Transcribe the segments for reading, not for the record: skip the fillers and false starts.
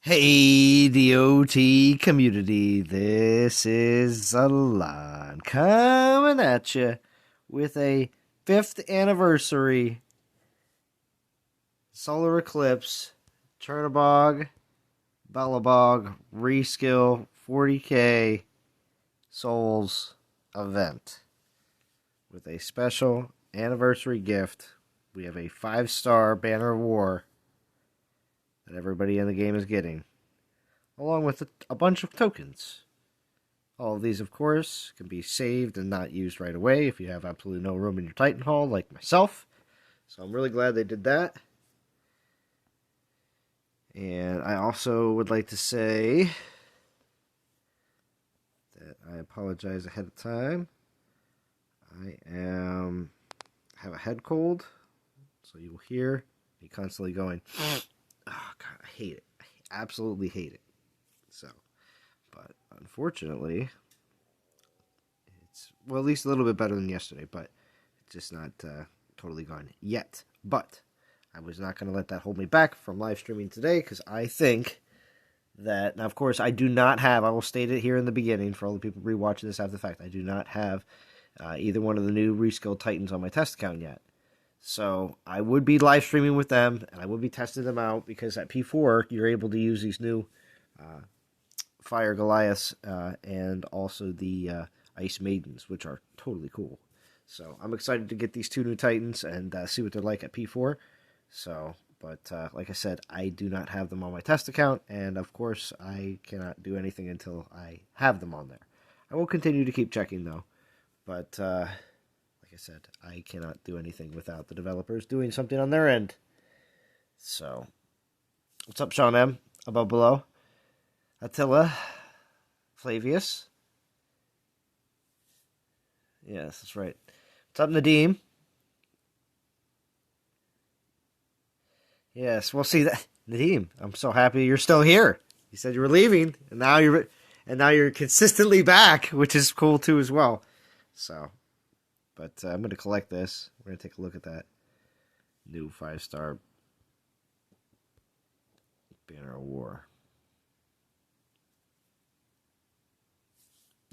Hey, DOT community, this is Alon coming at you with a 5th anniversary solar eclipse Chernobog Belobog Reskill 40k souls event with a special anniversary gift. We have a 5-star banner of war that everybody in the game is getting, along with a bunch of tokens. All of these, of course, can be saved and not used right away if you have absolutely no room in your Titan Hall, like myself. So I'm really glad they did that. And I also would like to say that I apologize ahead of time. I have a head cold, so you will hear me constantly going, oh God, I hate it. I absolutely hate it. So, but unfortunately, it's, well, at least a little bit better than yesterday, but it's just not totally gone yet. But I was not going to let that hold me back from live streaming today, because I think that, now of course I do not have, I will state it here in the beginning for all the people rewatching this after the fact, I do not have either one of the new Reskill Titans on my test account yet. So I would be live streaming with them, and I would be testing them out, because at P4 you're able to use these new Fire Goliaths and also the Ice Maidens, which are totally cool. So I'm excited to get these 2 new Titans and see what they're like at P4. So, but like I said, I do not have them on my test account, and of course I cannot do anything until I have them on there. I will continue to keep checking though, but like I said, I cannot do anything without the developers doing something on their end. So, what's up, Sean M? Above below, Attila, Flavius. Yes, that's right. What's up, Nadim? Yes, we'll see that. Nadim, I'm so happy you're still here. You said you were leaving, and now you're consistently back, which is cool too as well. So, but I'm going to collect this. We're going to take a look at that new 5-star banner of war.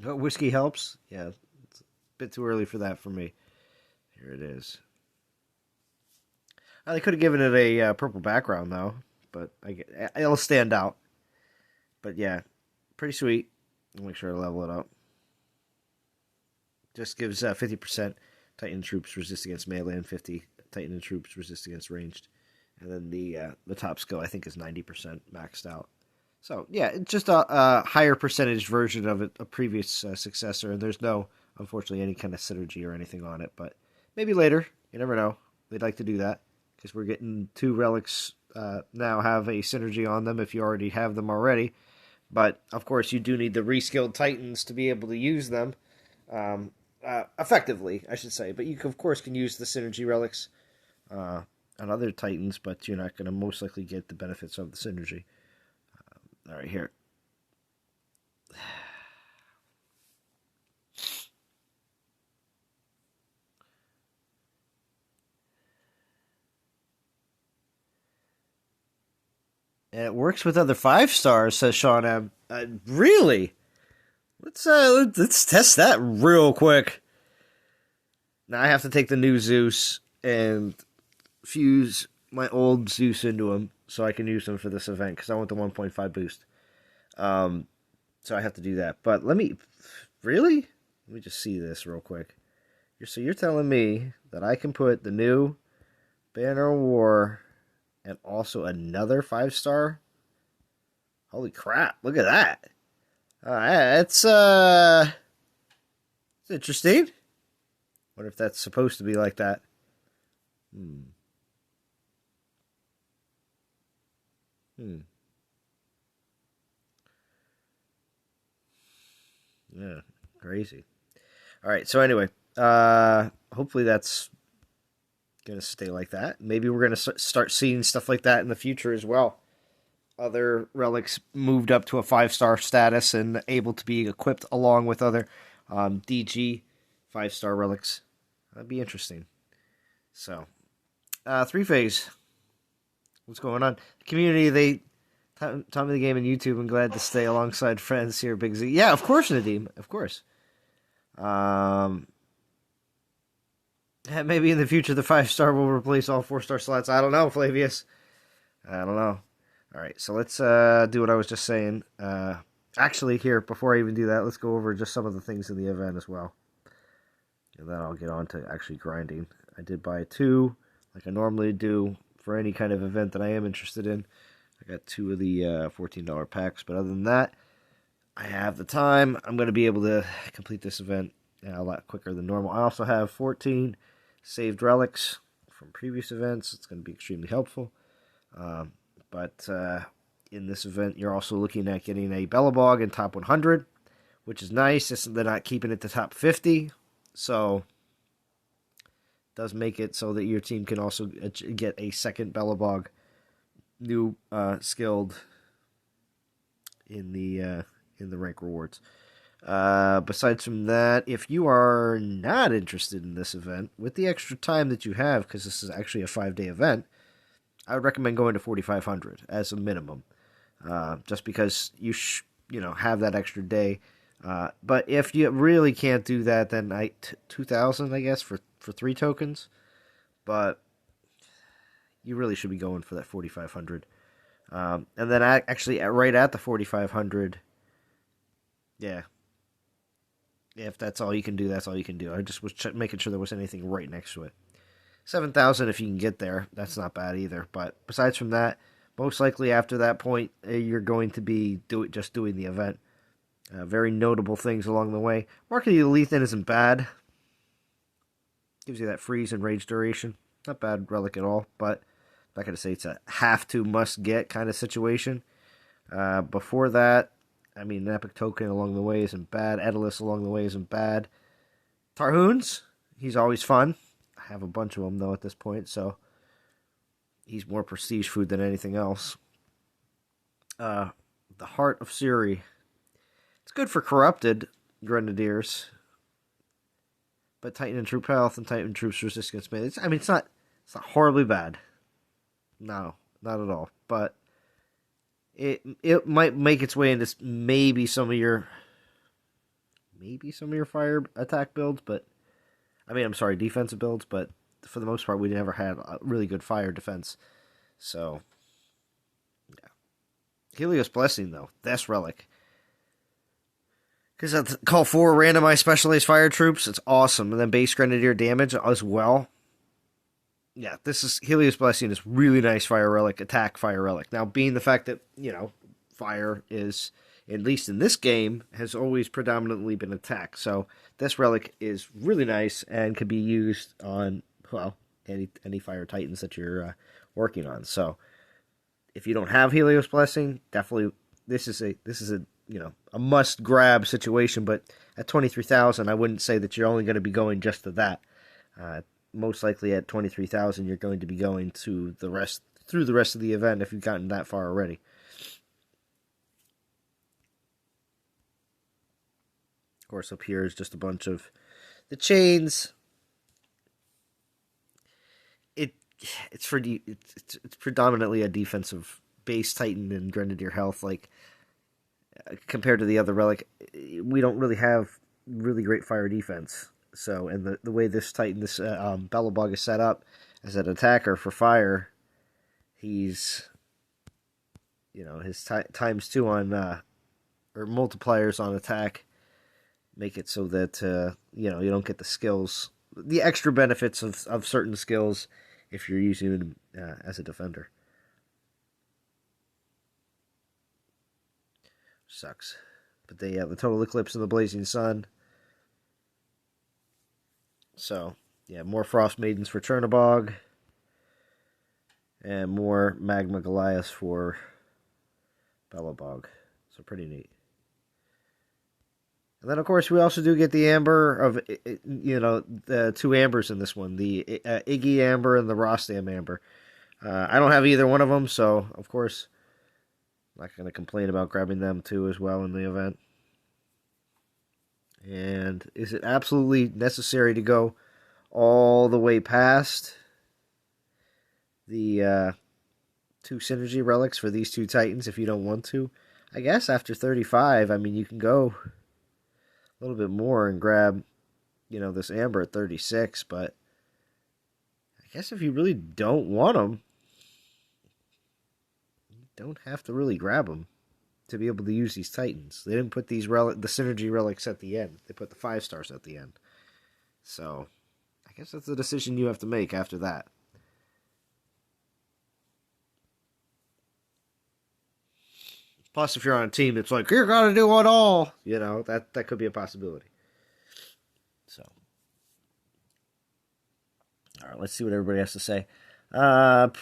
Oh, whiskey helps. Yeah, it's a bit too early for that for me. Here it is. They could have given it a purple background though, but it'll stand out. But yeah, pretty sweet. I'll make sure to level it up. Just gives 50% Titan troops resist against melee and 50 Titan troops resist against ranged. And then the top skill I think is 90% maxed out. So yeah, it's just a higher percentage version of a previous successor. And there's no, unfortunately, any kind of synergy or anything on it. But maybe later, you never know. They'd like to do that, because we're getting 2 relics now have a synergy on them if you already have them already. But of course, you do need the reskilled Titans to be able to use them effectively, I should say. But you, of course, can use the synergy relics on other Titans, but you're not going to most likely get the benefits of the synergy. All right, here. And it works with other 5-stars, says Sean M. Really? Let's test that real quick. Now I have to take the new Zeus and fuse my old Zeus into him so I can use them for this event, because I want the 1.5 boost. So I have to do that. But really? Let me just see this real quick. So you're telling me that I can put the new Banner of War and also another 5-star? Holy crap, look at that. It's interesting. Wonder if that's supposed to be like that. Yeah, crazy. All right, so anyway, hopefully that's going to stay like that. Maybe we're going to start seeing stuff like that in the future as well. Other relics moved up to a 5-star status and able to be equipped along with other DG 5-star relics. That'd be interesting. So, 3-phase. What's going on? The community, Time of the game on YouTube. I'm glad to stay alongside friends here, Big Z. Yeah, of course, Nadim. Of course. Maybe in the future the 5-star will replace all 4-star slots. I don't know, Flavius. I don't know. All right, so let's do what I was just saying. Actually, here, before I even do that, let's go over just some of the things in the event as well. And then I'll get on to actually grinding. I did buy 2, like I normally do, for any kind of event that I am interested in. I got 2 of the $14 packs, but other than that, I have the time. I'm going to be able to complete this event a lot quicker than normal. I also have 14 saved relics from previous events. It's going to be extremely helpful. But in this event, you're also looking at getting a Belobog in top 100, which is nice. They're not keeping it to top 50, so it does make it so that your team can also get a second Belobog, new skilled in the rank rewards. Besides from that, if you are not interested in this event, with the extra time that you have, because this is actually a 5-day event, I would recommend going to 4,500 as a minimum, just because you have that extra day. But if you really can't do that, then 2,000, I guess, for 3 tokens. But you really should be going for that 4,500. And then actually, right at the 4,500, yeah. If that's all you can do, that's all you can do. I just was making sure there was anything right next to it. 7,000 if you can get there. That's not bad either. But besides from that, most likely after that point, you're going to be just doing the event. Very notable things along the way. Mark of the Lethan isn't bad. Gives you that freeze and rage duration. Not bad relic at all, but I'm not going to say it's a have-to, must-get kind of situation. Before that, I mean, an epic token along the way isn't bad. Edalus along the way isn't bad. Tarhoons, he's always fun. I have a bunch of them, though, at this point, so he's more prestige food than anything else. The Heart of Siri. It's good for corrupted Grenadiers. But Titan and Troop Health and Titan Troops Resistance. It's not horribly bad. No, not at all. But it might make its way into maybe some of your fire attack builds, but defensive builds, but for the most part we never had a really good fire defense. So yeah. Helios Blessing though, that's relic. Because that's call 4 randomized specialized fire troops, it's awesome. And then base grenadier damage as well. Yeah, this is Helios Blessing is really nice fire relic, attack fire relic. Now, being the fact that, fire is, at least in this game, has always predominantly been attack. So this relic is really nice and can be used on, any fire titans that you're working on. So if you don't have Helios Blessing, definitely this is a must grab situation. But at 23,000, I wouldn't say that you're only going to be going just to that. Most likely at 23,000, you're going to be going through the rest of the event if you've gotten that far already. Of course, up here is just a bunch of the chains. It's predominantly a defensive base Titan and Grenadier health. Like compared to the other relic, we don't really have really great fire defense. So, and the way this Titan, this Belobog is set up as an attacker for fire, he's, his times 2 on, or multipliers on attack make it so that, you don't get the skills, the extra benefits of certain skills if you're using him as a defender. Sucks. But the total Eclipse and the Blazing Sun. So, yeah, more Frost Maidens for Chernobog. And more Magma Goliaths for Belobog. So, pretty neat. And then, of course, we also do get the Amber of, the 2 Ambers in this one. The Iggy Amber and the Rostam Amber. I don't have either one of them, so, of course, I'm not going to complain about grabbing them, too, as well in the event. And is it absolutely necessary to go all the way past the 2 synergy relics for these 2 titans if you don't want to. I guess after 35, I mean, you can go a little bit more and grab, this amber at 36, but I guess if you really don't want them, you don't have to really grab them to be able to use these titans. They didn't put the synergy relics at the end. They put the 5 stars at the end. So, I guess that's the decision you have to make after that. Plus, if you're on a team that's like, you're going to do it all, that could be a possibility. So, all right, let's see what everybody has to say. Good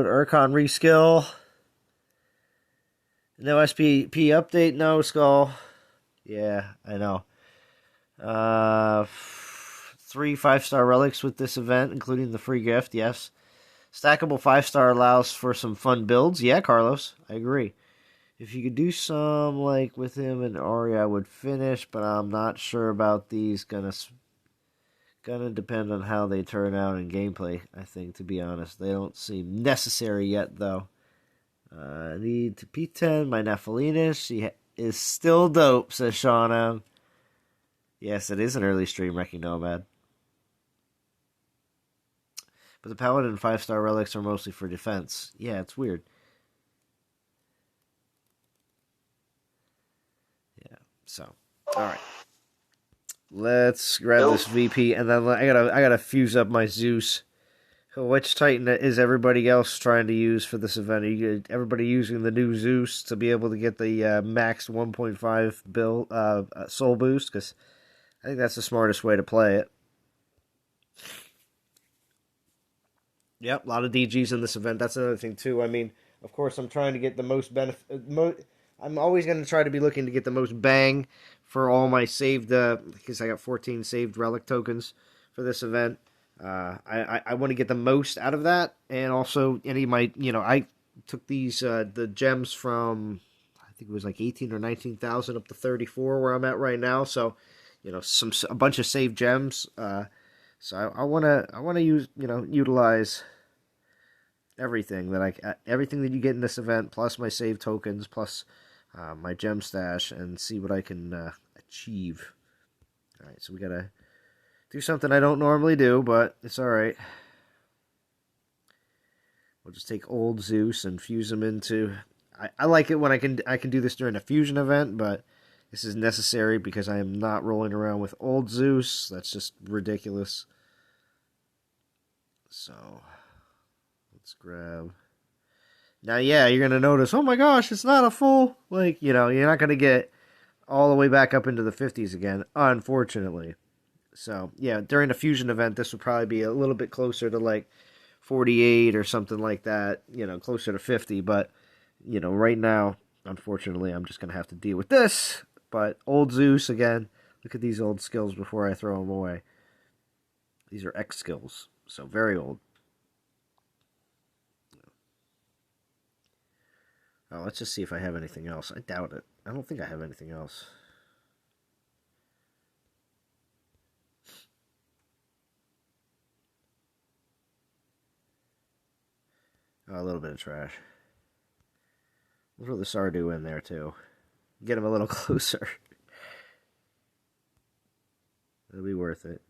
Urcon Reskill. No SPP update, no Skull. Yeah, I know. 3 5-star relics with this event, including the free gift, yes. Stackable 5-star allows for some fun builds. Yeah, Carlos, I agree. If you could do some, like, with him and Ori, I would finish, but I'm not sure about these. Gonna depend on how they turn out in gameplay, I think, to be honest. They don't seem necessary yet, though. Need to P10, my Nephilinus. She is still dope, says Shauna. Yes, it is an early stream, Wrecking Nomad. But the Paladin 5-star relics are mostly for defense. Yeah, it's weird. Yeah, so. Alright. Let's grab this VP, and then I gotta fuse up my Zeus. Which Titan is everybody else trying to use for this event? Everybody using the new Zeus to be able to get the max 1.5 soul boost? Because I think that's the smartest way to play it. Yep, a lot of DGs in this event. That's another thing, too. I mean, of course, I'm trying to get the most benefit. I'm always going to try to be looking to get the most bang for all my saved, because I got 14 saved relic tokens for this event. I want to get the most out of that, and also any of my, I took these, the gems from, I think it was like 18 or 19,000 up to 34 where I'm at right now, so, a bunch of saved gems, so I want to use, utilize everything everything that you get in this event, plus my save tokens, plus my gem stash, and see what I can achieve. All right, so we gotta do something I don't normally do, but it's all right. We'll just take old Zeus and fuse them into. I like it when I can do this during a fusion event, but this is necessary because I am not rolling around with old Zeus. That's just ridiculous. So let's grab. Now, yeah, you're going to notice, oh my gosh, it's not a full, you're not going to get all the way back up into the 50s again, unfortunately. So, yeah, during a fusion event, this would probably be a little bit closer to, 48 or something like that, closer to 50. But, right now, unfortunately, I'm just going to have to deal with this. But old Zeus, again, look at these old skills before I throw them away. These are X skills, so very old. Oh, let's just see if I have anything else. I doubt it. I don't think I have anything else. Oh, a little bit of trash. We'll throw the Sardu in there, too. Get him a little closer. It'll be worth it.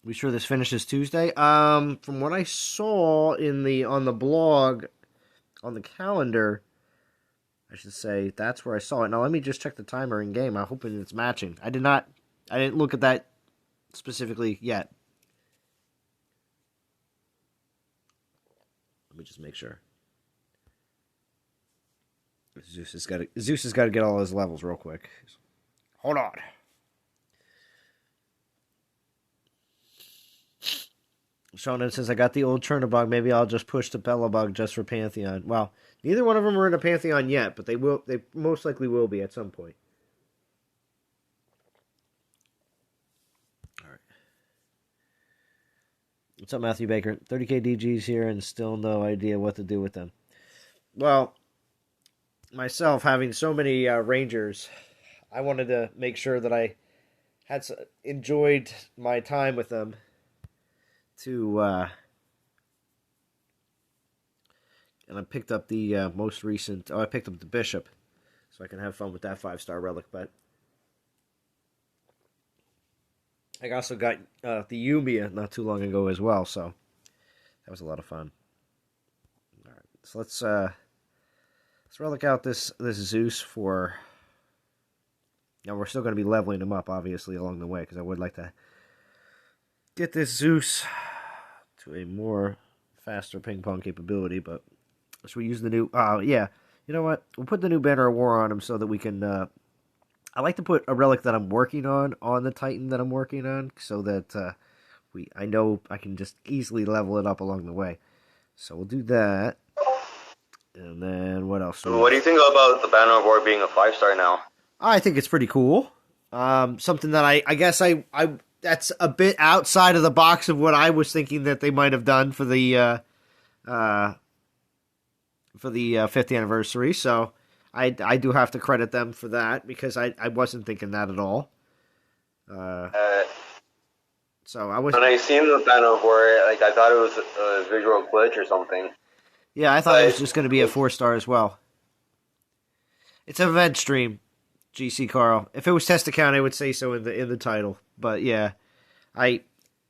We sure this finishes Tuesday? From what I saw on the blog, on the calendar, I should say, that's where I saw it. Now let me just check the timer in game. I'm hoping it's matching. I didn't look at that specifically yet. Let me just make sure. Zeus has got to get all his levels real quick. Hold on. Shonen says, I got the old Chernobog. Maybe I'll just push the Belobog just for Pantheon. Well, neither one of them are in a Pantheon yet, but they most likely will be at some point. All right. What's up, Matthew Baker? 30k DGs here and still no idea what to do with them. Well, myself having so many Rangers, I wanted to make sure that I had enjoyed my time with them. And I picked up the most recent. Oh, I picked up the Bishop, so I can have fun with that 5-star relic. But I also got the Yumiya not too long ago as well, so that was a lot of fun. All right, so let's relic out this Zeus for. Now we're still going to be leveling him up, obviously, along the way, because I would like to get this Zeus to a more faster ping pong capability. But should we use the new? Yeah. You know what? We'll put the new Banner of War on him so that we can. I like to put a relic that I'm working on the Titan that I'm working on, so that I know I can just easily level it up along the way. So we'll do that. And then what else? What do you think about the Banner of War being a 5-star now? I think it's pretty cool. Something that I guess I that's a bit outside of the box of what I was thinking that they might have done for the 50th anniversary. So I do have to credit them for that, because I wasn't thinking that at all. So I was. When I seen the Banner of War, like, I thought it was a visual glitch or something. Yeah, I thought it was just going to be a 4-star as well. It's an event stream, GC Carl. If it was test account, I would say so in the title. But yeah, I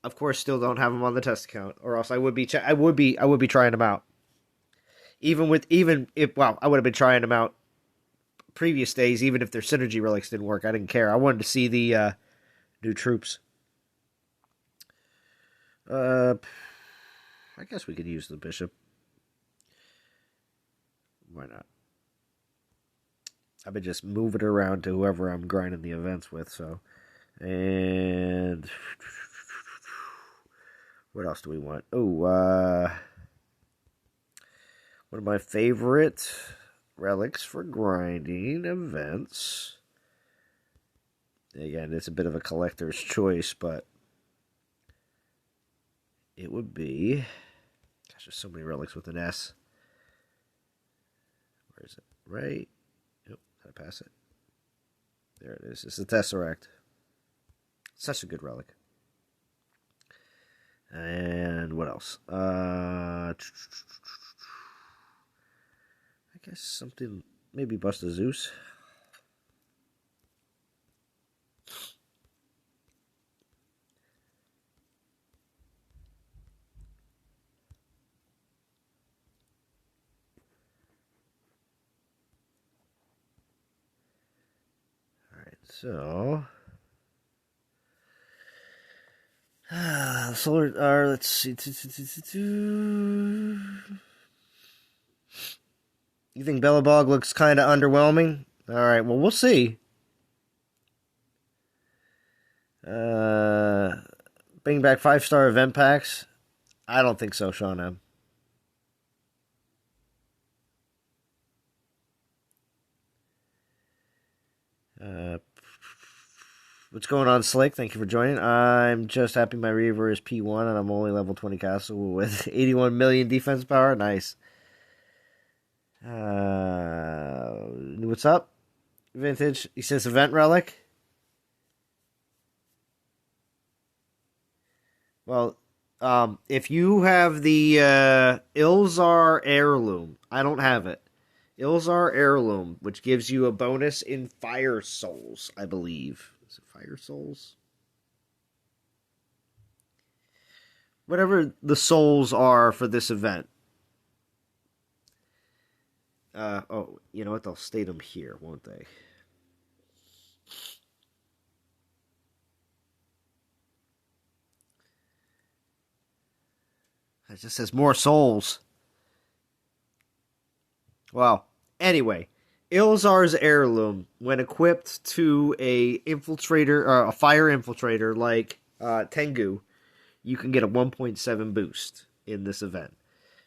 of course still don't have them on the test account, or else I would be trying them out. I would have been trying them out previous days, even if their synergy relics didn't work. I didn't care. I wanted to see the new troops. I guess we could use the Bishop. Why not? I've been just moving it around to whoever I'm grinding the events with. So, and what else do we want? Oh, one of my favorite relics for grinding events. Again, it's a bit of a collector's choice, but it would be. Gosh, there's so many relics with an S. Where is it? Right. Nope. Did I pass it? There it is. It's the Tesseract. Such a good relic. And what else? I guess something. Maybe bust a Zeus. So, solar. Let's see. You think Belobog looks kind of underwhelming? All right. Well, we'll see. Bring back 5-star event packs. I don't think so, Sean M. What's going on, Slick? Thank you for joining. I'm just happy my Reaver is P1 and I'm only level 20 castle with 81 million defense power. Nice. What's up? Vintage. He says event relic. Well, if you have the Ilzar heirloom, I don't have it. Ilzar heirloom, which gives you a bonus in Fire Souls, I believe. Is it Fire Souls? Whatever the souls are for this event. You know what? They'll state them here, won't they? It just says more souls. Well, anyway, Ilzar's heirloom, when equipped to a infiltrator or a fire infiltrator like Tengu, you can get a 1.7 boost in this event,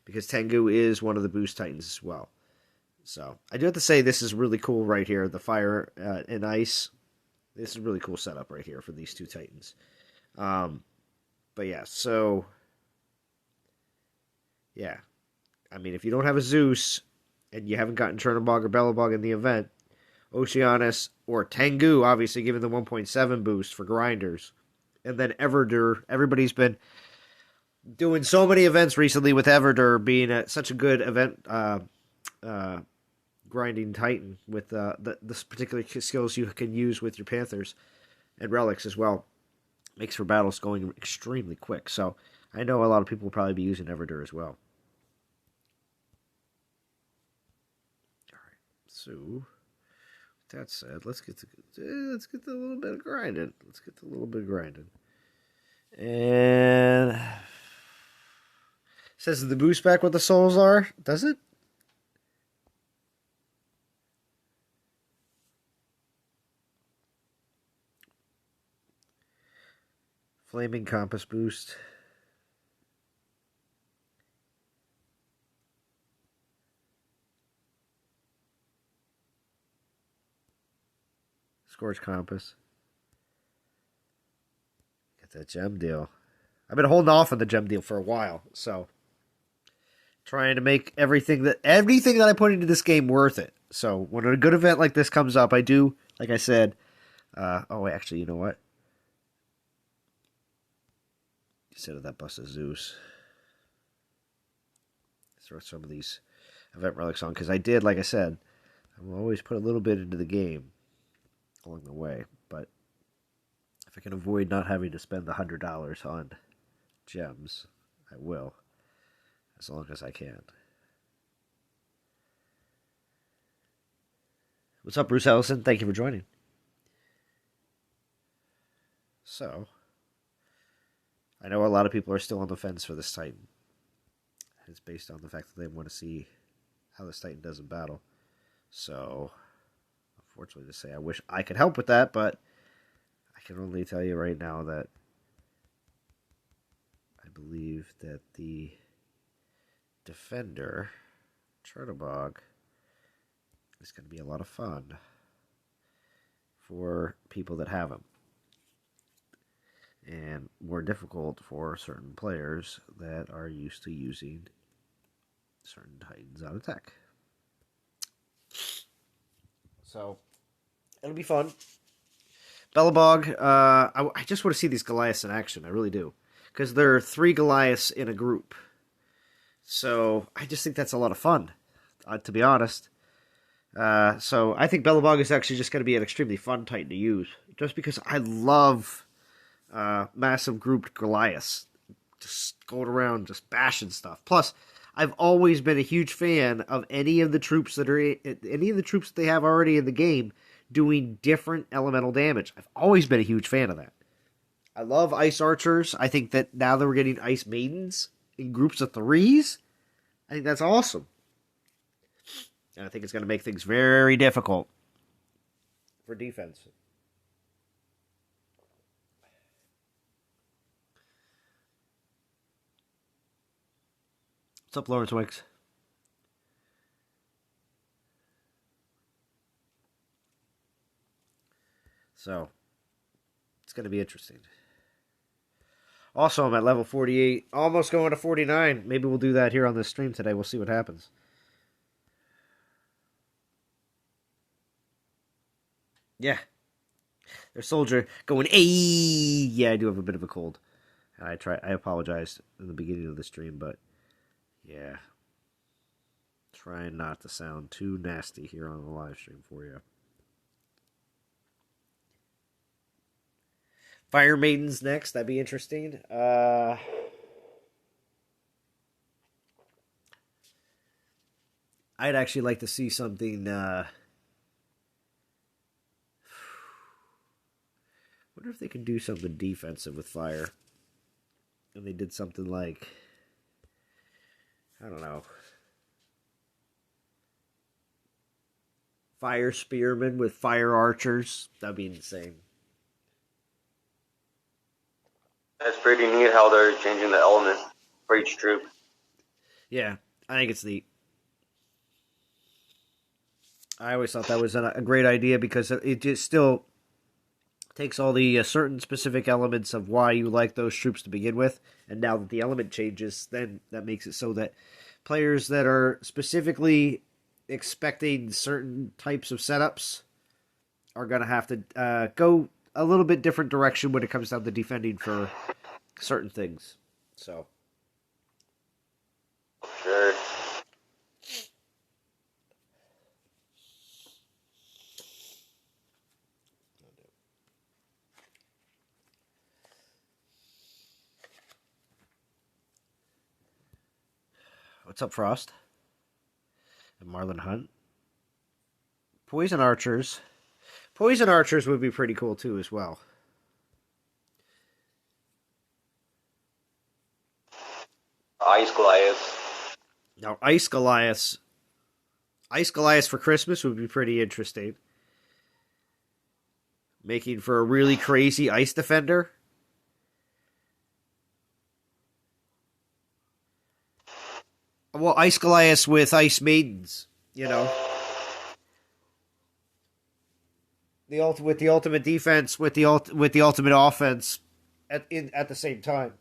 because Tengu is one of the boost titans as well. So I do have to say this is really cool right here. The fire and ice. This is a really cool setup right here for these two titans. But yeah, so yeah, I mean, if you don't have a Zeus, and you haven't gotten Chernobog or Belobog in the event, Oceanus or Tengu, obviously giving the 1.7 boost for grinders. And then Everdur, everybody's been doing so many events recently with Everdur being such a good event grinding Titan with this particular skills you can use with your Panthers and Relics as well. Makes for battles going extremely quick. So I know a lot of people will probably be using Everdur as well. Alright, so with that said, let's get to a little bit of grinding. And it says the boost back what the souls are, does it? Flaming Compass boost. Scorch Compass. Get that gem deal. I've been holding off on the gem deal for a while, so trying to make everything that I put into this game worth it. So when a good event like this comes up, I do, like I said, actually, you know what? Instead of that bust of Zeus, throw some of these event relics on, because I did, like I said, I will always put a little bit into the game along the way, but if I can avoid not having to spend the $100 on gems, I will, as long as I can. What's up, Bruce Ellison? Thank you for joining. So, I know a lot of people are still on the fence for this Titan. It's based on the fact that they want to see how this Titan does in battle. So, unfortunately to say, I wish I could help with that, but I can only tell you right now that I believe that the Defender, Chernobog, is going to be a lot of fun for people that have him. And more difficult for certain players that are used to using certain Titans on attack. So, it'll be fun. Belobog, I just want to see these Goliaths in action. I really do. Because there are 3 Goliaths in a group. So, I just think that's a lot of fun, to be honest. So, I think Belobog is actually just going to be an extremely fun Titan to use. Just because I love massive grouped Goliaths. Just going around, just bashing stuff. Plus, I've always been a huge fan of any of the troops that they have already in the game doing different elemental damage. I've always been a huge fan of that. I love Ice Archers. I think that now that we're getting Ice Maidens in groups of 3s, I think that's awesome. And I think it's going to make things very difficult for defense. What's up, Lawrence Wicks? So, it's going to be interesting. Also, I'm at level 48, almost going to 49. Maybe we'll do that here on this stream today. We'll see what happens. Yeah. There's Soldier going, "Ay!" Yeah, I do have a bit of a cold. I apologize in the beginning of the stream, but yeah. Trying not to sound too nasty here on the live stream for you. Fire Maidens next. That'd be interesting. I'd actually like to see something. Wonder if they could do something defensive with fire. And they did something like, I don't know, Fire Spearmen with Fire Archers. That'd be insane. That's pretty neat how they're changing the element for each troop. Yeah, I think it's neat. I always thought that was a great idea because it just still takes all the certain specific elements of why you like those troops to begin with, and now that the element changes, then that makes it so that players that are specifically expecting certain types of setups are going to have to go a little bit different direction when it comes down to defending for certain things. So. Sure. What's up, Frost? And Marlon Hunt. Poison archers. Poison archers would be pretty cool too, as well. Ice Goliath. Now, Ice Goliath. Ice Goliath for Christmas would be pretty interesting. Making for a really crazy ice defender. Well, Ice Goliath with Ice Maidens, you know. With the ultimate defense, with the ultimate offense at the same time.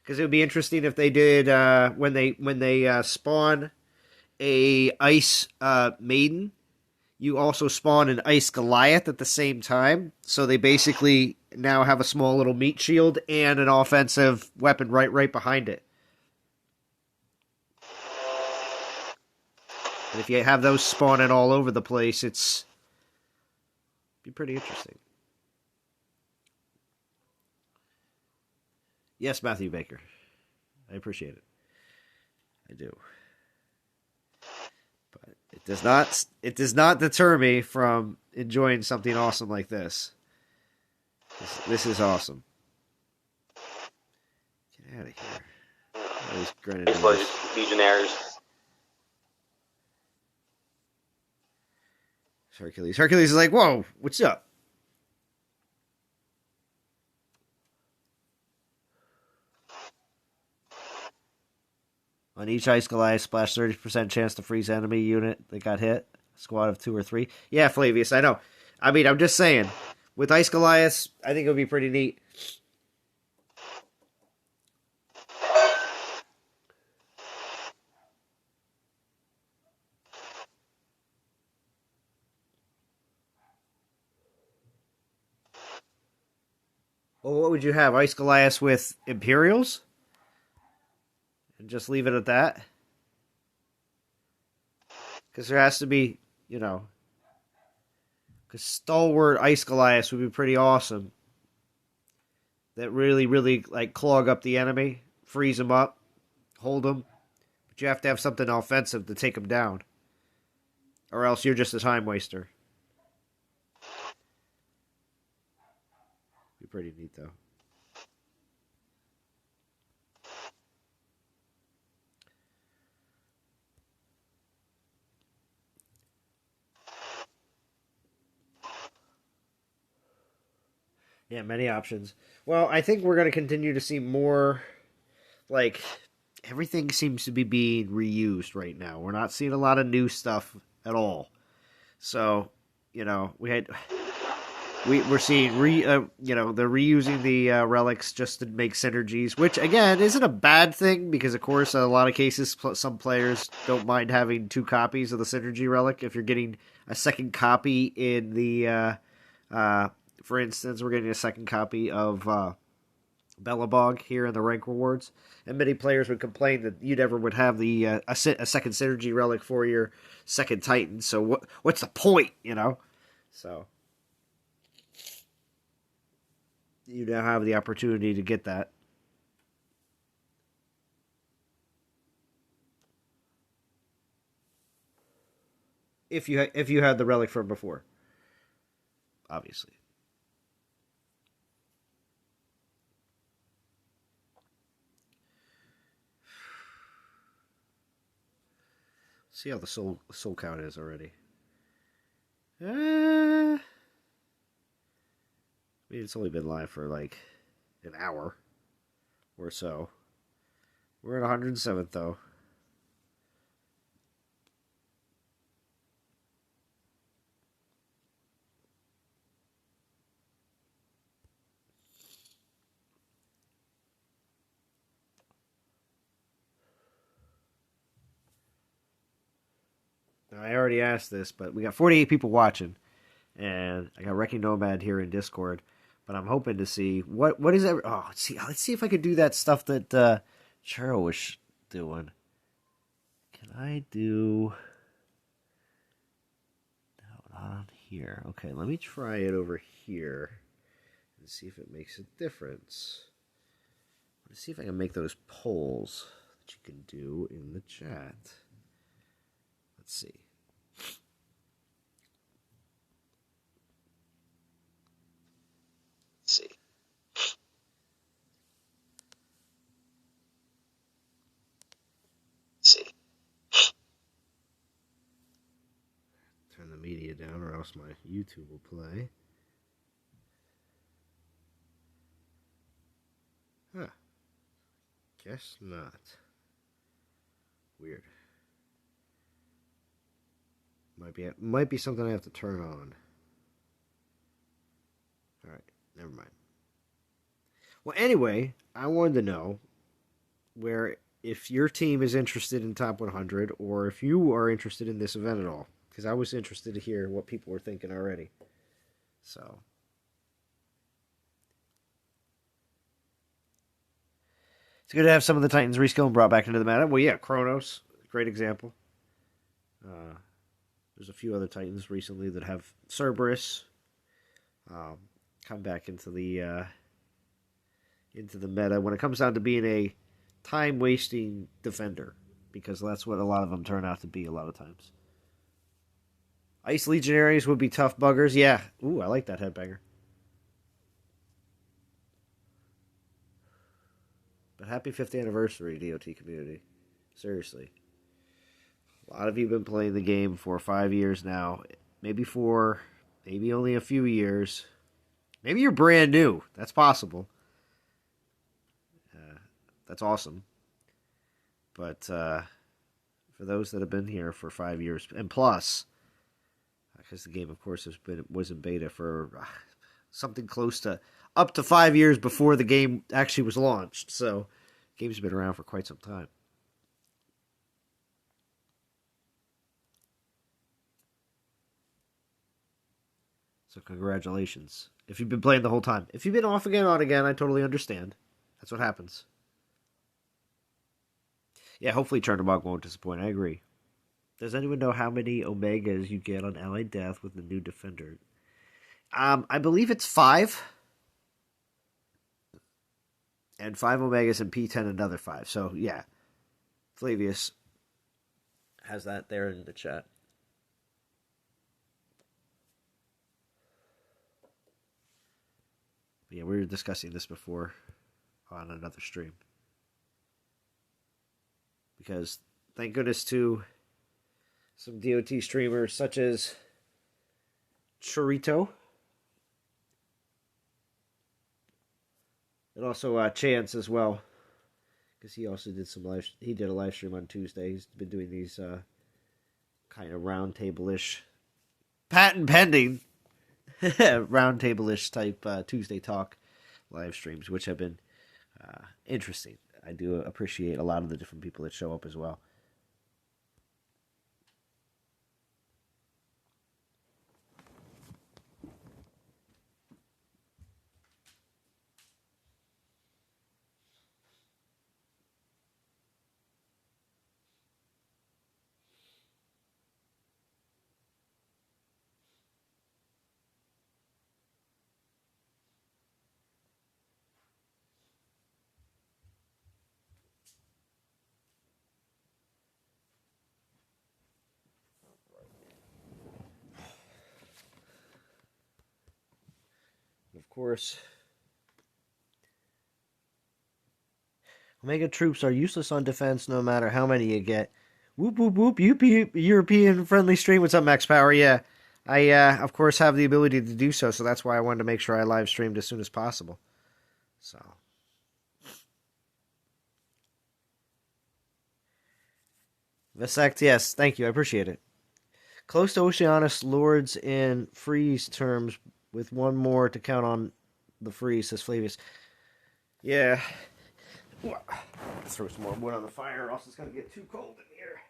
Because it would be interesting if they did when they spawn a ice maiden, you also spawn an ice Goliath at the same time. So they basically now have a small little meat shield and an offensive weapon right behind it. And if you have those spawning all over the place, it's be pretty interesting. Yes, Matthew Baker. I appreciate it. I do. But it does not deter me from enjoying something awesome like this. This is awesome. Get out of here. All these grenadiers. Legionnaires. Hercules is like, whoa, what's up? On each Ice Goliath splash, 30% chance to freeze enemy unit that got hit. Squad of 2 or 3. Yeah, Flavius, I know. I mean, I'm just saying. With Ice Goliaths, I think it would be pretty neat. Well, what would you have? Ice Goliaths with Imperials? And just leave it at that? Because there has to be, you know... Because stalwart Ice Goliaths would be pretty awesome. That really, like, clog up the enemy. Freeze them up. Hold them. But you have to have something offensive to take them down. Or else you're just a time waster. Be pretty neat, though. Yeah, many options. Well, I think we're going to continue to see more, like, everything seems to be being reused right now. We're not seeing a lot of new stuff at all. So, you know, we're seeing they're reusing the relics just to make synergies, which again isn't a bad thing because of course in a lot of cases some players don't mind having 2 copies of the synergy relic. If you're getting a second copy in the for instance, we're getting a second copy of Belobog here in the rank rewards, and many players would complain that you never would have the a second synergy relic for your second Titan. So what's the point, you know? So you now have the opportunity to get that. If you had the relic from before, obviously. See how the soul count is already. I mean, it's only been live for like an hour or so. We're at 107th though. I already asked this, but we got 48 people watching, and I got Wrecking Nomad here in Discord. But I'm hoping to see what is that. Oh, let's see if I could do that stuff that Cheryl was doing. Can I do that on here? Okay, let me try it over here and see if it makes a difference. Let's see if I can make those polls that you can do in the chat. Let's see. Turn the media down or else my YouTube will play. Huh. Guess not. Weird. Might be something I have to turn on. Alright, never mind. Well, anyway, I wanted to know where if your team is interested in Top 100 or if you are interested in this event at all. Because I was interested to hear what people were thinking already. So. It's good to have some of the Titans reskilled and brought back into the meta. Well, yeah, Kronos, great example. There's a few other Titans recently that have Cerberus come back into the meta when it comes down to being a time-wasting defender, because that's what a lot of them turn out to be a lot of times. Ice Legionaries would be tough buggers. Yeah. Ooh, I like that headbanger. But happy 5th anniversary, DOT community. Seriously. A lot of you have been playing the game for 5 years now. Maybe only a few years. Maybe you're brand new. That's possible. That's awesome. But for those that have been here for 5 years and plus, because the game, of course, was in beta for something close to up to 5 years before the game actually was launched. So, the game's been around for quite some time. So, congratulations. If you've been playing the whole time. If you've been off again, on again, I totally understand. That's what happens. Yeah, hopefully Chernobog won't disappoint. I agree. Does anyone know how many Omegas you get on Allied Death with the new Defender? I believe it's 5. And 5 Omegas and P10 another 5. So, yeah. Flavius has that there in the chat. But yeah, we were discussing this before on another stream. Because, thank goodness to some DOT streamers such as Chorito. And also Chance as well. Because he also did he did a live stream on Tuesday. He's been doing these kind of roundtable-ish, patent pending, roundtable-ish type Tuesday talk live streams, which have been interesting. I do appreciate a lot of the different people that show up as well. Of course, Omega troops are useless on defense no matter how many you get. Whoop, whoop, whoop. European friendly stream. What's up, Max Power? Yeah, I, of course, have the ability to do so, so that's why I wanted to make sure I live streamed as soon as possible. So. Vasect, yes, thank you. I appreciate it. Close to Oceanus Lords in freeze terms with one more to count on the freeze, says Flavius. Yeah. Let's throw some more wood on the fire, or else it's going to get too cold in here.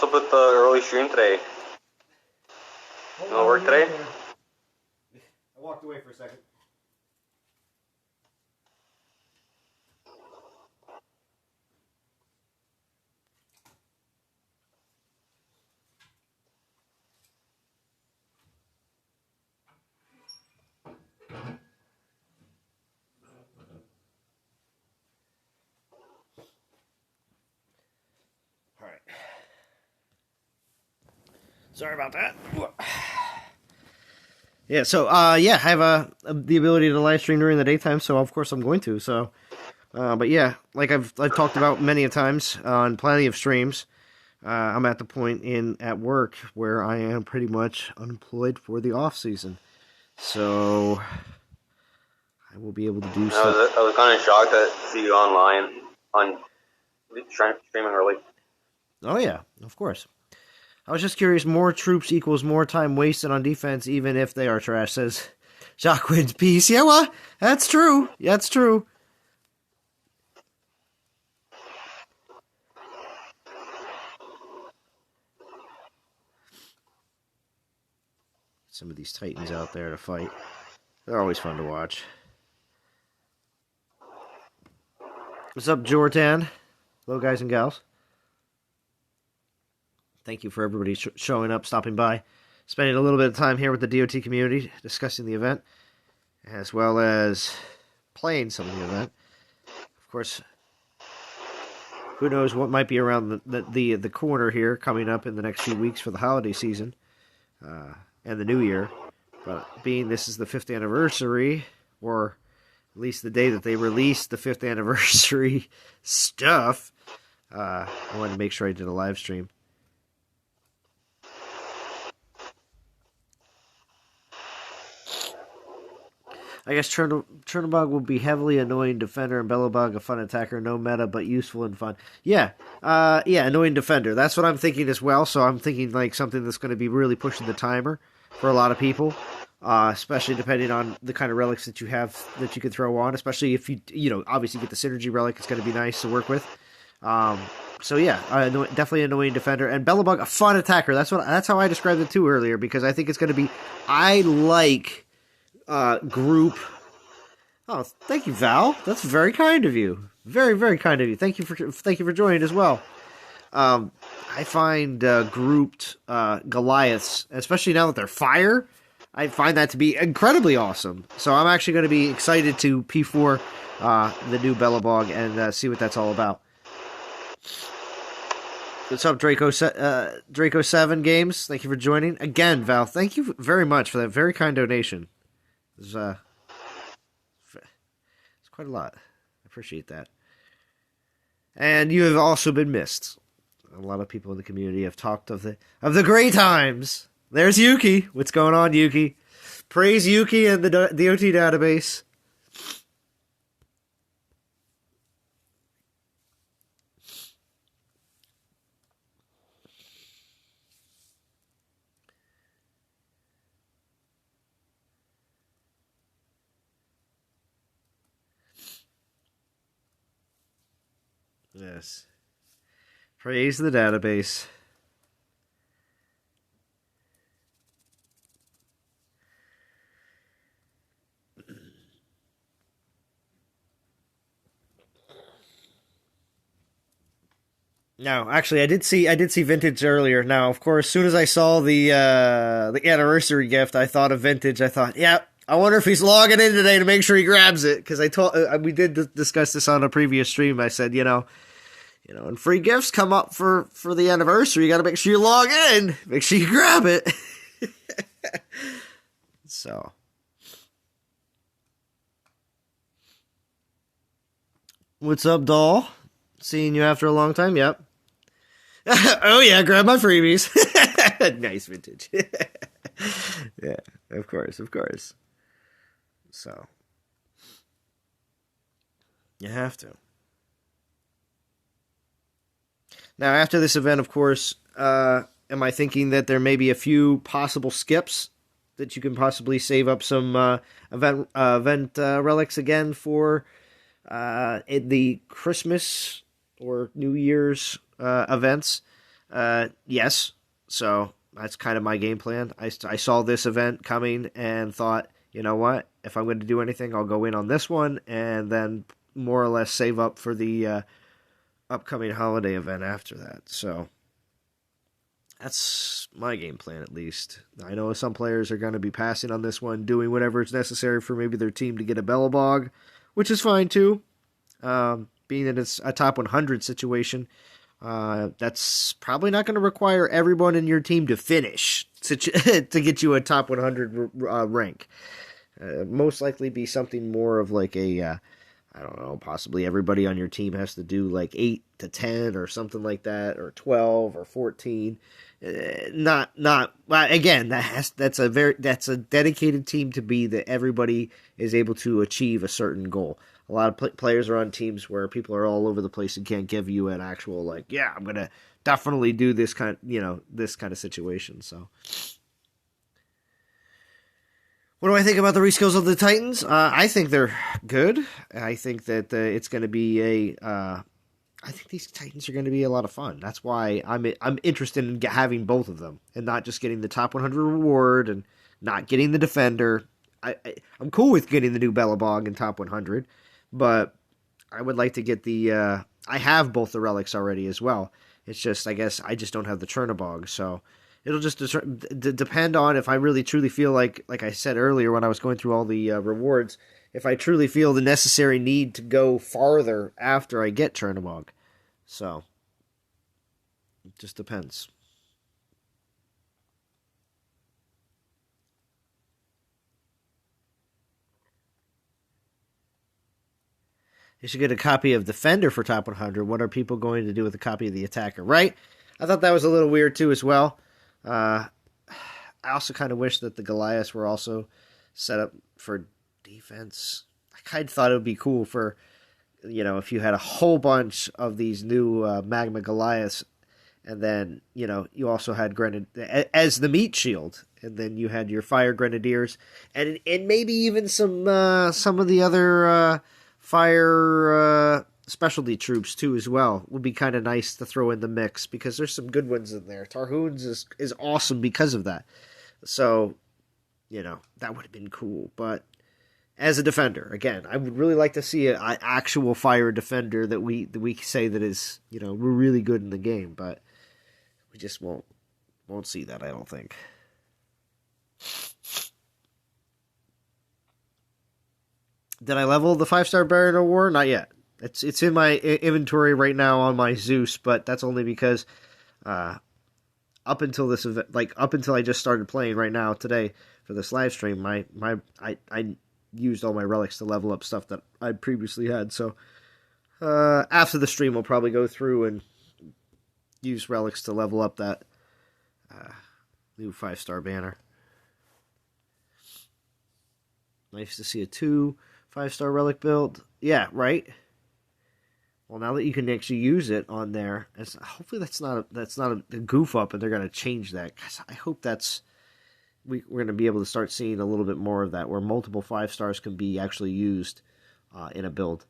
what's up with the early stream today? No work today? I walked away for a second. All right. Sorry about that. Yeah, so I have the ability to live stream during the daytime, so of course I'm going to. So, but yeah, like I've talked about many times on plenty of streams, I'm at the point at work where I am pretty much unemployed for the off season, so I will be able to do stuff. I was kind of shocked to see you online on streaming early. Oh yeah, of course. I was just curious, more troops equals more time wasted on defense, even if they are trash, says Jacques Wins Peace. Yeah, well, that's true. That's true. Some of these Titans out there to fight. They're always fun to watch. What's up, Jordan? Hello, guys and gals. Thank you for everybody showing up, stopping by, spending a little bit of time here with the DOT community, discussing the event, as well as playing some of the event. Of course, who knows what might be around the corner here coming up in the next few weeks for the holiday season and the new year. But being this is the 5th anniversary, or at least the day that they released the 5th anniversary stuff, I wanted to make sure I did a live stream. I guess Chernobog will be heavily annoying defender and Belobog a fun attacker, no meta, but useful and fun. Yeah, annoying defender. That's what I'm thinking as well, so I'm thinking like something that's going to be really pushing the timer for a lot of people, especially depending on the kind of relics that you have that you can throw on, especially if you obviously get the synergy relic. It's going to be nice to work with. So yeah, definitely annoying defender and Belobog a fun attacker. That's how I described it too earlier, because I think it's going to be. I like group. Oh, thank you, Val. That's very kind of you. Very, very kind of you. Thank you for joining as well. I find grouped Goliaths, especially now that they're fire, I find that to be incredibly awesome. So I'm actually going to be excited to P4 the new Belobog and see what that's all about. What's up, Draco7 Games? Thank you for joining. Again, Val, thank you very much for that very kind donation. It's quite a lot. I appreciate that. And you have also been missed. A lot of people in the community have talked of the great times. There's Yuki. What's going on, Yuki? Praise Yuki and the DOT database. Yes. Praise the database. No, actually, I did see Vintage earlier. Now, of course, as soon as I saw the anniversary gift, I thought of Vintage. I thought, yeah, I wonder if he's logging in today to make sure he grabs it, because we did discuss this on a previous stream. I said, when free gifts come up for the anniversary, you got to make sure you log in, make sure you grab it. So, what's up, doll? Seeing you after a long time. Yep. Oh yeah, grab my freebies. Nice, Vintage. Yeah, of course. So, you have to. Now, after this event, of course, am I thinking that there may be a few possible skips that you can possibly save up some event relics again for in the Christmas or New Year's events? Yes. So that's kind of my game plan. I saw this event coming and thought, you know what? If I'm going to do anything, I'll go in on this one and then more or less save up for the upcoming holiday event after that. So that's my game plan, at least. I know some players are going to be passing on this one, doing whatever is necessary for maybe their team to get a Belobog, which is fine too. Being that it's a top 100 situation, that's probably not going to require everyone in your team to finish to get you a top 100 rank. Most likely be something more of like a, I don't know, possibly everybody on your team has to do like 8 to 10 or something like that, or 12 or 14. Not well, again, that's a dedicated team to be that everybody is able to achieve a certain goal. A lot of players are on teams where people are all over the place and can't give you an actual like, yeah, I'm gonna definitely do this kind, this kind of situation. So, what do I think about the reskills of the Titans? I think they're good. I think that it's going to be I think these Titans are going to be a lot of fun. That's why I'm interested in having both of them and not just getting the top 100 reward and not getting the defender. I'm cool with getting the new Belobog in top 100, but I would like to get the. I have both the relics already as well. It's just I guess I just don't have the Chernobog, so it'll just depend on if I really truly feel like I said earlier when I was going through all the rewards. If I truly feel the necessary need to go farther after I get Chernobog. So, it just depends. You should get a copy of Defender for top 100. What are people going to do with a copy of the Attacker, right? I thought that was a little weird too as well. I also kind of wish that the Goliaths were also set up for defense. I kind of thought it would be cool for, if you had a whole bunch of these new Magma Goliaths, and then, you also had as the meat shield, and then you had your Fire Grenadiers, and maybe even some of the other fire specialty troops too as well. Would be kind of nice to throw in the mix, because there's some good ones in there. Tarhoon's is awesome because of that. So, that would have been cool, but as a defender, again, I would really like to see an actual fire defender that we say that is, we're really good in the game, but we just won't see that, I don't think. Did I level the 5-star Baron of War? Not yet. It's in my inventory right now on my Zeus, but that's only because up until this event, up until I just started playing right now today for this live stream, I used all my relics to level up stuff that I previously had. So after the stream, I'll probably go through and use relics to level up that new 5-star banner. Nice to see a 2 5-star relic build. Yeah, right. Well, now that you can actually use it on there, hopefully that's not a goof up, and they're going to change that. I hope we're going to be able to start seeing a little bit more of that, where multiple 5-stars can be actually used in a build.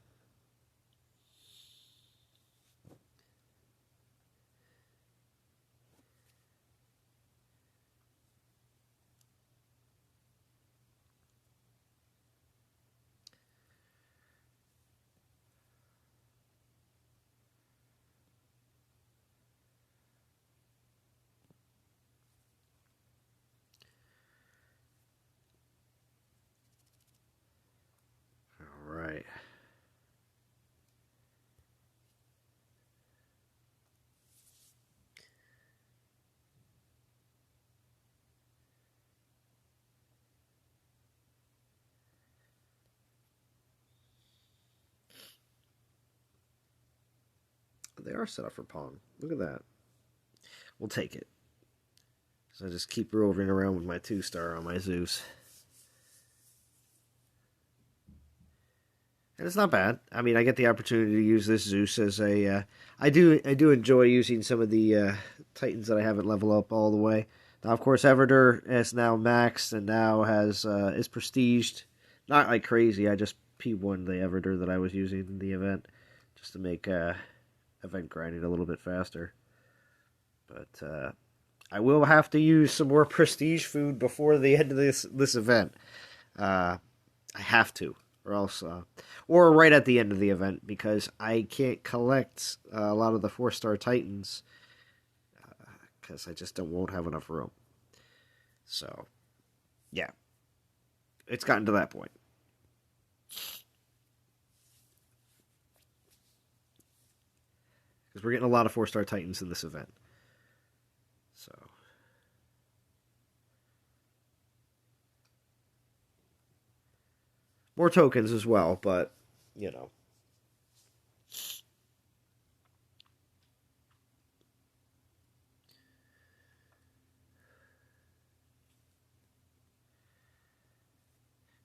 Right. They are set up for pawn. Look at that. We'll take it. So I just keep roving around with my 2-star on my Zeus. And it's not bad. I mean, I get the opportunity to use this Zeus as a. I do enjoy using some of the Titans that I haven't leveled up all the way. Now, of course, Everder is now maxed and now is prestiged. Not like crazy. I just P1 the Everder that I was using in the event just to make event grinding a little bit faster. But I will have to use some more prestige food before the end of this event. I have to, or else, or right at the end of the event, because I can't collect a lot of the 4-star Titans because I just won't have enough room. So, yeah, it's gotten to that point. Because we're getting a lot of 4-star Titans in this event. So, more tokens as well, but, you know.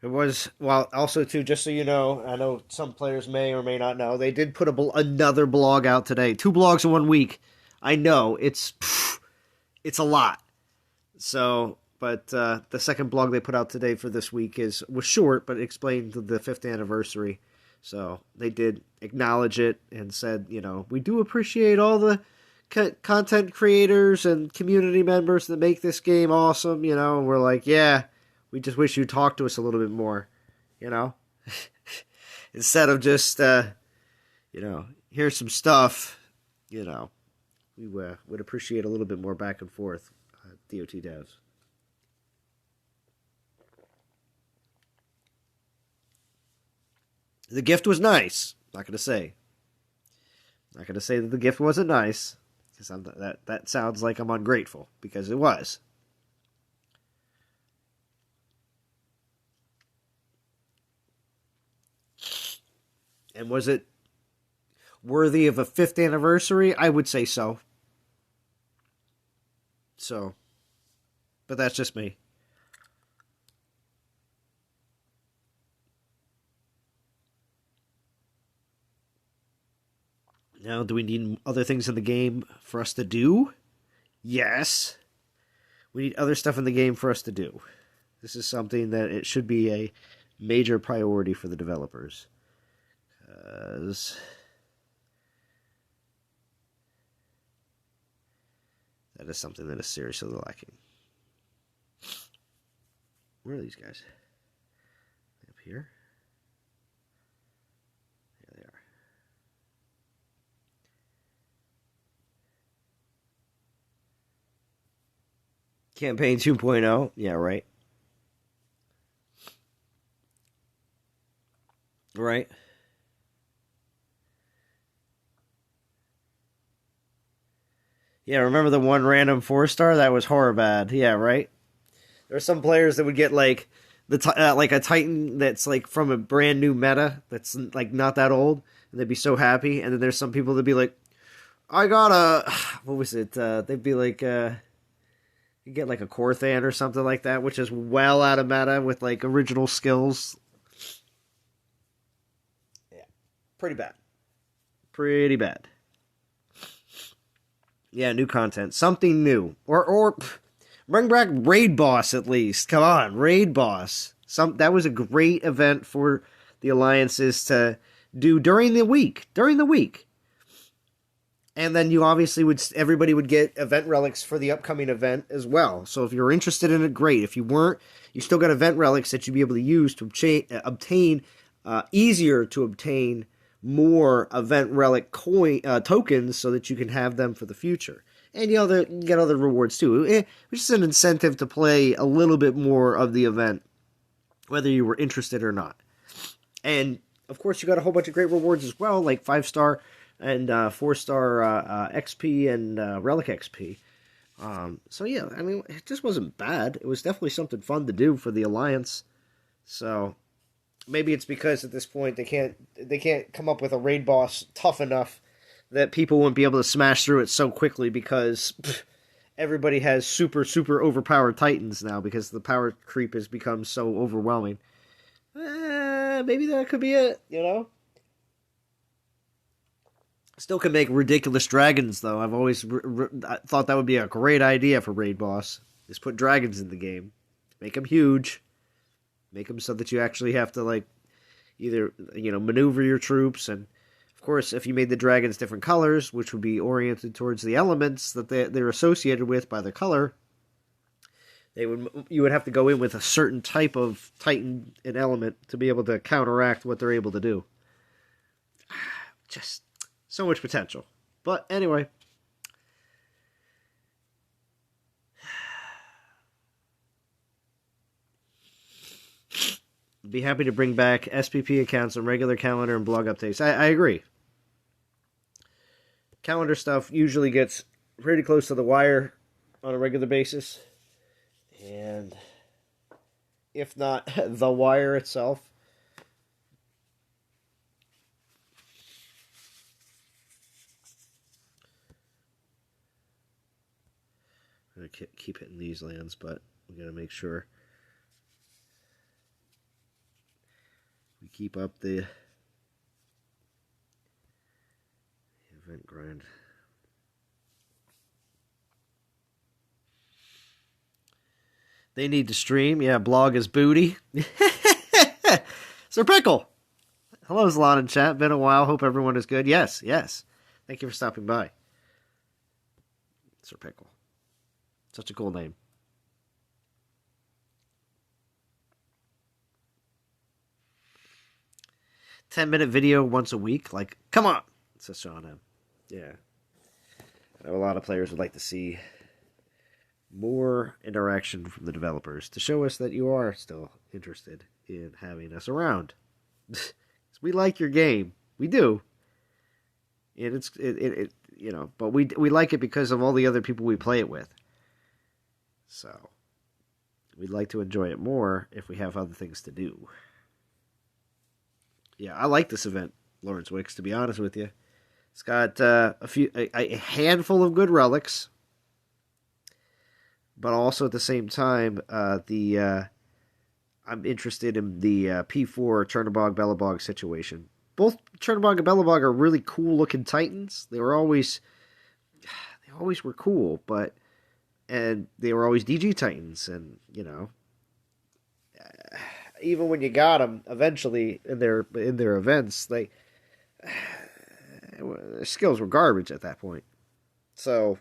It was, well, also, too, just so you know, I know some players may or may not know, they did put another blog out today. 2 blogs in 1 week. I know, it's a lot. So, but the second blog they put out today for this week was short, but explained the 5th anniversary. So, they did acknowledge it and said, you know, we do appreciate all the content creators and community members that make this game awesome, you know, and we're like, yeah, we just wish you'd talk to us a little bit more, you know? Instead of just, you know, here's some stuff, you know. We would appreciate a little bit more back and forth, DOT devs. The gift was nice. Not going to say. Not going to say that the gift wasn't nice, because that sounds like I'm ungrateful, because it was. And was it worthy of a 5th anniversary? I would say so. So, but that's just me. Now, do we need other things in the game for us to do? Yes. We need other stuff in the game for us to do. This is something that it should be a major priority for the developers. Because that is something that is seriously lacking. Where are these guys? Up here? There they are. Campaign 2.0. Yeah, right. Right. Yeah, remember the one random 4-star? That was horror bad. Yeah, right? There are some players that would get, like, like a Titan that's, like, from a brand new meta that's, like, not that old, and they'd be so happy. And then there's some people that'd be like, I got a... What was it? They'd be like, you get, like, a Corthan or something like that, which is well out of meta with, like, original skills. Yeah. Pretty bad. Pretty bad. Yeah, new content. Something new. Or bring back Raid Boss at least. Come on, Raid Boss. That was a great event for the alliances to do during the week. And then you obviously everybody would get event relics for the upcoming event as well. So if you're interested in it, great. If you weren't, you still got event relics that you'd be able to use to obtain easier to obtain more event relic tokens so that you can have them for the future. And you get other rewards too. Which is an incentive to play a little bit more of the event, whether you were interested or not. And of course, you got a whole bunch of great rewards as well, like 5-star and 4-star XP and Relic XP. So yeah, I mean, it just wasn't bad. It was definitely something fun to do for the Alliance. So maybe it's because at this point they can't come up with a raid boss tough enough that people won't be able to smash through it so quickly because everybody has super overpowered Titans now because the power creep has become so overwhelming. Maybe that could be it, you know? Still can make ridiculous dragons, though. I've always thought that would be a great idea for raid boss, is put dragons in the game. Make them huge. Make them so that you actually have to, like, either, you know, maneuver your troops and Of course, if you made the dragons different colors, which would be oriented towards the elements that they're associated with by the color, you would have to go in with a certain type of Titan and element to be able to counteract what they're able to do. Just so much potential. But anyway. Be happy to bring back SPP accounts on regular calendar and blog updates. I agree. Calendar stuff usually gets pretty close to the wire on a regular basis. And if not the wire itself. I'm going to keep hitting these lands, but we got to make sure we keep up the event grind. They need to stream. Yeah, blog is booty. Sir Pickle. Hello, Zlon in chat. Been a while. Hope everyone is good. Yes, yes. Thank you for stopping by. Sir Pickle. Such a cool name. 10-minute video once a week. Like, come on, says Sean M. Yeah. I know a lot of players would like to see more interaction from the developers to show us that you are still interested in having us around. We like your game. We do. And it's you know, but we like it because of all the other people we play it with. So we'd like to enjoy it more if we have other things to do. Yeah, I like this event, Lawrence Wicks, to be honest with you. It's got a handful of good relics, but also at the same time, I'm interested in the P4 Chernobog Belobog situation. Both Chernobog and Belobog are really cool looking Titans. They always were cool, and they were always DG Titans, and you know, even when you got them eventually in their events, their skills were garbage at that point. So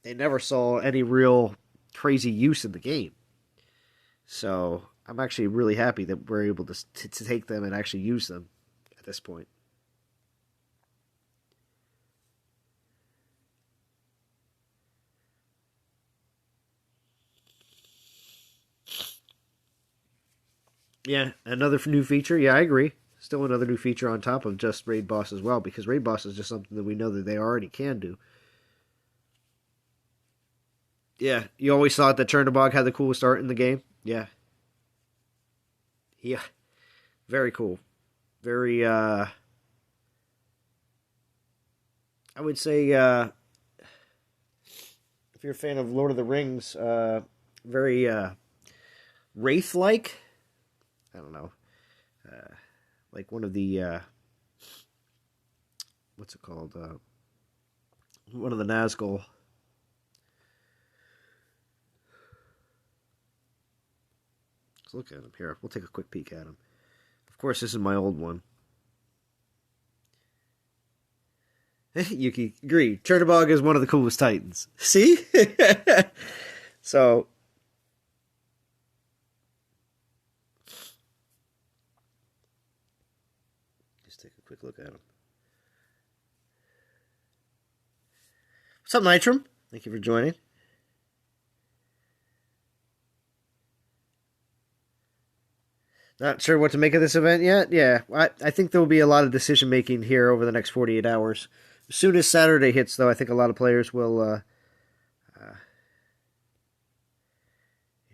they never saw any real crazy use in the game. So I'm actually really happy that we're able to take them and actually use them at this point. Yeah, another new feature. Yeah, I agree. Still another new feature on top of just Raid Boss as well, because Raid Boss is just something that we know that they already can do. Yeah, you always thought that Chernobog had the coolest art in the game? Yeah. Yeah. Very cool. Very, I would say, if you're a fan of Lord of the Rings, very, Wraith-like. I don't know. Like one of the, what's it called? One of the Nazgul. Let's look at him here. We'll take a quick peek at him. Of course, this is my old one. Yuki, agree. Chernobog is one of the coolest Titans. See? So, just take a quick look at him. What's up, Nitrum? Thank you for joining. Not sure what to make of this event yet? Yeah, I think there will be a lot of decision making here over the next 48 hours. As soon as Saturday hits, though, I think a lot of players will...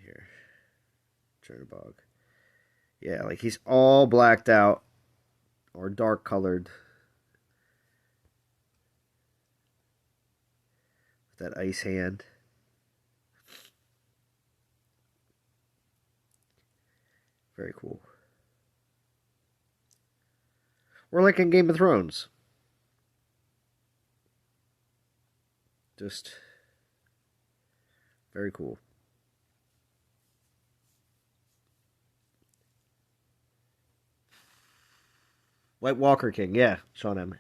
here. Chernobog. Yeah, like he's all blacked out or dark colored. With that ice hand. Very cool. We're like in Game of Thrones. Just very cool. White Walker King, yeah, Sean M.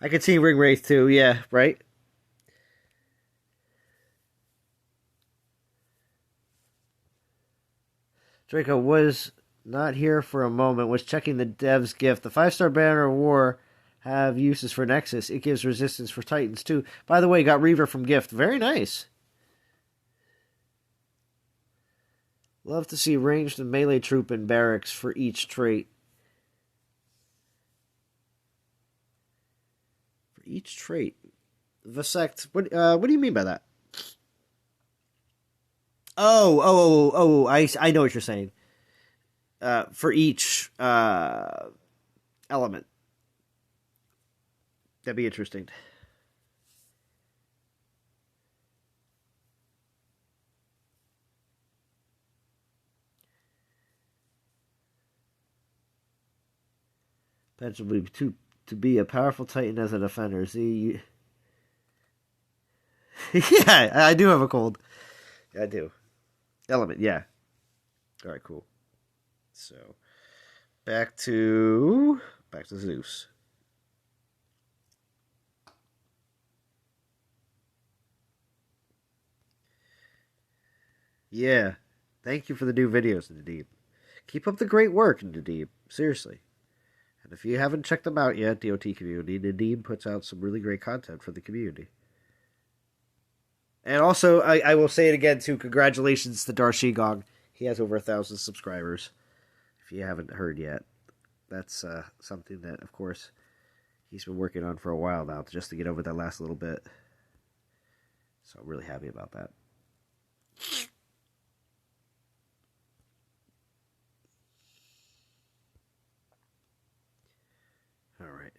I could see Ring Wraith too, yeah, right? Draco was not here for a moment, was checking the dev's gift. The 5-star banner of war have uses for Nexus. It gives resistance for Titans too. By the way, got Reaver from gift. Very nice. Love to see ranged and melee troop in barracks for each trait. For each trait. Vasect, what do you mean by that? I know what you're saying. For each element. That'd be interesting. Potentially to be a powerful Titan as a defender. See, yeah, I do have a cold. I do. Element, yeah. All right, cool. So, back to Zeus. Yeah. Thank you for the new videos, Nadeem. Keep up the great work, Nadeem. Seriously. And if you haven't checked them out yet, DOT community, Nadeem puts out some really great content for the community. And also, I will say it again, too. Congratulations to Darshigong. He has over 1,000 subscribers. If you haven't heard yet. That's something that, of course, he's been working on for a while now, just to get over that last little bit. So I'm really happy about that. All right.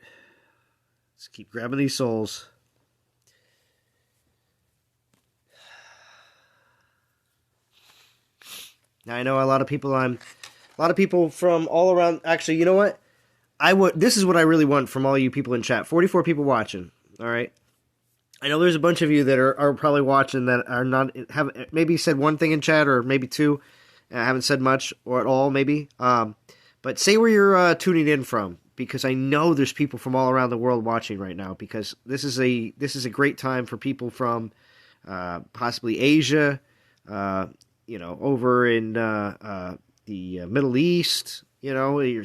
Let's keep grabbing these souls. Now I know a lot of people from all around. Actually, you know what? This is what I really want from all you people in chat. 44 people watching. All right. I know there's a bunch of you that are probably watching that are not have maybe said one thing in chat or maybe two. I haven't said much or at all maybe. But say where you're tuning in from, because I know there's people from all around the world watching right now, because this is a great time for people from possibly Asia, over in the Middle East. You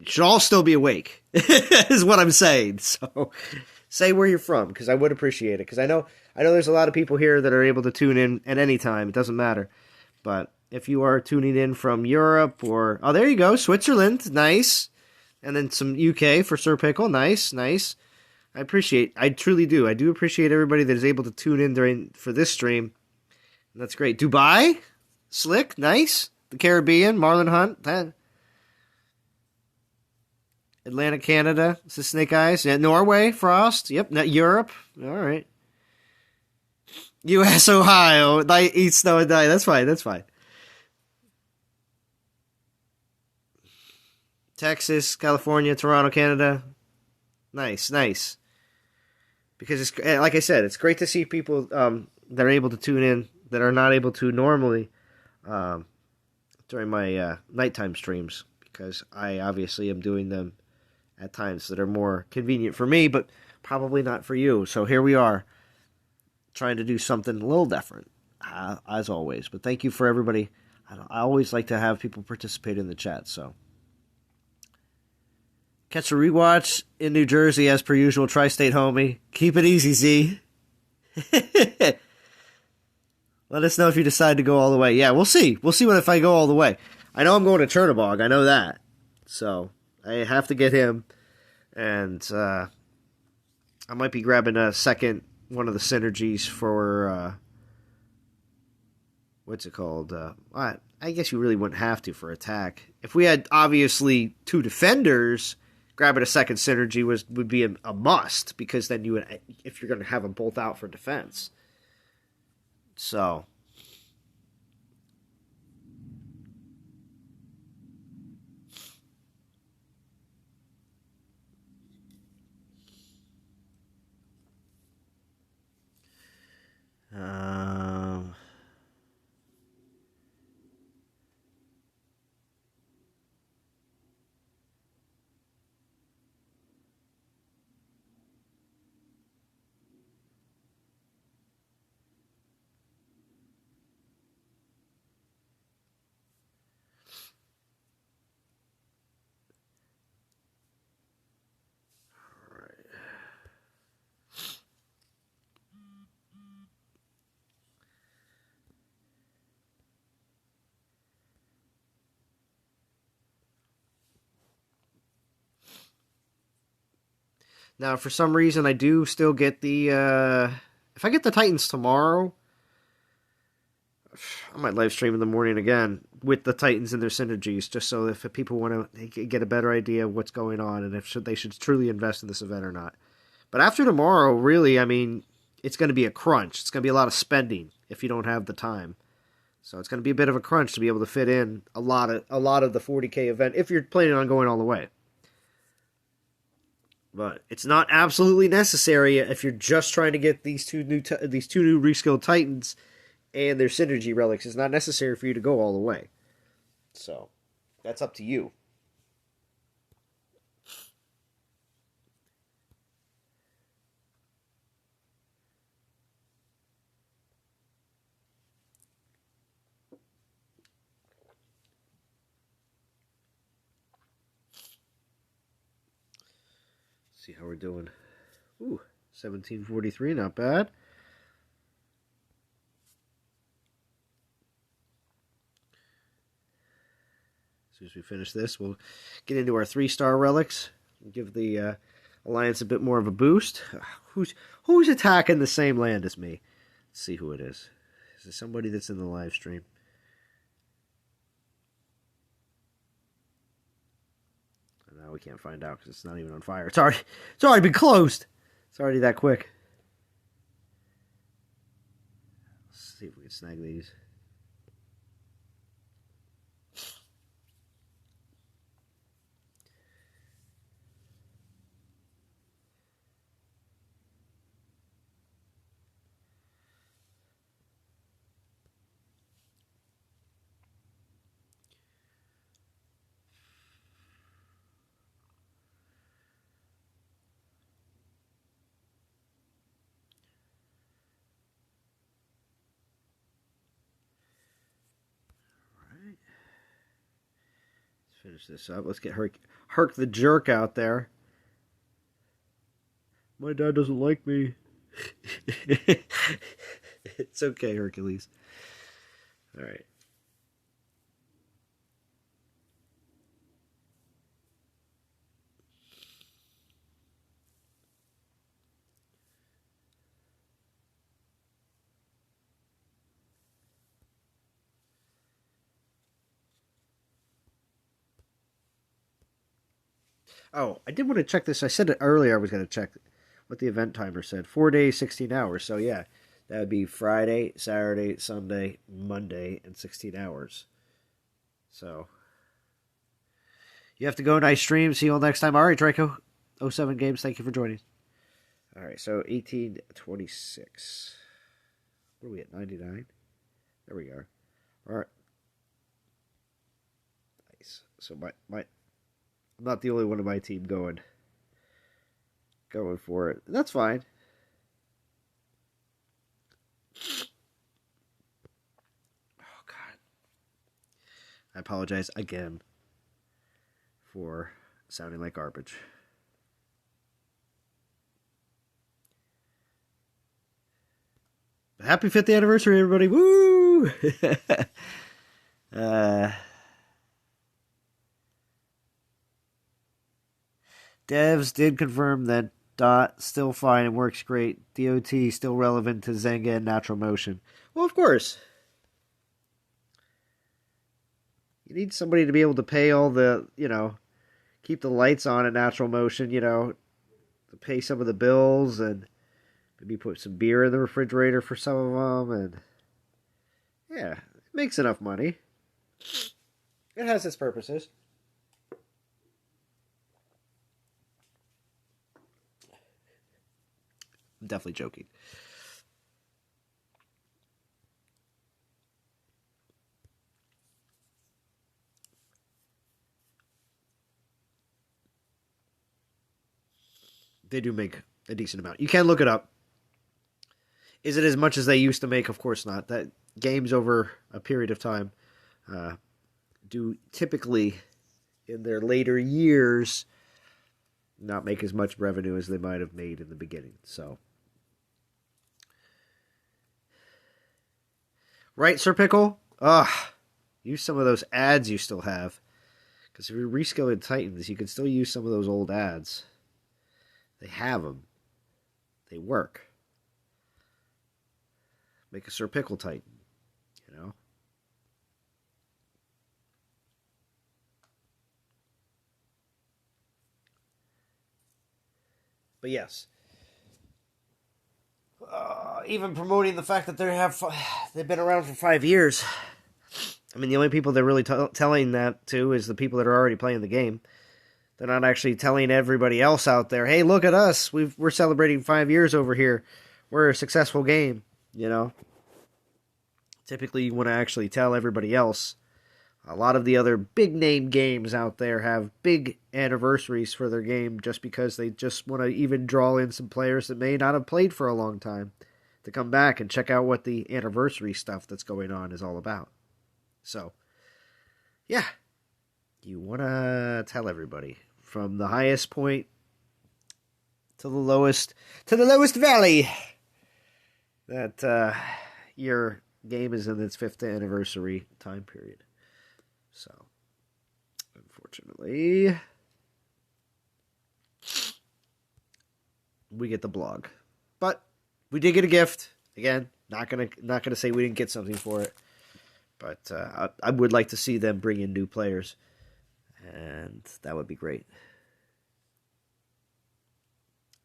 should all still be awake, is what I'm saying. So say where you're from, because I would appreciate it. Because I know there's a lot of people here that are able to tune in at any time. It doesn't matter. But if you are tuning in from Europe or... Oh, there you go. Switzerland. Nice. And then some UK for Sir Pickle. Nice. I truly do. I do appreciate everybody that is able to tune in for this stream. And that's great. Dubai. Slick. Nice. The Caribbean. Marlon Hunt. Atlantic Canada. This is Snake Eyes. Yeah, Norway. Frost. Yep. Europe. All right. U.S. Ohio. Eat snow and die. That's fine. Texas, California, Toronto, Canada. Nice. Because it's, like I said, it's great to see people that are able to tune in that are not able to normally during my nighttime streams, because I obviously am doing them at times that are more convenient for me, but probably not for you. So here we are, trying to do something a little different, as always. But thank you for everybody. I always like to have people participate in the chat, so... Catch a rewatch in New Jersey as per usual. Tri-State homie. Keep it easy, Z. Let us know if you decide to go all the way. Yeah, we'll see. We'll see if I go all the way. I know I'm going to Chernobog. I know that. So, I have to get him. And I might be grabbing a second one of the synergies for... what's it called? I guess you really wouldn't have to for attack. If we had, obviously, 2 defenders... Grabbing a second synergy would be a must, because then you would, if you're going to have them both out for defense. So. Now, for some reason, I do still get the... if I get the Titans tomorrow, I might live stream in the morning again with the Titans and their synergies, just so if people want to get a better idea of what's going on and if they should truly invest in this event or not. But after tomorrow, really, I mean, it's going to be a crunch. It's going to be a lot of spending if you don't have the time. So it's going to be a bit of a crunch to be able to fit in a lot of the 40K event if you're planning on going all the way. But it's not absolutely necessary if you're just trying to get these two new reskilled Titans and their synergy relics. It's not necessary for you to go all the way. So that's up to you. See how we're doing. Ooh, 1743, not bad. As soon as we finish this, we'll get into our 3-star relics. Give the Alliance a bit more of a boost. Who's attacking the same land as me? Let's see who it is. Is it somebody that's in the live stream? No, we can't find out because it's not even on fire. It's already been closed. It's already that quick. Let's see if we can snag these. Finish this up. Let's get Herc the Jerk out there. My dad doesn't like me. It's okay, Hercules. All right. Oh, I did want to check this. I said it earlier I was going to check what the event timer said. 4 days, 16 hours. So, yeah, that would be Friday, Saturday, Sunday, Monday, and 16 hours. So, you have to go. Nice stream. See you all next time. All right, Draco. 07 Games, thank you for joining. All right, so 1826. What are we at, 99? There we are. All right. Nice. So, I'm not the only one of my team going for it. That's fine. Oh, God. I apologize again for sounding like garbage. Happy 5th anniversary, everybody. Woo! Devs did confirm that Dot still fine and works great. DOT still relevant to Zanga and Natural Motion. Well, of course. You need somebody to be able to pay all the, keep the lights on at Natural Motion, to pay some of the bills and maybe put some beer in the refrigerator for some of them. And yeah, it makes enough money. It has its purposes. I'm definitely joking. They do make a decent amount. You can look it up. Is it as much as they used to make? Of course not. That games over a period of time do typically, in their later years, not make as much revenue as they might have made in the beginning. So, right, Sir Pickle? Use some of those ads you still have. Because if you're reskilling Titans, you can still use some of those old ads. They have them. They work. Make a Sir Pickle Titan, you know? But yes. Even promoting the fact that they've been around for 5 years. I mean, the only people they're really telling that to is the people that are already playing the game. They're not actually telling everybody else out there, hey, look at us. We're celebrating 5 years over here. We're a successful game, you know? Typically, you want to actually tell everybody else. A lot of the other big-name games out there have big anniversaries for their game just because they just want to even draw in some players that may not have played for a long time to come back and check out what the anniversary stuff that's going on is all about. So, yeah. You want to tell everybody from the highest point to the lowest valley that your game is in its 5th anniversary time period. So, unfortunately, we get the blog, but we did get a gift. Again, not gonna say we didn't get something for it, but I would like to see them bring in new players, and that would be great.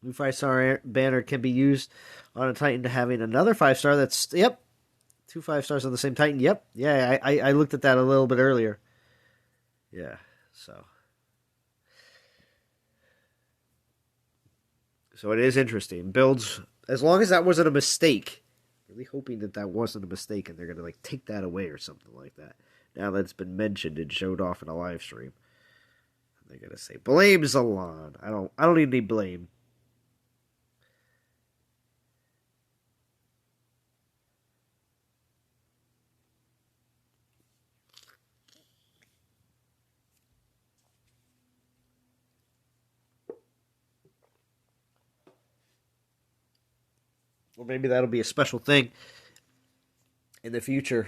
New 5-star banner can be used on a Titan to having another 5-star. That's, yep. 2 5-stars on the same Titan. Yep. Yeah, I looked at that a little bit earlier. Yeah, so it is interesting. Builds, as long as that wasn't a mistake. Really hoping that wasn't a mistake and they're going to like take that away or something like that. Now that's been mentioned and showed off in a live stream. They're going to say, blame Zalon. I don't need any blame. Or maybe that'll be a special thing in the future.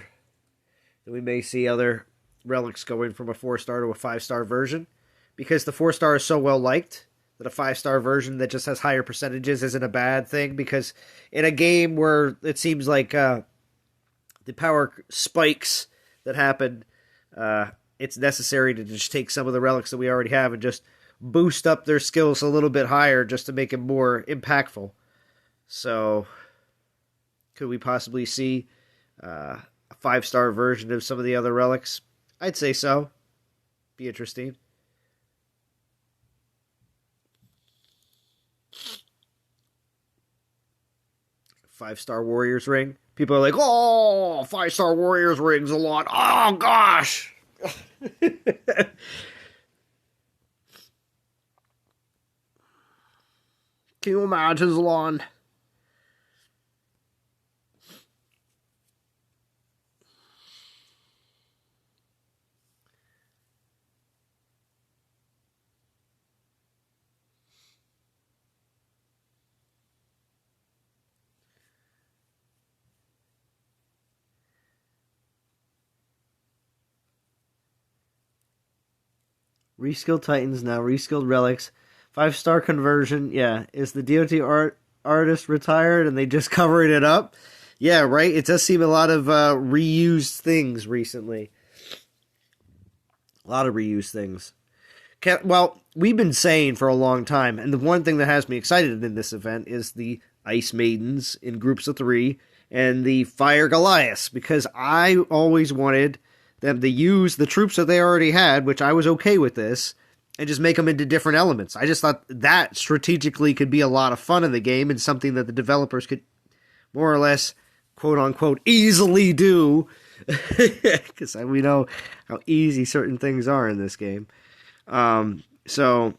That we may see other relics going from a 4-star to a 5-star version. Because the 4-star is so well liked that a 5-star version that just has higher percentages isn't a bad thing. Because in a game where it seems like the power spikes that happen, it's necessary to just take some of the relics that we already have and just boost up their skills a little bit higher just to make it more impactful. So, could we possibly see a 5-star version of some of the other relics? I'd say so. Be interesting. 5-star Warriors ring. People are like, oh, 5-star Warriors ring's a lot. Oh, gosh. Can you imagine, Zalon? Reskill Titans now, reskilled relics. 5-star conversion, yeah. Is the DOT artist retired and they just covering it up? Yeah, right? It does seem a lot of reused things recently. A lot of reused things. Well, we've been saying for a long time, and the one thing that has me excited in this event is the Ice Maidens in groups of 3 and the Fire Goliaths, because I always wanted them to use the troops that they already had, which I was okay with this, and just make them into different elements. I just thought that strategically could be a lot of fun in the game and something that the developers could more or less, quote-unquote, easily do, because we know how easy certain things are in this game. So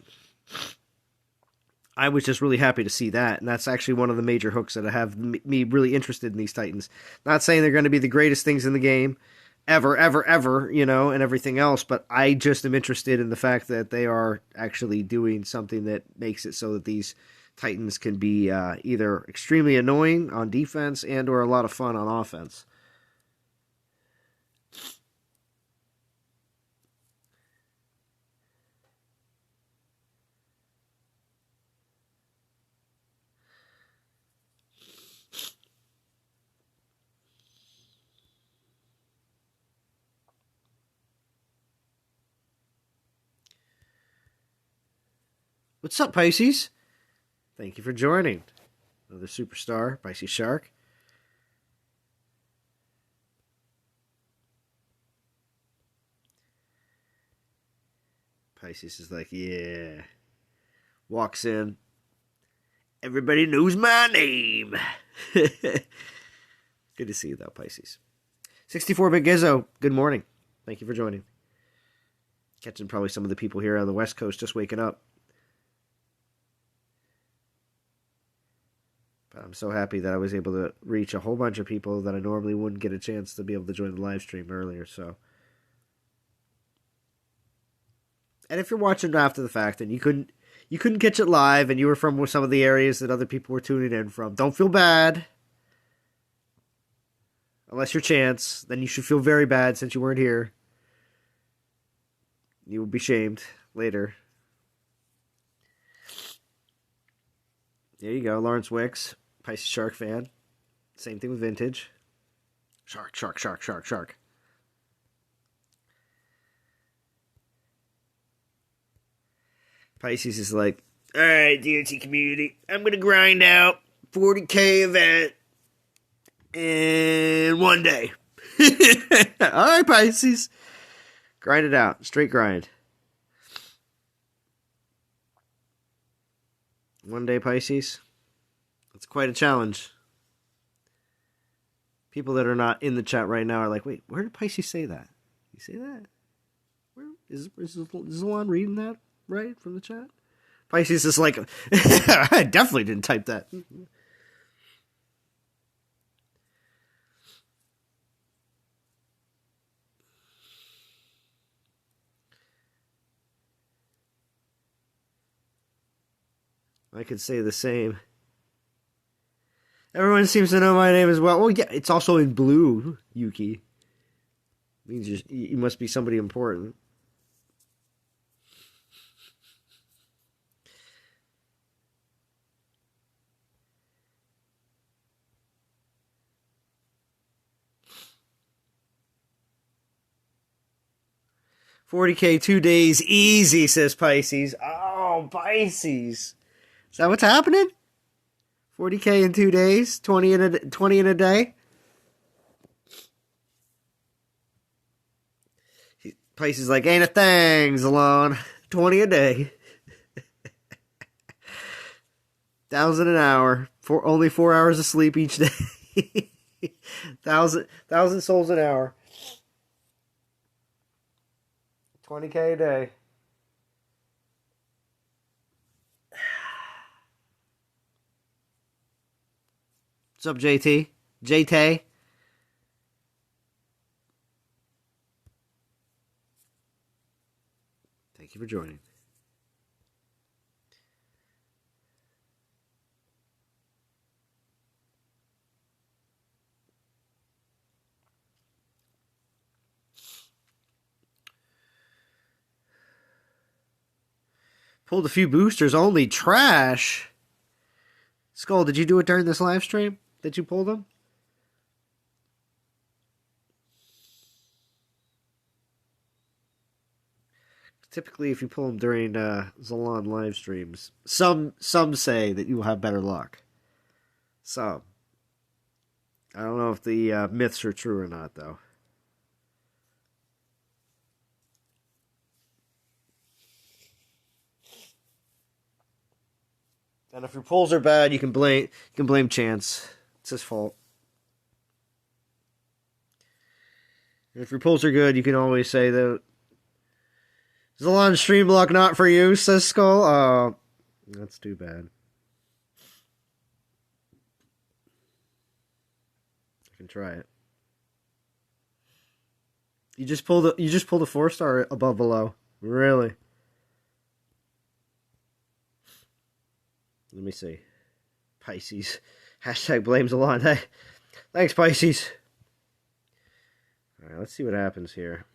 I was just really happy to see that, and that's actually one of the major hooks that have me really interested in these Titans. Not saying they're going to be the greatest things in the game, ever, you know, and everything else, but I just am interested in the fact that they are actually doing something that makes it so that these Titans can be either extremely annoying on defense and or a lot of fun on offense. What's up, Pisces? Thank you for joining. Another superstar, Pisces Shark. Pisces is like, yeah. Walks in. Everybody knows my name. Good to see you, though, Pisces. 64-bit Gizzo, good morning. Thank you for joining. Catching probably some of the people here on the West Coast just waking up. But I'm so happy that I was able to reach a whole bunch of people that I normally wouldn't get a chance to be able to join the live stream earlier. So, and if you're watching after the fact and you couldn't catch it live and you were from some of the areas that other people were tuning in from, don't feel bad. Unless you're Chance, then you should feel very bad since you weren't here. You will be shamed later. There you go, Lawrence Wicks, Pisces Shark fan. Same thing with Vintage. Shark. Pisces is like, alright, DOT community, I'm going to grind out 40K event in one day. Alright, Pisces. Grind it out. Straight grind. One day, Pisces. That's quite a challenge. People that are not in the chat right now are like, wait, where did Pisces say that? You say that? Where is Zalon reading that right from the chat? Pisces is like, I definitely didn't type that. I could say the same. Everyone seems to know my name as well. Well, yeah, it's also in blue, Yuki. Means you must be somebody important. $40K 2 days easy, says Pisces. Oh, Pisces. Is that what's happening? 40K in 2 days? 20 in a day? Pisces is like, ain't a thing, Zalon. 20 a day. 1,000 an hour. Only 4 hours of sleep each day. 1,000 souls an hour. 20K a day. What's up, JT? JT? Thank you for joining. Pulled a few boosters only. Trash. Skull, did you do it during this live stream? Did you pull them? Typically, if you pull them during Zalon live streams, some say that you will have better luck. Some. I don't know if the myths are true or not, though. And if your pulls are bad, you can blame Chance. It's his fault. And if your pulls are good, you can always say that Zalon stream block not for you, says Skull. Oh, that's too bad. I can try it. You just pulled a 4-star above below. Really? Let me see. Pisces. Hashtag blames Zalon. Hey, thanks, Pisces. Alright, let's see what happens here.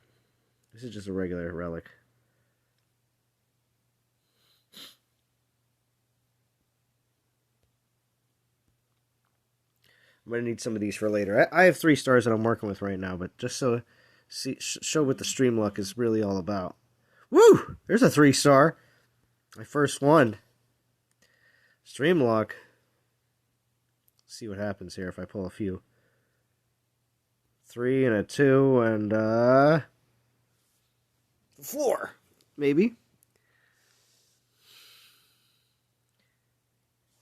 This is just a regular relic. I'm going to need some of these for later. I have 3 stars that I'm working with right now, but just so show what the stream luck is really all about. Woo! There's a 3-star. My first one. Stream lock. See what happens here if I pull a few. 3 and a 2 and 4. Maybe.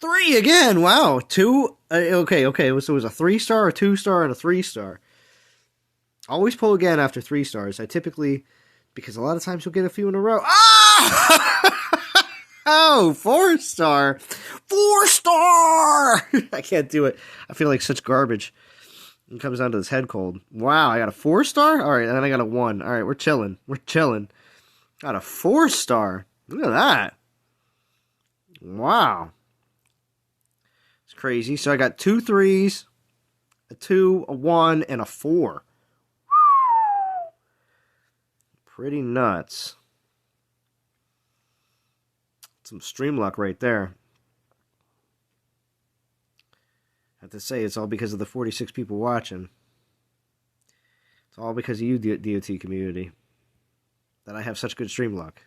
3 again. Wow. 2. Okay. So it was a 3-star, a 2-star, and a 3-star. Always pull again after 3 stars. I typically, because a lot of times you'll get a few in a row. Ah! Oh, 4-star. 4-star! I can't do it. I feel like such garbage. It comes down to this head cold. Wow, I got a 4-star? Alright, and then I got a 1. Alright, we're chilling. Got a 4-star. Look at that. Wow. It's crazy. So I got 2 3s, a 2, a 1, and a 4. Pretty nuts. Some stream luck right there. I have to say, it's all because of the 46 people watching. It's all because of you, DOT community, that I have such good stream luck.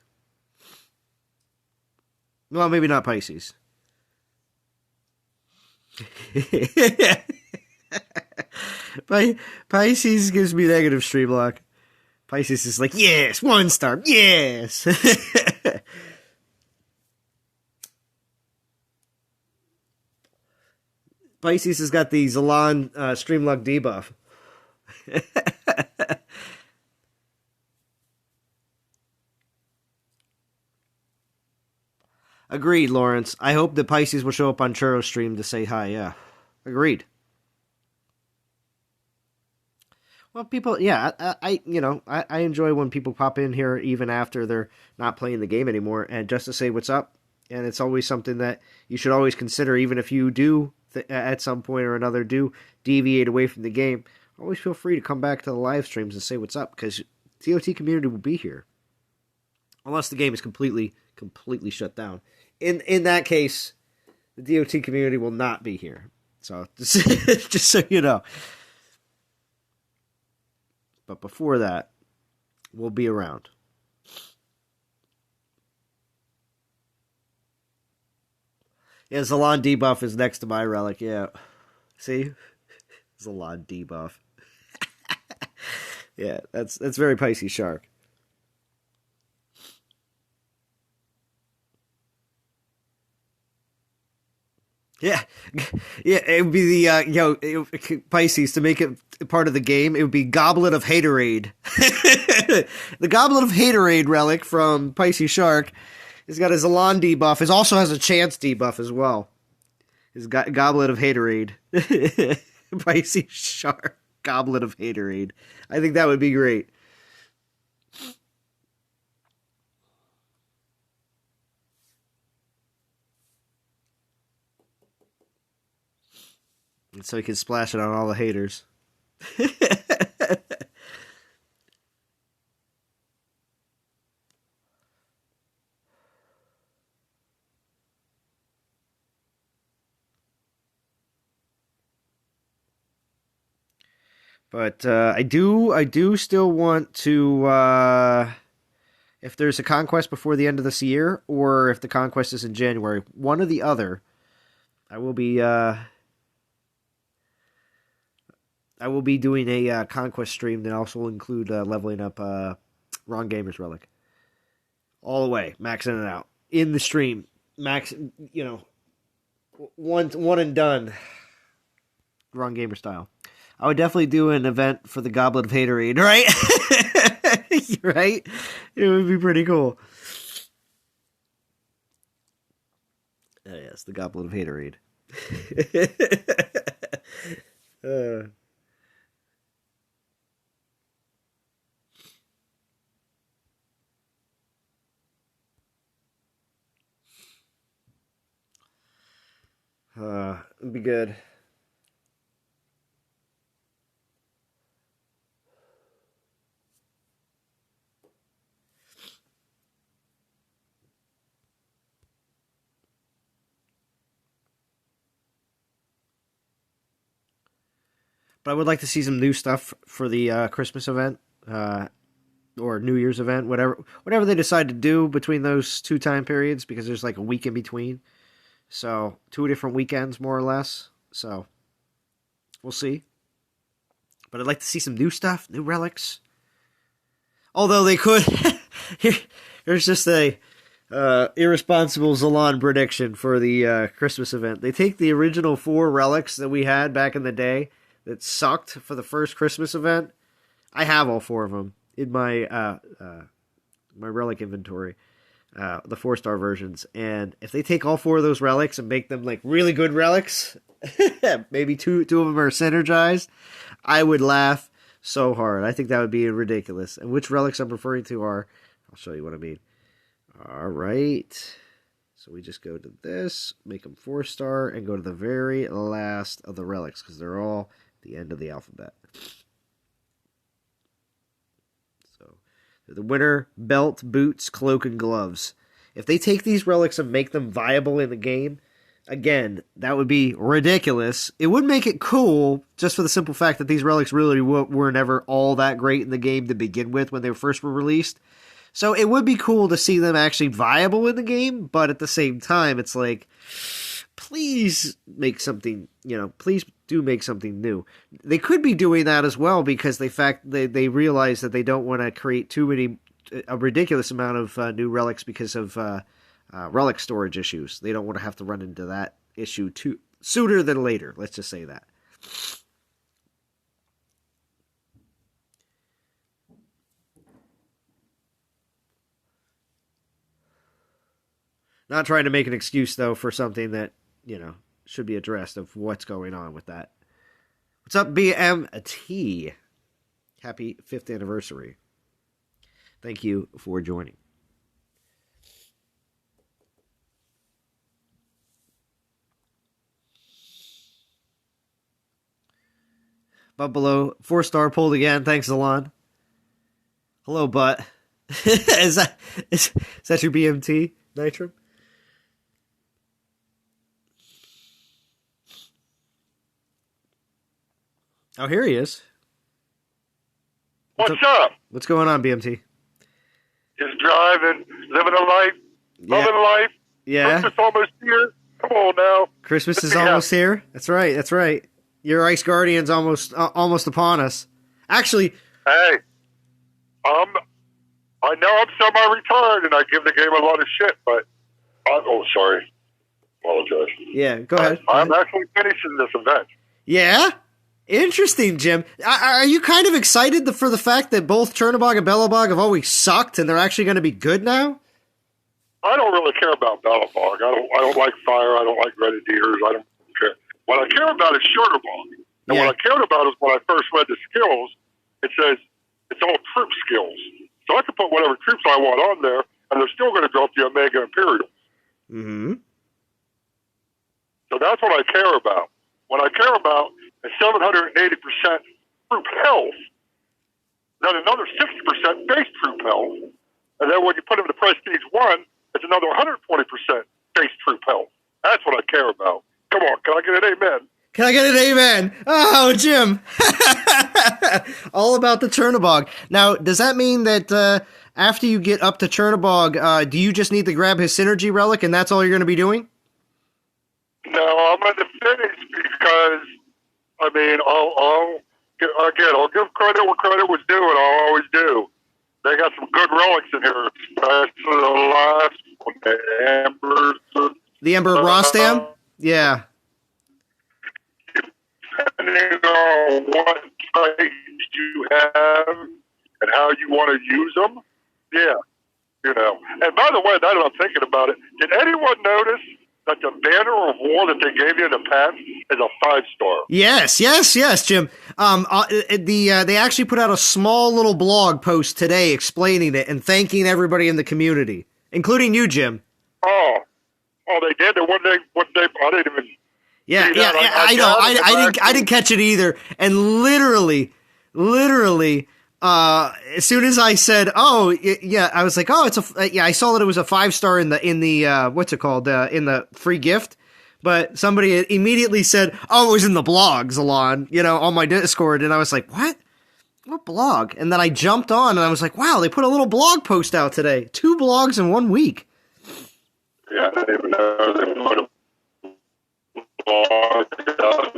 Well, maybe not Pisces. Pisces gives me negative stream luck. Pisces is like, yes, 1-star, yes. Pisces has got the Zalon Streamluck debuff. Agreed, Lawrence. I hope that Pisces will show up on Churro stream to say hi. Yeah, agreed. Well, people, yeah, I enjoy when people pop in here even after they're not playing the game anymore, and just to say what's up. And it's always something that you should always consider, even if you do, at some point or another, do deviate away from the game. Always feel free to come back to the live streams and say what's up, because DOT community will be here. Unless the game is completely shut down. In that case, the DOT community will not be here. So, just so you know. But before that, we'll be around. Yeah, Zalon debuff is next to my relic, yeah. See? Zalon debuff. Yeah, that's very Pisces shark. Yeah, it would be the Pisces, to make it part of the game. It would be Goblet of Haterade. The Goblet of Haterade relic from Pisces Shark. He's got his Alon debuff. It also has a chance debuff as well. His Goblet of Haterade. Pisces Shark. Goblet of Haterade. I think that would be great. And so he can splash it on all the haters. But I do still want to, if there's a conquest before the end of this year, or if the conquest is in January, one or the other, I will be doing a conquest stream that also will include leveling up Wrong Gamer's Relic. All the way, maxing it out. In the stream. Max, one and done. Wrong Gamer style. I would definitely do an event for the Goblet of Haterade, right? Right? It would be pretty cool. Oh, yes, the Goblet of Haterade. It'd be good. But I would like to see some new stuff for the Christmas event. or New Year's event, whatever they decide to do between those two time periods, because there's like a week in between. So 2 different weekends, more or less. So we'll see. But I'd like to see some new stuff, new relics. Although they could. Here's just a irresponsible Zalon prediction for the Christmas event. They take the original 4 relics that we had back in the day that sucked for the first Christmas event. I have all 4 of them in my my relic inventory, the 4-star versions. And if they take all 4 of those relics and make them like really good relics, maybe two of them are synergized, I would laugh so hard. I think that would be ridiculous. And which relics I'm referring to are, I'll show you what I mean. All right. So we just go to this, make them 4-star, and go to the very last of the relics, because they're all at the end of the alphabet. So the winner, belt, boots, cloak, and gloves. If they take these relics and make them viable in the game, again, that would be ridiculous. It would make it cool, just for the simple fact that these relics really were never all that great in the game to begin with when they first were released. So it would be cool to see them actually viable in the game, but at the same time, it's like, please make something, please do make something new. They could be doing that as well, because they realize that they don't want to create a ridiculous amount of new relics because of relic storage issues. They don't want to have to run into that issue sooner than later. Let's just say that. Not trying to make an excuse, though, for something that, should be addressed of what's going on with that. What's up, BMT? Happy 5th anniversary. Thank you for joining. Buffalo, 4-star pulled again. Thanks, Zalon. Hello, Butt. is that your BMT, Nitro? Oh, here he is. What's up? What's going on, BMT? Just driving, living a life, loving life. Yeah. Christmas almost here. Come on now. Christmas is almost here. That's right. Your Ice Guardian's almost upon us. Actually, hey, I know I'm semi-retired and I give the game a lot of shit, but sorry, apologize. Yeah, go ahead. I'm actually finishing this event. Yeah. Interesting, Jim. Are you kind of excited for the fact that both Chernobog and Belobog have always sucked and they're actually going to be good now? I don't really care about Belobog. I don't like fire. I don't like grenadiers. I don't care. What I care about is Chernobog. And what I cared about is when I first read the skills, it says it's all troop skills. So I can put whatever troops I want on there, and they're still going to drop the Omega Imperials. Mm-hmm. So that's what I care about. What I care about is 780% troop health, then another 60% base troop health, and then when you put them to Prestige 1, it's another 120% base troop health. That's what I care about. Come on, can I get an amen? Can I get an amen? Oh, Jim. All about the Chernobog. Now, does that mean that after you get up to Chernobog, do you just need to grab his synergy relic and that's all you're going to be doing? No, I'm going to finish because, I'll give credit where credit was due, and I'll always do. They got some good relics in here, especially the last one, the Ember. The Ember Rostam? Yeah. Depending on what type you have and how you want to use them, yeah. And by the way, now that I'm thinking about it, did anyone notice that the banner of war that they gave you in the past is a 5-star? Yes, Jim. They actually put out a small little blog post today explaining it and thanking everybody in the community, including you, Jim. Oh, they did. I didn't even. Yeah. I know. I didn't catch it either. And literally, as soon as I said, "Oh, yeah," I was like, "Oh, it's a." Yeah, I saw that it was a 5-star in the what's it called in the free gift, but somebody immediately said, "Oh, it was in the blog, Zalon," on my Discord, and I was like, "What?" what blog? And then I jumped on and I was like, wow, they put a little blog post out today. 2 blogs in 1 week. Yeah, I didn't even know they put a blog out.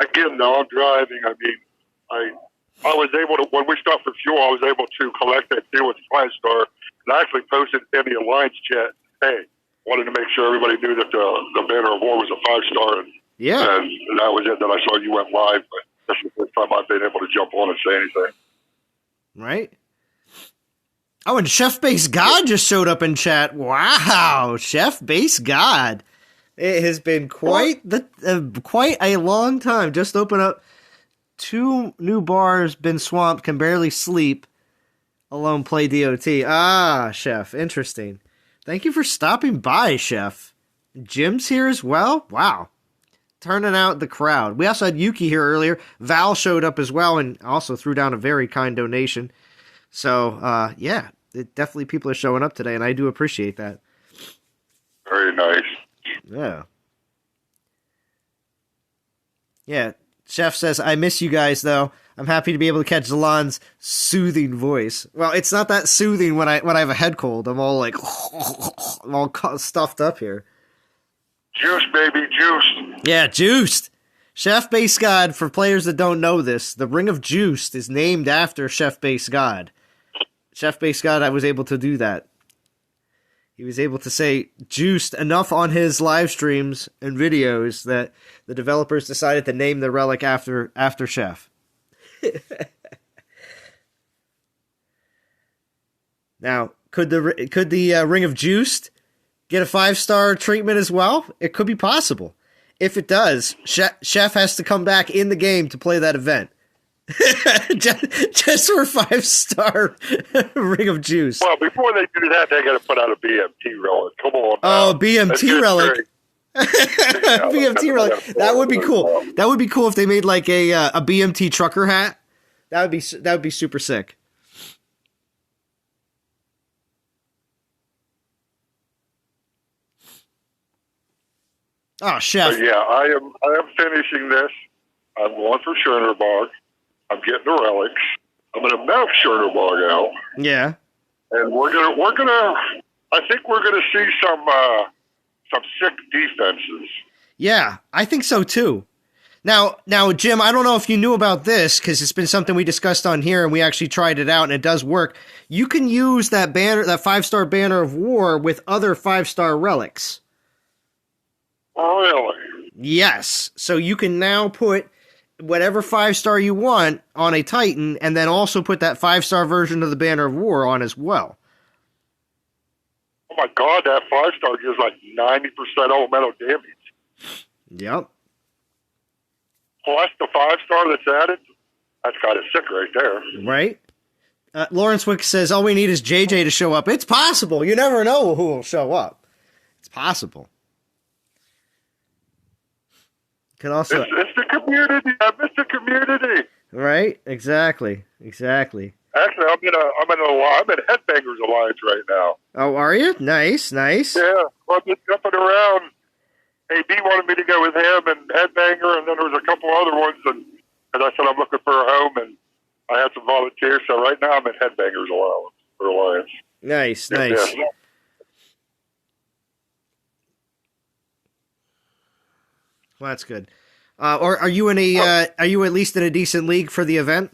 Again, though, I'm driving. I mean, I was able to, when we stopped for fuel, I was able to collect that deal with 5-star. And I actually posted in the Alliance chat, hey, wanted to make sure everybody knew that the Banner of War was a 5-star. And that was it. Then I saw you went live, but that's the first time I've been able to jump on and say anything. Right? Oh, and Chef Base God just showed up in chat. Wow, Chef Base God. It has been quite a long time. Just open up 2 new bars, been swamped, can barely sleep, alone play DOT. Ah, Chef, interesting. Thank you for stopping by, Chef. Jim's here as well? Wow. Turning out the crowd. We also had Yuki here earlier. Val showed up as well and also threw down a very kind donation. So, yeah, definitely people are showing up today, and I do appreciate that. Very nice. Yeah. Yeah. Chef says, I miss you guys, though. I'm happy to be able to catch Zalon's soothing voice. Well, it's not that soothing when I have a head cold. I'm all like, I'm all stuffed up here. Juice, baby, juice. Yeah, juiced. Chef Base God, for players that don't know this, the Ring of Juiced is named after Chef Base God. Chef Base God, I was able to do that. He was able to say juiced enough on his live streams and videos that the developers decided to name the relic after Chef. Now, could the Ring of Juiced get a 5-star treatment as well? It could be possible. If it does, Chef has to come back in the game to play that event. just for 5-star Ring of Juice. Well, before they do that, they got to put out a BMT relic. Come on. Oh, BMT relic. BMT relic. That would be cool. That would be cool if they made like a BMT trucker hat. That would be super sick. Oh, Chef. But yeah, I am finishing this. I'm going for Chernobog. I'm getting the relics. I'm going to mount Chernobog out. Yeah. And we're gonna. I think we're gonna see some sick defenses. Yeah, I think so too. Now, Jim, I don't know if you knew about this because it's been something we discussed on here and we actually tried it out and it does work. You can use that banner, that 5-star Banner of War, with other 5-star relics. Really? Yes. So you can now put whatever 5-star you want on a Titan and then also put that 5-star version of the Banner of War on as well. Oh my God, that 5-star gives like 90% elemental damage. Yep. Plus the 5-star that's added, that's kind of sick right there. Right? Lawrence Wick says, all we need is JJ to show up. It's possible. You never know who will show up. It's possible. Can also it's the community. I miss the community. Right? Exactly. Actually, I'm in Headbangers Alliance right now. Oh, are you? Nice. Yeah, I've been jumping around. AB wanted me to go with him and Headbanger, and then there was a couple other ones, and I said I'm looking for a home, and I had some volunteers. So right now I'm in Headbangers Alliance. Nice. Yeah. Well, that's good. Or are you in a? Are you at least in a decent league for the event?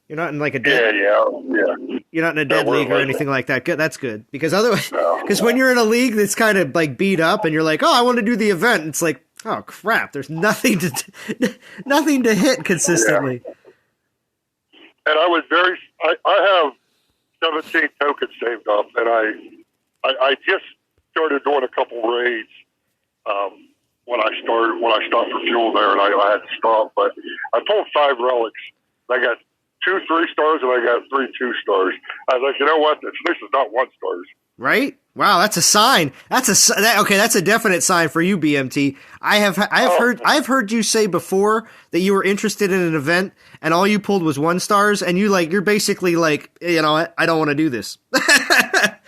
You're not in like a dead. Yeah. You're not in a dead league or anything like that. Good. That's good because otherwise, when you're in a league that's kind of like beat up and you're like, oh, I want to do the event. It's like, oh crap, there's nothing to hit consistently. Yeah. And I have 17 tokens saved up, and I just started doing a couple raids. When I stopped for fuel there, and I had to stop. But I pulled 5 relics. I got 2 3-stars, and I got 3 2-stars. I was like, you know what? This is not 1-stars. Right? Wow, that's a sign. That's a definite sign for you, BMT. I've heard you say before that you were interested in an event, and all you pulled was 1-stars, and you're basically like, you know, I don't want to do this.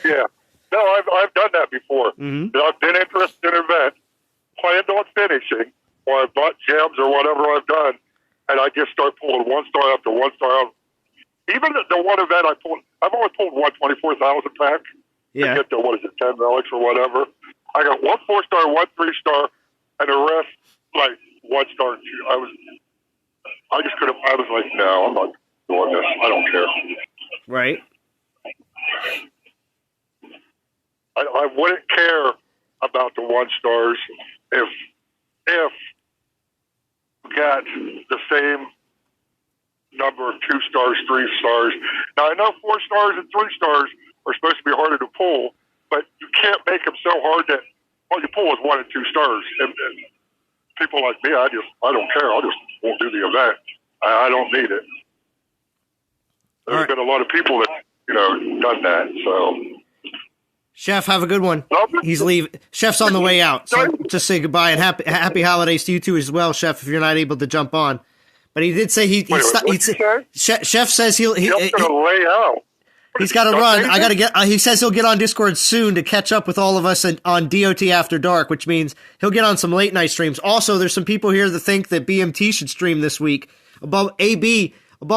Yeah. No, I've done that before. Mm-hmm. I've been interested in an event, planned on finishing, or I bought gems or whatever I've done, and I just start pulling 1-star after 1-star even the one event I've only pulled one 24,000 pack. Yeah. To get the, 10 relics or whatever. I got one 4-star, one 3-star, and the rest, like, 1-star. I just couldn't, I was like, no, I'm not doing this. I don't care. Right. I wouldn't care about the 1-stars if we got the same number of 2 stars, 3 stars. Now, I know 4 stars and 3 stars are supposed to be harder to pull, but you can't make them so hard that all you pull is 1 and 2 stars. And people like me, I don't care. I just won't do the event. I don't need it. There's been a lot of people that, done that. So, Chef, have a good one. He's leaving. Chef's on the way out. So just say goodbye and happy holidays to you too as well, Chef, if you're not able to jump on. But he did say Chef says he's gonna lay out. He's got to run. He says he'll get on Discord soon to catch up with all of us on DOT After Dark, which means he'll get on some late night streams. Also, there's some people here that think that BMT should stream this week. Above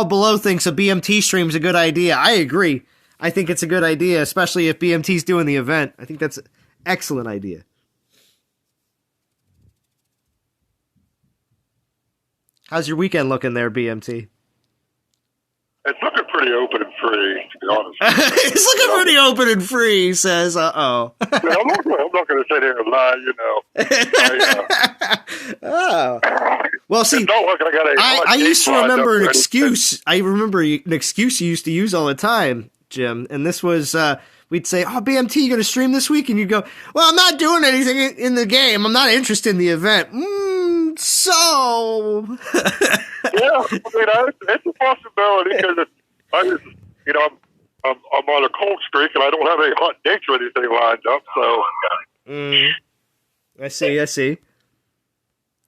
Below thinks a BMT stream is a good idea. I agree. I think it's a good idea, especially if BMT's doing the event. I think that's an excellent idea. How's your weekend looking there, BMT? It's looking pretty open and free, to be honest. It's looking pretty open and free, he says. Uh-oh. I'm not going to sit here and lie, Oh. Well, see, I used to remember an excuse. I remember an excuse you used to use all the time, Jim. And this was, we'd say, oh, BMT, you going to stream this week? And you'd go, well, I'm not doing anything in the game. I'm not interested in the event. So. Yeah, it's a possibility because I just, I'm on a cold streak and I don't have any hot dates or anything lined up. So. I see.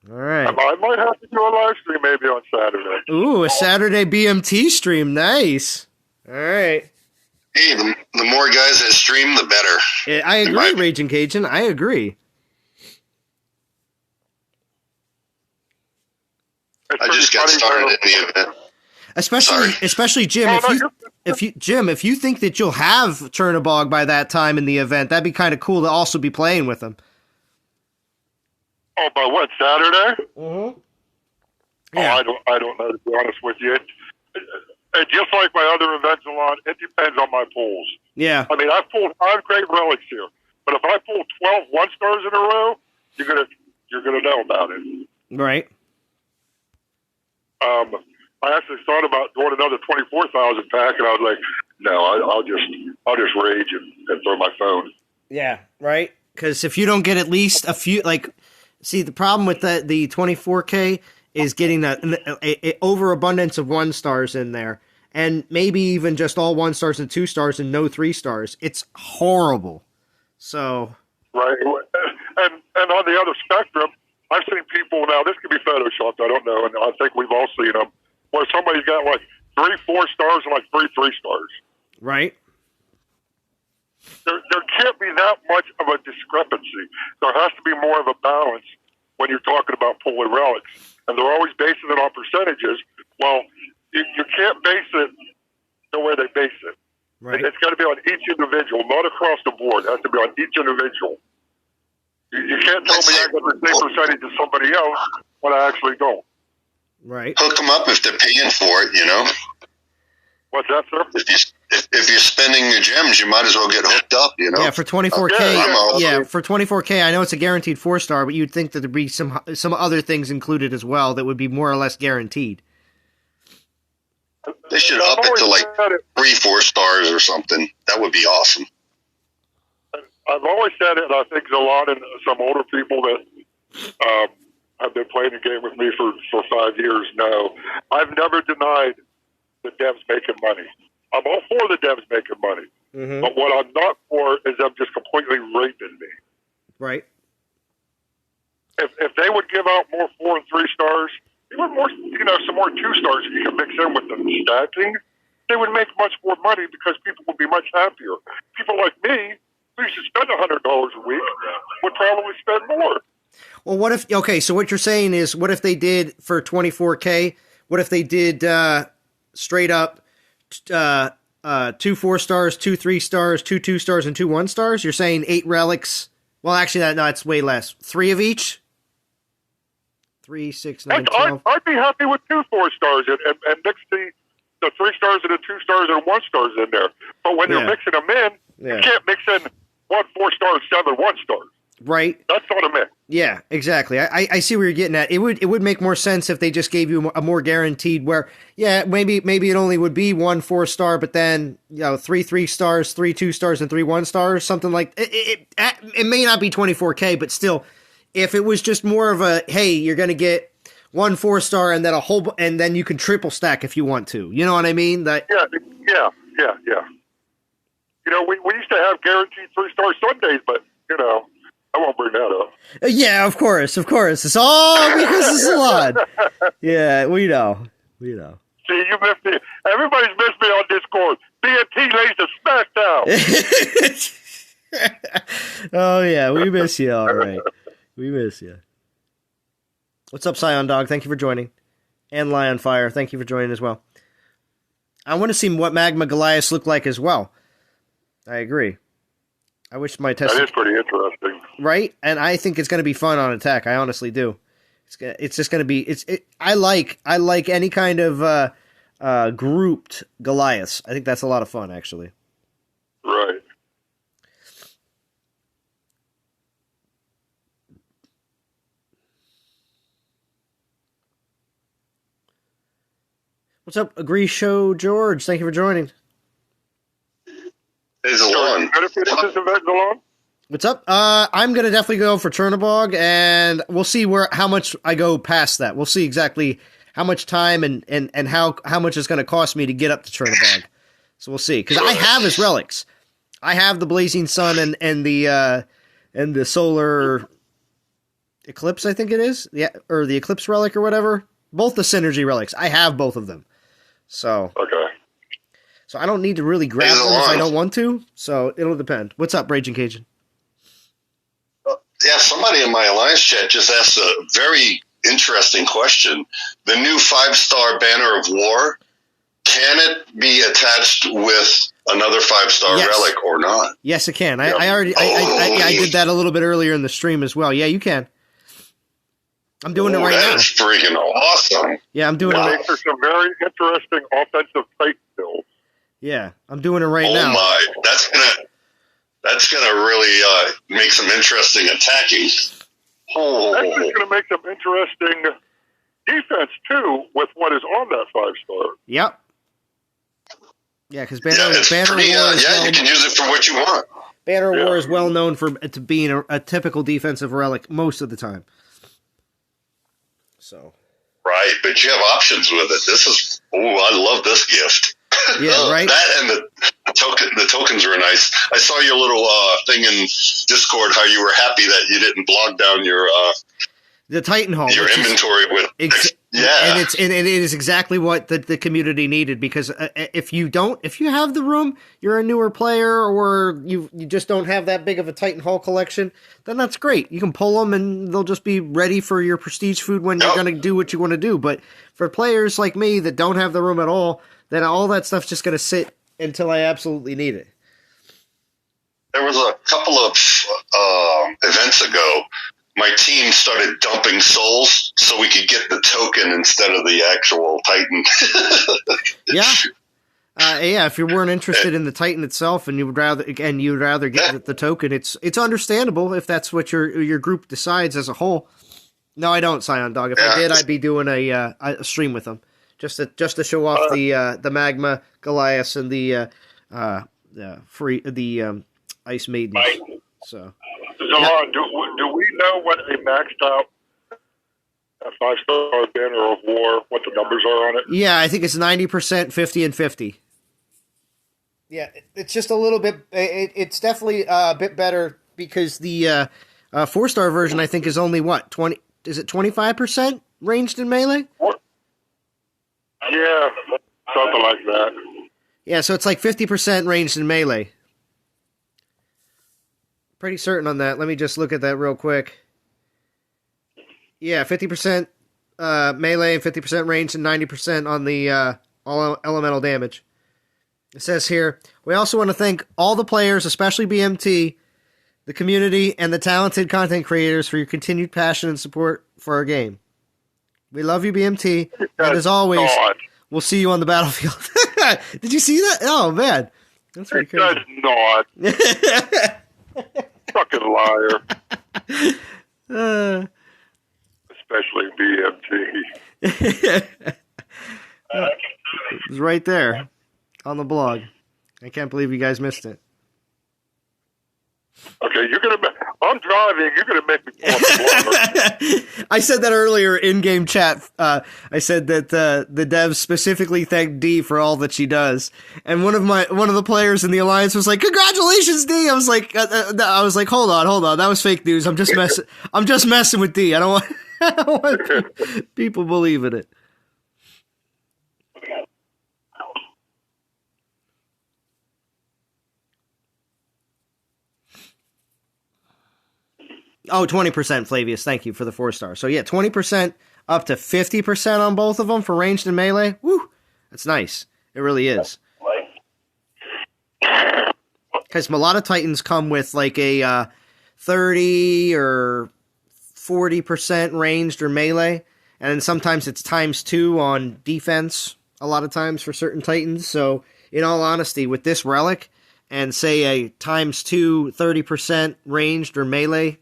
All right. I might have to do a live stream maybe on Saturday. Ooh, a Saturday BMT stream. Nice. All right. Hey, the more guys that stream, the better. Yeah, I agree, Raging Cajun. I agree. I just got started at the event. Especially Jim, if you think that you'll have Chernobog by that time in the event, that'd be kind of cool to also be playing with him. Oh, by what, Saturday? Mm-hmm. Yeah. Oh, I don't know, to be honest with you. It just like my other events a lot, it depends on my pulls. Yeah. I mean, I've pulled 5 great relics here, but if I pull 12 1-stars in a row, you're gonna know about it. Right. I actually thought about doing another 24,000 pack, and I was like, no, I'll just rage and throw my phone. Yeah, right. Because if you don't get at least a few, see, the problem with the 24K is getting a overabundance of 1-stars in there, and maybe even just all 1-stars and 2-stars and no 3-stars. It's horrible. So. Right, and on the other spectrum, I've seen people now. This could be photoshopped. I don't know, and I think we've all seen them where somebody's got like 3 4-stars and like 3 3-stars. Right. There can't be that much of a discrepancy. There has to be more of a balance when you're talking about pulling relics, and they're always basing it on percentages. Well, you can't base it the way they base it. Right. It's got to be on each individual, not across the board. It has to be on each individual. You can't tell me I got the same percentage as somebody else when I actually don't. Right. Hook them up if they're paying for it, What's that, sir? If you're spending your gems, you might as well get hooked up, Yeah, for 24K. For 24K, I know it's a guaranteed 4-star, but you'd think that there'd be some other things included as well that would be more or less guaranteed. They should up it to like 3 4-stars or something. That would be awesome. I've always said it, and I think a lot of some older people that have been playing the game with me for 5 years know. I've never denied the devs making money. I'm all for the devs making money. Mm-hmm. But what I'm not for is them just completely raping me. Right. If they would give out more 4 and 3-stars, even more, some more 2-stars that you can mix in with the stacking, they would make much more money because people would be much happier. People like me, who used to spend $100 a week, would probably spend more. Well, so what you're saying is, what if they did for 24K, what if they did straight up 2 4-stars, 2 3-stars, 2 2-stars, and 2 1-stars. You're saying 8 relics. Well, actually, no, it's way less. 3 of each. 3, 6, 9, 12. I'd be happy with 2 4-stars and mix the 3 stars and the 2 stars and 1 stars in there. But when you're mixing them in, you can't mix in 1 4-star and 7 1-stars. Right. That's not a mix. Yeah, exactly. I see where you're getting at. It would make more sense if they just gave you a more guaranteed where, maybe it only would be 1 4-star, but then 3 3-stars, 3 2-stars, and 3 1-stars, something like it. It may not be 24K, but still, if it was just more of a, hey, you're going to get 1 4-star and then and then you can triple stack if you want to. You know what I mean? Yeah. We used to have guaranteed 3-star Sundays, but I won't bring that up. Yeah, of course. It's all because of Salon. Yeah, we know. See, you missed me. Everybody's missed me on Discord. BNT lays the smackdown. Oh, yeah, we miss you, all right. We miss you. What's up, Scion Dog? Thank you for joining. And Lion Fire, thank you for joining as well. I want to see what Magma Goliath look like as well. I agree. I wish my test. That is pretty interesting, right? And I think it's going to be fun on attack. I honestly do. It's just going to be. I like any kind of grouped Goliaths. I think that's a lot of fun, actually. Right. What's up, Agree Show George? Thank you for joining. There's a lawn. What's up? I'm gonna definitely go for Chernobog, and we'll see how much I go past that. We'll see exactly how much time and how much it's gonna cost me to get up to Chernobog. So we'll see, because I have his relics. I have the Blazing Sun and the Solar Eclipse, I think it is, or the Eclipse relic or whatever. Both the Synergy relics. I have both of them. So okay. So I don't need to really grab them if I don't want to. So it'll depend. What's up, Raging Cajun? Yeah, somebody in my Alliance chat just asked a very interesting question. The new 5-star Banner of War, can it be attached with another 5-star relic or not? Yes, it can. I did that a little bit earlier in the stream as well. Yeah, you can. I'm doing it right now. That's freaking awesome. Yeah, I'm doing it. Makes for some very interesting offensive Titan builds. Yeah, I'm doing it right now. Oh my, that's gonna really make some interesting attacking. That's just gonna make some interesting defense too with what is on that 5-star. Yep. Yeah, because Banner War is you can use it for what you want. Banner War is well known for being a typical defensive relic most of the time. So. Right, but you have options with it. I love this gift. Yeah, right. That and the tokens are nice. I saw your little thing in Discord how you were happy that you didn't log down your the Titan Hall, your inventory with and it is exactly what the community needed, because if you have the room, you're a newer player, or you just don't have that big of a Titan Hall collection, then that's great. You can pull them and they'll just be ready for your prestige food when you're going to do what you want to do. But for players like me that don't have the room at all, then all that stuff's just going to sit until I absolutely need it. There was a couple of events ago. My team started dumping souls so we could get the token instead of the actual Titan. Yeah, if you weren't interested in the Titan itself and you'd rather get the token, it's understandable if that's what your group decides as a whole. No, I don't, Scion Dog. If I did, I'd be doing a stream with them just to show off the Magma Goliath and the Ice Maiden. So. Zalon, do we know what a maxed out 5-star Banner of War, what the numbers are on it? Yeah, I think it's 90%, 50, and 50. Yeah, it's just a little bit. It's definitely a bit better because the 4-star version, I think, is only 20? Is it 25% ranged in melee? Yeah, something like that. Yeah, so it's like 50% ranged in melee. Pretty certain on that. Let me just look at that real quick. Yeah, 50% melee and 50% range and 90% on the all elemental damage. It says here, we also want to thank all the players, especially BMT, the community, and the talented content creators for your continued passion and support for our game. We love you, BMT, and as always, we'll see you on the battlefield. Did you see that? Oh, man. That's pretty crazy. It does not. Fucking liar. Especially BMT. It was right there on the blog. I can't believe you guys missed it. Okay, I'm driving. You're gonna make me pull up the blog. I said that earlier in-game chat. I said that the devs specifically thanked Dee for all that she does, and one of the players in the alliance was like, "Congratulations, Dee!" I was like, "Hold on, that was fake news. I'm just messing with Dee. I don't want people believing it." Oh, 20%, Flavius. Thank you for the 4-star. So, yeah, 20% up to 50% on both of them for ranged and melee. Woo! That's nice. It really is. Because a lot of Titans come with like a 30 or 40% ranged or melee. And then sometimes it's ×2 on defense a lot of times for certain Titans. So, in all honesty, with this Relic and say a ×2 30% ranged or melee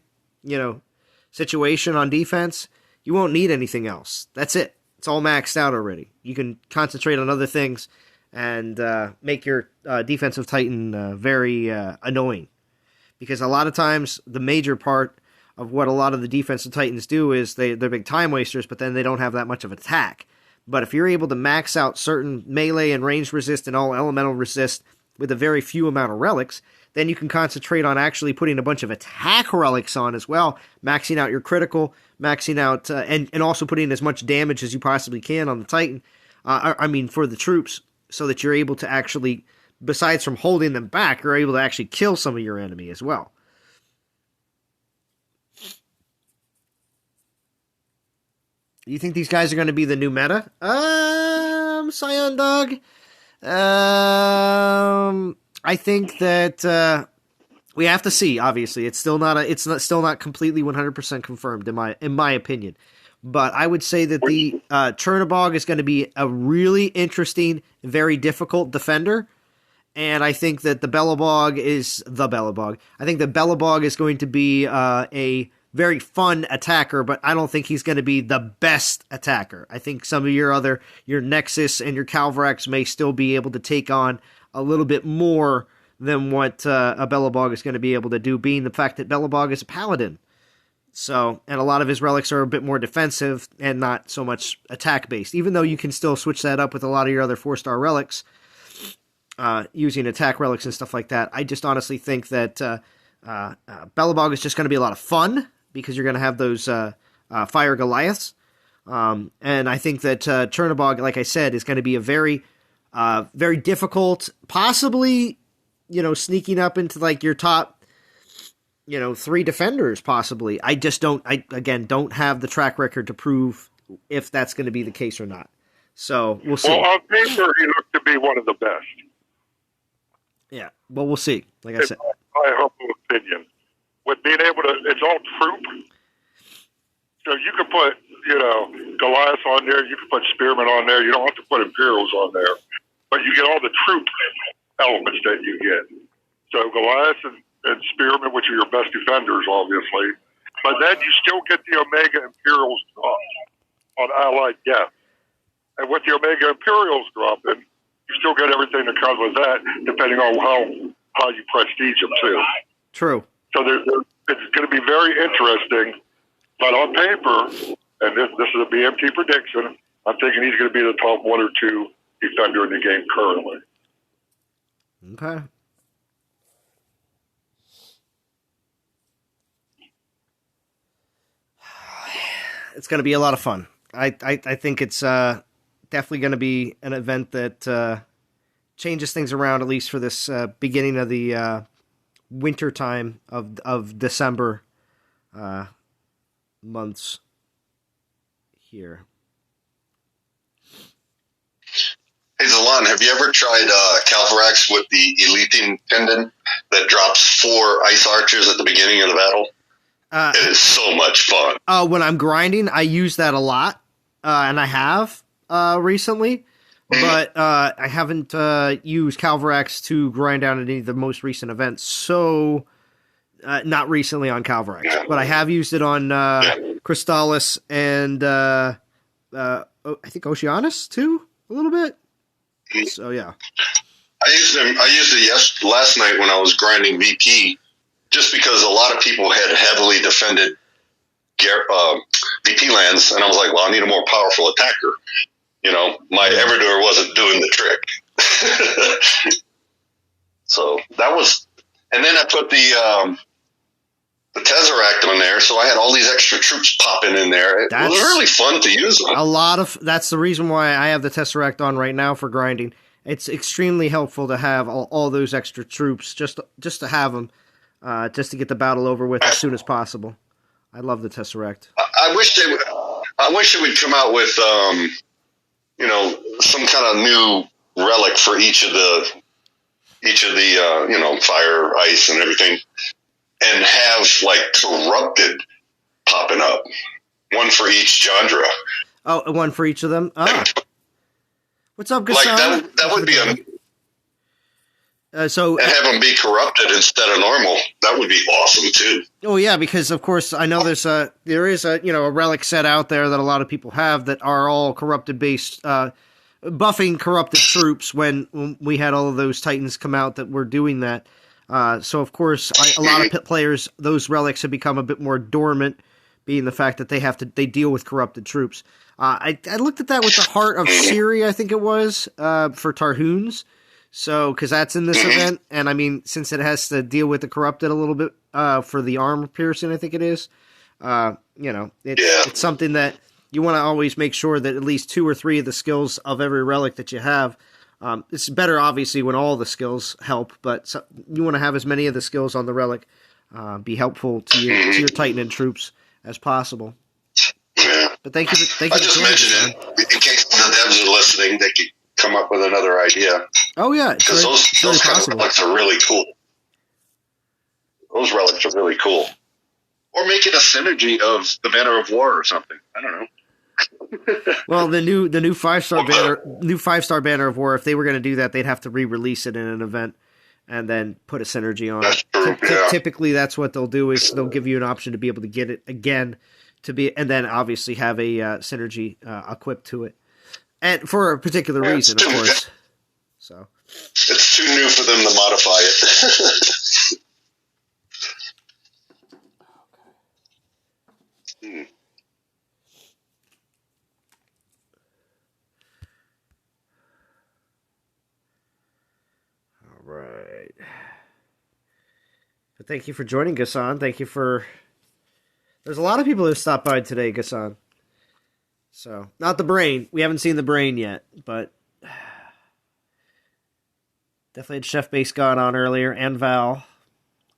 situation on defense, you won't need anything else. That's it. It's all maxed out already. You can concentrate on other things and make your defensive Titan very annoying. Because a lot of times, the major part of what a lot of the defensive Titans do is they're big time wasters, but then they don't have that much of attack. But if you're able to max out certain melee and ranged resist and all elemental resist with a very few amount of relics, then you can concentrate on actually putting a bunch of attack relics on as well, maxing out your critical, maxing out, and also putting as much damage as you possibly can on the Titan, for the troops, so that you're able to actually, besides from holding them back, you're able to actually kill some of your enemy as well. You think these guys are going to be the new meta? Scion Dog? I think that we have to see. Obviously, it's still not completely 100% confirmed in my opinion. But I would say that the Chernobog is going to be a really interesting, very difficult defender, and I think that the Belobog is the Belobog. I think the Belobog is going to be a very fun attacker, but I don't think he's going to be the best attacker. I think some of your Nexus and your Calvarax may still be able to take on a little bit more than what a Belobog is going to be able to do, being the fact that Belobog is a paladin. So, and a lot of his relics are a bit more defensive and not so much attack-based, even though you can still switch that up with a lot of your other 4-star relics, using attack relics and stuff like that. I just honestly think that Belobog is just going to be a lot of fun, because you're going to have those Fire Goliaths. And I think that Chernobog, like I said, is going to be a very, very difficult, possibly, sneaking up into like your top, 3 defenders, possibly. I just don't have the track record to prove if that's going to be the case or not. So we'll see. Well, on paper, he looked to be one of the best. Yeah, well, we'll see. Like I said, my humble opinion. With being able to, it's all troop. So you can put, Goliath on there. You can put Spearman on there. You don't have to put Imperials on there. But you get all the troop elements that you get. So Goliath and Spearman, which are your best defenders, obviously. But then you still get the Omega Imperials drop on Allied Death. And with the Omega Imperials dropping, you still get everything that comes with that, depending on how you prestige them, too. True. So it's going to be very interesting. But on paper, and this is a BMT prediction, I'm thinking he's going to be the top 1 or 2 defender in the game currently. Okay. It's going to be a lot of fun. I think it's definitely going to be an event that changes things around, at least for this beginning of the winter time of December months here. Hey, there's a lot fun. Have you ever tried Calvarax with the Elite pendant that drops 4 ice archers at the beginning of the battle? It is so much fun. When I'm grinding, I use that a lot, and I have recently, but I haven't used Calvarax to grind down at any of the most recent events, so not recently on Calvarax, but I have used it on Crystallis and I think Oceanus too, a little bit. So yeah. I used it last night when I was grinding VP, just because a lot of people had heavily defended VP lands, and I was like, well, I need a more powerful attacker. You know, my Everdoor wasn't doing the trick. So that was, and then I put the Tesseract on there, so I had all these extra troops popping in there. It was really fun to use them. That's the reason why I have the Tesseract on right now for grinding. It's extremely helpful to have all those extra troops, just to have them, just to get the battle over with as soon as possible. I love the Tesseract. I wish it would come out with, some kind of new relic for each of the fire, ice, and everything, and have like corrupted popping up, one for each genre. Oh, one for each of them. Oh, what's up, Gassan? Like that would be and have them be corrupted instead of normal. That would be awesome too. Oh yeah, because of course I know there is a relic set out there that a lot of people have that are all corrupted based, buffing corrupted troops when we had all of those Titans come out that were doing that. So of course a lot of pit players, those relics have become a bit more dormant, being the fact that they deal with corrupted troops. I looked at that with the Heart of Siri, I think it was, for Tarhoons. So, because that's in this event, and I mean, since it has to deal with the corrupted a little bit for the armor piercing, I think it is. It's something that you want to always make sure that at least 2 or 3 of the skills of every relic that you have. It's better, obviously, when all the skills help, but you want to have as many of the skills on the relic be helpful to your Titan and troops as possible. Yeah. But thank you. I just mentioned it in case the devs are listening. They could come up with another idea. Oh yeah, because those kind of relics are really cool. Those relics are really cool. Or make it a synergy of the Banner of War or something. I don't know. Well, the new 5-star banner of War, if they were going to do that, they'd have to re-release it in an event and then put a synergy on it. True, yeah. Typically, that's what they'll do, is they'll give you an option to be able to get it again, and then obviously have a synergy equipped to it, and for a particular reason, of course. So it's too new for them to modify it. All right. But thank you for joining, Gassan. Thank you for... There's a lot of people who have stopped by today, Gassan. So, not the brain. We haven't seen the brain yet, but... Definitely had Chef Base God on earlier, and Val,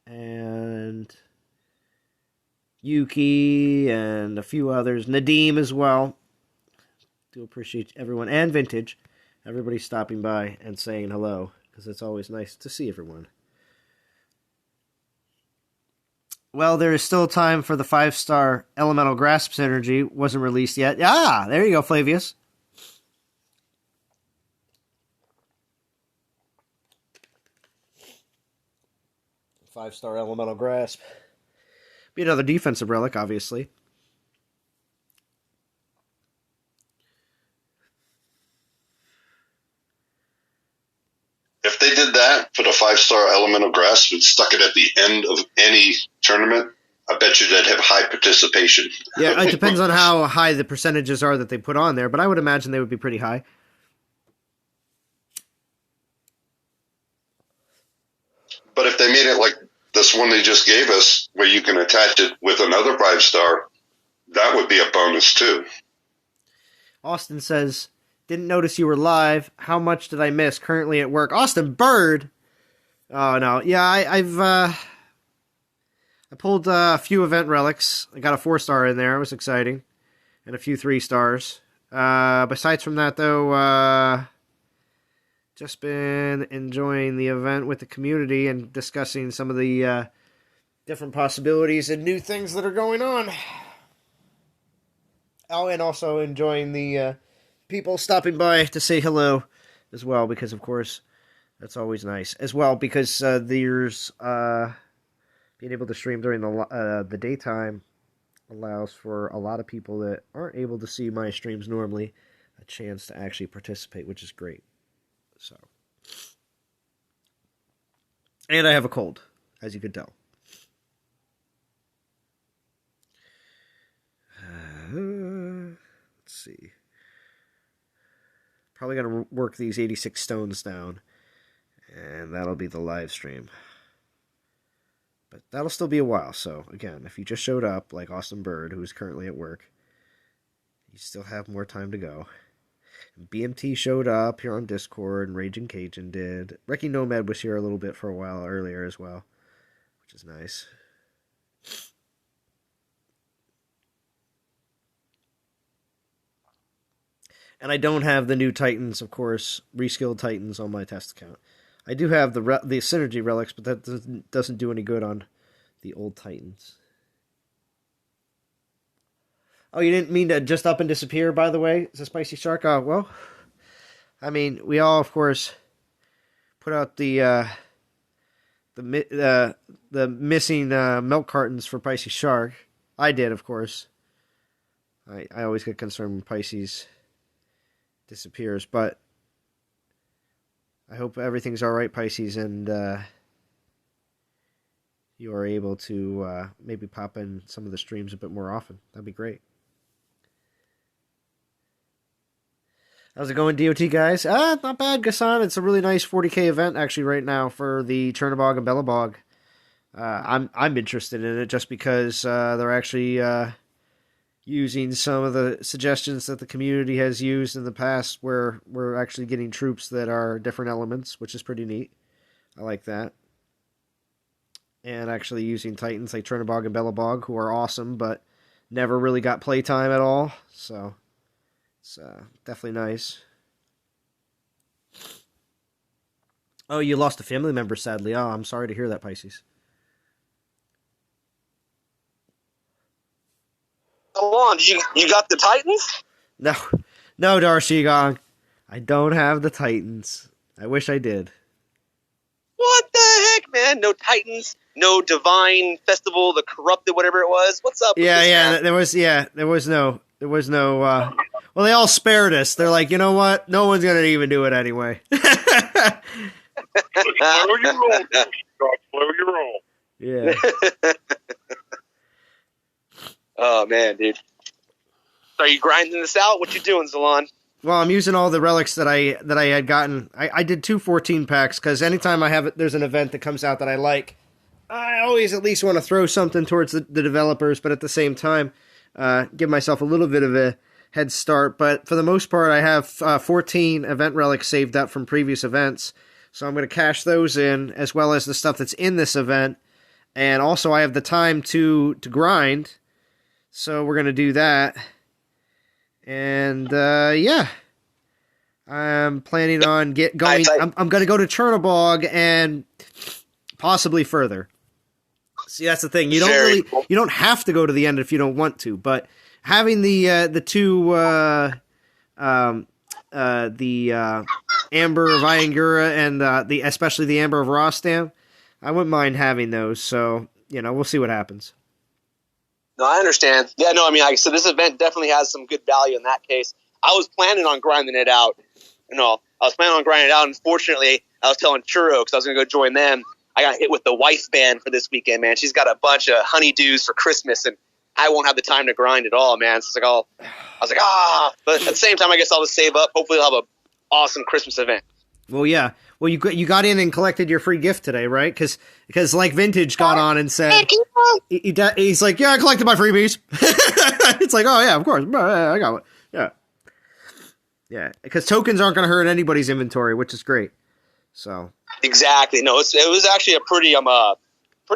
and Yuki, and a few others. Nadim as well. Do appreciate everyone, and Vintage. Everybody stopping by and saying hello, because it's always nice to see everyone. Well, there is still time for the 5-star Elemental Grasp Synergy. Wasn't released yet. Ah, there you go, Flavius. Five-star Elemental Grasp. Be another defensive relic, obviously. If they did that, put a 5-star Elemental Grasp and stuck it at the end of any tournament, I bet you they'd have high participation. Yeah, it depends on how high the percentages are that they put on there, but I would imagine they would be pretty high. But if they made it like this one they just gave us, where you can attach it with another 5-star, that would be a bonus too. Austin says, didn't notice you were live. How much did I miss? Currently at work. Austin Bird! Oh, no. Yeah, I pulled a few event relics. I got a 4-star in there. It was exciting. And a few 3-stars. Besides from that, though, just been enjoying the event with the community and discussing some of the different possibilities and new things that are going on. Oh, and also enjoying the people stopping by to say hello as well, because, of course, that's always nice. As well, because there's being able to stream during the daytime allows for a lot of people that aren't able to see my streams normally a chance to actually participate, which is great. So, and I have a cold, as you can tell. Let's see. Probably going to work these 86 stones down, and that'll be the live stream. But that'll still be a while, so again, if you just showed up, like Austin Bird, who's currently at work, you still have more time to go. BMT showed up here on Discord, and Raging Cajun did. Wrecking Nomad was here a little bit for a while earlier as well, which is nice. And I don't have the new Titans, of course, reskilled Titans on my test account. I do have the Synergy Relics, but that doesn't do any good on the old Titans. Oh, you didn't mean to just up and disappear, by the way? It's a Spicy Shark? Oh, well, I mean, we all, of course, put out the missing milk cartons for Spicy Shark. I did, of course. I always get concerned when Pisces disappears, but I hope everything's all right, Pisces, and you are able to maybe pop in some of the streams a bit more often. That'd be great. How's it going, DOT guys? Not bad, Gassan. It's a really nice 40K event actually right now for the Chernobog and Belobog. I'm interested in it just because they're actually using some of the suggestions that the community has used in the past, where we're actually getting troops that are different elements, which is pretty neat. I like that. And actually using Titans like Chernobog and Belobog, who are awesome, but never really got playtime at all. So it's definitely nice. Oh, you lost a family member, sadly. Oh, I'm sorry to hear that, Pisces. Hold on, you got the Titans? No, Darcy Gong. I don't have the Titans. I wish I did. What the heck, man? No Titans, no Divine Festival, the Corrupted, whatever it was. What's up? With this, man? There was no. Well, they all spared us. They're like, you know what? No one's gonna even do it anyway. Slow your roll, God. Slow your roll. Yeah. Oh man, dude. So are you grinding this out? What you doing, Zalon? Well, I'm using all the relics that I had gotten. I did 2 14 packs because anytime there's an event that comes out that I like, I always at least want to throw something towards the developers, but at the same time, give myself a little bit of a head start. But for the most part, I have 14 event relics saved up from previous events, so I'm going to cash those in, as well as the stuff that's in this event. And also, I have the time to grind, so we're going to do that. And yeah, I'm planning on going. I'm going to go to Chernobog and possibly further. See, that's the thing. You don't have to go to the end if you don't want to. But having the Amber of Iangura and especially the Amber of Rostam, I wouldn't mind having those. So we'll see what happens. No, I understand. Yeah, no, I mean, like, so this event definitely has some good value in that case. I was planning on grinding it out. Unfortunately, I was telling Churro, because I was going to go join them. I got hit with the wife ban for this weekend, man. She's got a bunch of honeydews for Christmas, and I won't have the time to grind at all, man. So I was like, But at the same time, I guess I'll just save up. Hopefully, I'll have an awesome Christmas event. Well, yeah. Well, you got in and collected your free gift today, right? Because like Vintage got on and said he's like, yeah, I collected my freebies. It's like, oh yeah, of course, I got it. Yeah. Because tokens aren't going to hurt anybody's inventory, which is great. So exactly. No, it was actually a pretty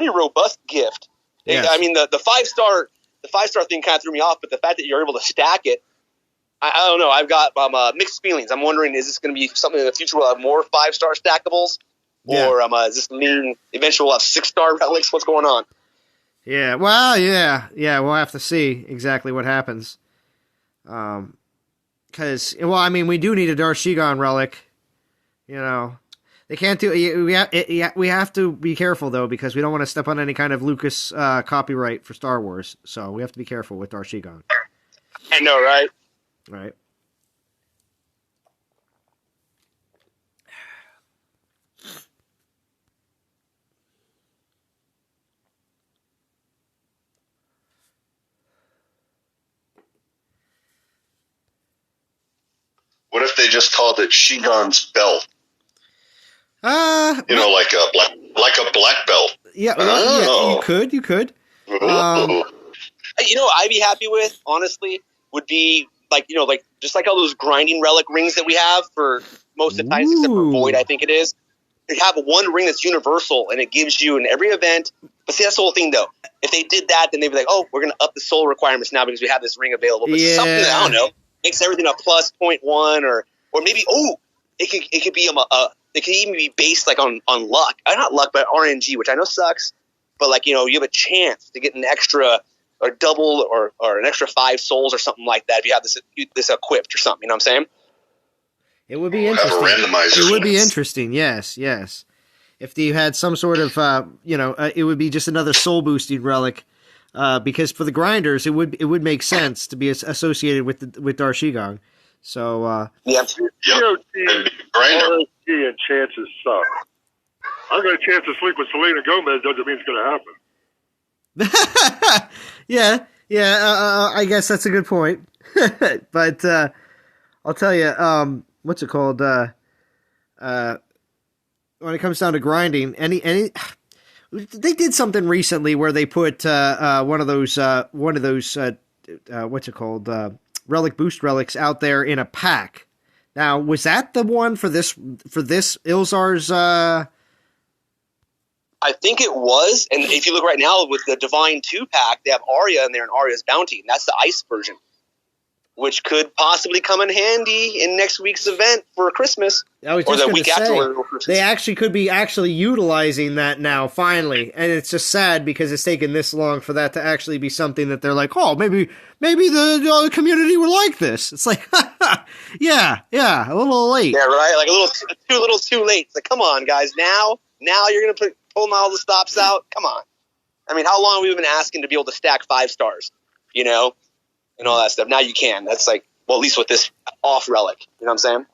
robust gift. Yes. I mean, the 5-star thing kind of threw me off, but the fact that you're able to stack it I don't know. I've got mixed feelings. I'm wondering, is this going to be something in the future? We'll have more 5-star stackables, or is this mean eventually we'll have 6-star relics? What's going on? Yeah. Well, yeah. We'll have to see exactly what happens. Because we do need a Darshigan relic. You know, they can't do. We have to be careful though, because we don't want to step on any kind of Lucas copyright for Star Wars. So we have to be careful with Darshigan. I know, right? Right. What if they just called it Shigan's belt? Like a black belt. Yeah, you could. I'd be happy with, honestly, would be just like all those grinding relic rings that we have for most of the times, except for Void, I think it is. You have one ring that's universal, and it gives you in every event. But see, that's the whole thing, though. If they did that, then they'd be like, "Oh, we're going to up the soul requirements now because we have this ring available." But something that, I don't know, makes everything a plus 0.1, or maybe it could be it could even be based like on luck, not luck, but RNG, which I know sucks. But you have a chance to get an extra or double or an extra 5 souls or something like that if you have this equipped or something. You know what I'm saying? It would be interesting. It would be interesting. Yes. If you had some sort of, it would be just another soul boosting relic, because for the grinders, it would make sense to be associated with Darshigan. So DOT, RSG, and chances suck. I got a chance to sleep with Selena Gomez. Doesn't mean it's going to happen. Yeah. I guess that's a good point. But I'll tell you, what's it called? When it comes down to grinding, they did something recently where they put one of those what's it called? Relic boost relics out there in a pack. Now, was that the one for this Ilzar's? I think it was, and if you look right now with the Divine 2-pack, they have Arya in there and Arya's Bounty, and that's the ice version, which could possibly come in handy in next week's event for Christmas, or the week after. They actually could be utilizing that now, finally, and it's just sad because it's taken this long for that to actually be something that they're like, oh, maybe the community would like this. It's like, yeah, a little late. Yeah, right, like a little too late. It's like, come on, guys, now you're gonna pull all the stops out. Come on. I mean, how long have we been asking to be able to stack 5 stars, and all that stuff? Now you can. That's like, well, at least with this off relic. You know what I'm saying?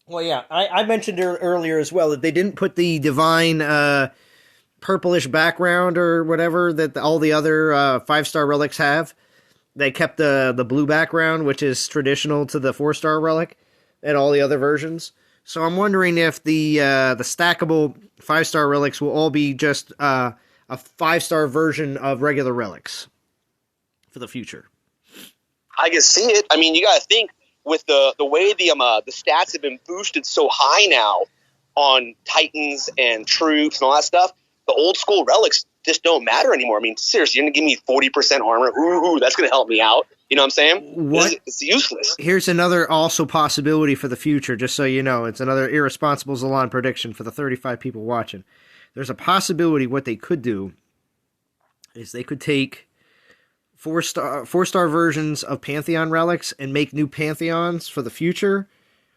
Well, yeah. I mentioned earlier as well that they didn't put the divine purplish background or whatever that all the other 5-star relics have. They kept the blue background, which is traditional to the 4-star relic and all the other versions. So I'm wondering if the stackable 5-star relics will all be just a 5-star version of regular relics for the future. I can see it. I mean, you got to think with the way the stats have been boosted so high now on Titans and troops and all that stuff. The old school relics just don't matter anymore. I mean, seriously, you're going to give me 40% armor. Ooh, that's going to help me out. You know what I'm saying? It's useless. Here's another also possibility for the future, just so you know. It's another irresponsible Zalon prediction for the 35 people watching. There's a possibility what they could do is they could take 4-star versions of Pantheon relics and make new Pantheons for the future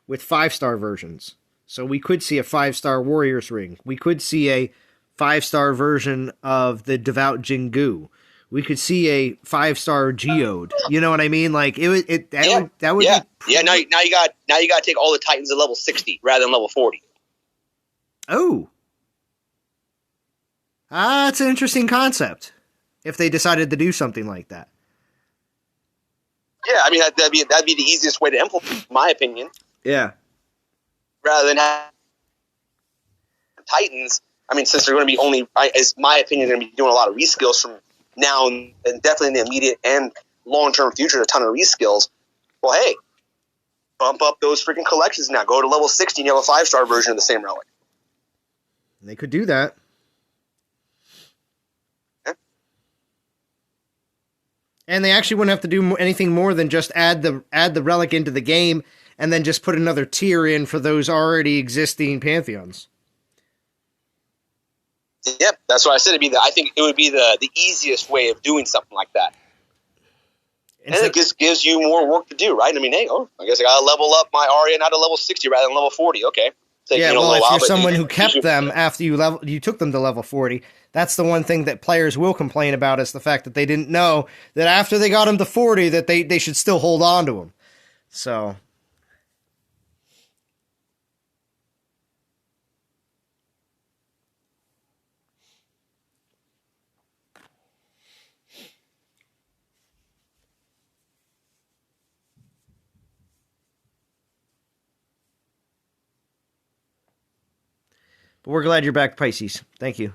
with 5-star versions. So we could see a 5-star Warriors ring. We could see a 5-star version of the Devout Jingu. We could see a 5-star Geode. You know what I mean? Like that would be Now you got to take all the Titans at level 60 rather than level 40. Oh, that's an interesting concept. If they decided to do something like that. Yeah, I mean that'd be the easiest way to implement, in my opinion. Yeah. Rather than have Titans, I mean, since they're going to be only, as my opinion, they're going to be doing a lot of reskills from now and definitely in the immediate and long-term future, a ton of reskills. Well, hey, bump up those freaking collections now. Go to level 60 and you have a 5-star version of the same relic. They could do that. And they actually wouldn't have to do anything more than just add the relic into the game, and then just put another tier in for those already existing pantheons. Yep, that's what I said. I think it would be the easiest way of doing something like that. And it just gives you more work to do, right? I mean, hey, I guess I got to level up my Arya now to level 60 rather than level 40. Okay. Yeah, well, if you're someone who kept them after you took them to level 40, that's the one thing that players will complain about, is the fact that they didn't know that after they got them to 40 that they should still hold on to them. So... But we're glad you're back, Pisces. Thank you.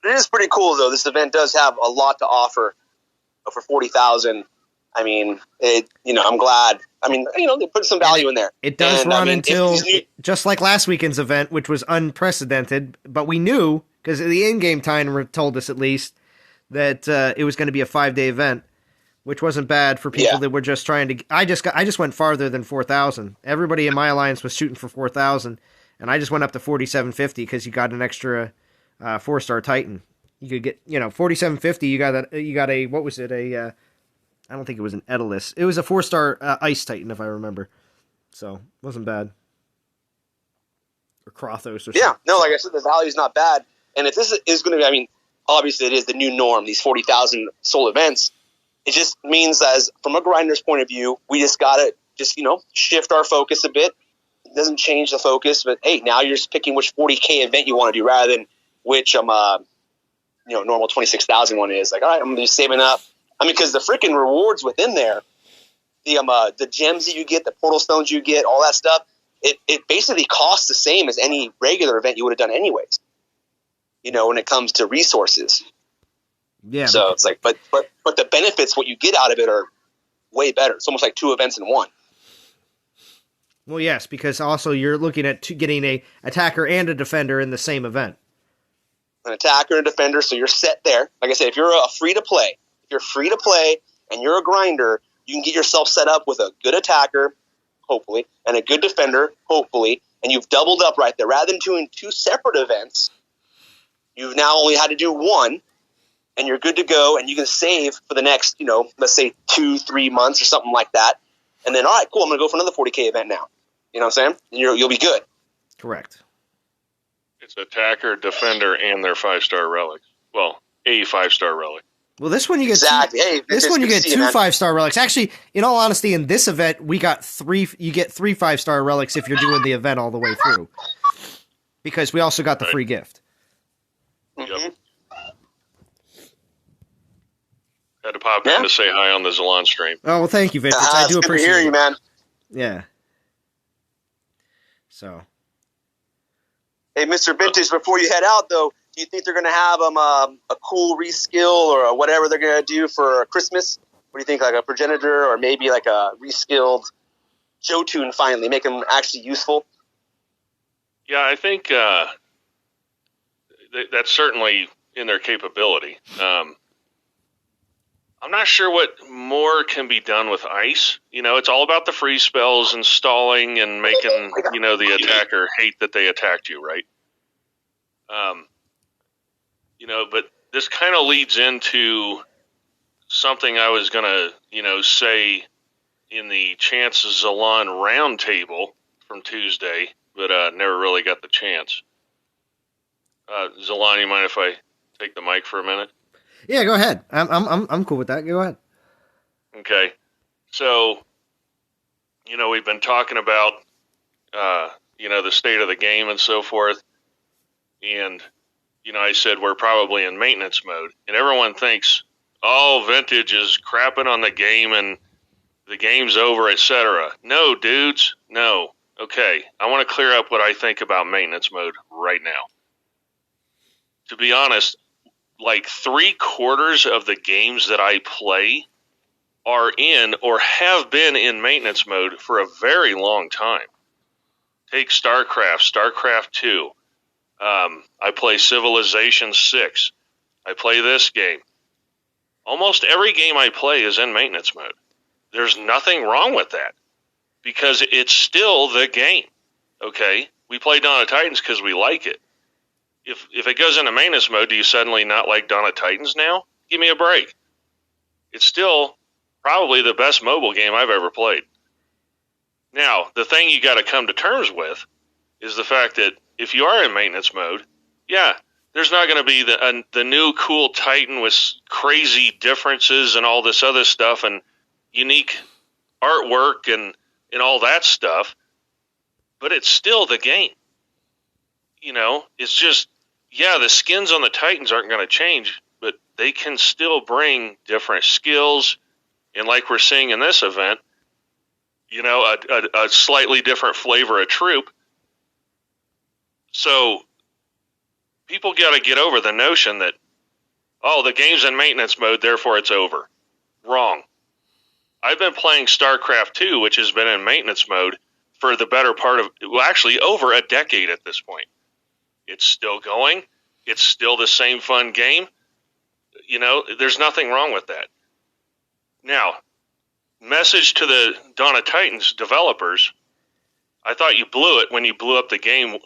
It is pretty cool, though. This event does have a lot to offer for 40,000. I mean, I'm glad. I mean, they put some value in there. It does run until, just like last weekend's event, which was unprecedented, but we knew, because the in-game time told us at least, that it was going to be a 5-day event, which wasn't bad for people that were just trying to... I just went farther than 4,000. Everybody in my alliance was shooting for 4,000, and I just went up to 4,750 because you got an extra 4-star Titan. You could get, 4,750. You got a what was it? I don't think it was an Edalus. It was a 4-star Ice Titan, if I remember. So it wasn't bad. Or Krothos or something. Yeah, no, like I said, the value is not bad. And if this is going to be, I mean, obviously it is the new norm. These 40,000 soul events. It just means, as from a grinder's point of view, we just got to shift our focus a bit. It doesn't change the focus, but hey, now you're just picking which 40K event you want to do rather than which normal 26,000 one is. Like, all right, I'm going to be saving up. I mean, because the freaking rewards within there, the gems that you get, the portal stones you get, all that stuff, it basically costs the same as any regular event you would have done anyways. When it comes to resources. Yeah. So it's like, but the benefits, what you get out of it, are way better. It's almost like 2 events in one. Well, yes, because also you're looking at getting a attacker and a defender in the same event. An attacker and a defender, so you're set there. Like I said, if you're free to play and you're a grinder, you can get yourself set up with a good attacker, hopefully, and a good defender, hopefully, and you've doubled up right there. Rather than doing 2 separate events, you've now only had to do one. And you're good to go, and you can save for the next, let's say 2-3 months or something like that. And then, all right, cool, I'm going to go for another 40K event now. You know what I'm saying? You'll be good. Correct. It's attacker, defender, and their 5-star relics. Well, a 5-star relic. Well, this one you get exactly. This one you get 2 5-star relics. Actually, in all honesty, in this event, we got 3. You get 3 5-star relics if you're doing the event all the way through, because we also got the free gift. Mm-hmm. Yep. Had to pop in to say hi on the Zalon stream. Oh, well, thank you, Vintage. I do appreciate it. Good to hear you, man. Yeah. So. Hey, Mr. Vintage, before you head out, though, do you think they're going to have a cool reskill or whatever they're going to do for Christmas? What do you think, like a progenitor or maybe like a reskilled Jotun finally, make them actually useful? Yeah, I think that's certainly in their capability. I'm not sure what more can be done with ice. It's all about the freeze spells and stalling and making, the attacker hate that they attacked you, right? But this kind of leads into something I was going to, say in the Chances Zalon roundtable from Tuesday, but never really got the chance. Zalon, you mind if I take the mic for a minute? Yeah, go ahead. I'm cool with that. Go ahead. Okay. So, we've been talking about, the state of the game and so forth. And, I said we're probably in maintenance mode. And everyone thinks, Vintage is crapping on the game and the game's over, etc. No, dudes. No. Okay. I want to clear up what I think about maintenance mode right now. To be honest, like 3/4 of the games that I play are in or have been in maintenance mode for a very long time. Take StarCraft, StarCraft 2. I play Civilization 6. I play this game. Almost every game I play is in maintenance mode. There's nothing wrong with that because it's still the game. Okay? We play Dawn of Titans because we like it. If it goes into maintenance mode, do you suddenly not like Dawn of Titans now? Give me a break. It's still probably the best mobile game I've ever played. Now, the thing you got to come to terms with is the fact that if you are in maintenance mode, yeah, there's not going to be the new cool Titan with crazy differences and all this other stuff and unique artwork and all that stuff, but it's still the game. You know, it's just, yeah, the skins on the Titans aren't going to change, but they can still bring different skills, and like we're seeing in this event, you know, a slightly different flavor of troop. So people got to get over the notion that, oh, the game's in maintenance mode, therefore it's over. Wrong. I've been playing StarCraft 2, which has been in maintenance mode for the better part of, well, actually over a decade at this point. It's still going. It's still the same fun game. You know, there's nothing wrong with that. Now, message to the Dawn of Titans developers, I thought you blew it when you blew up the game,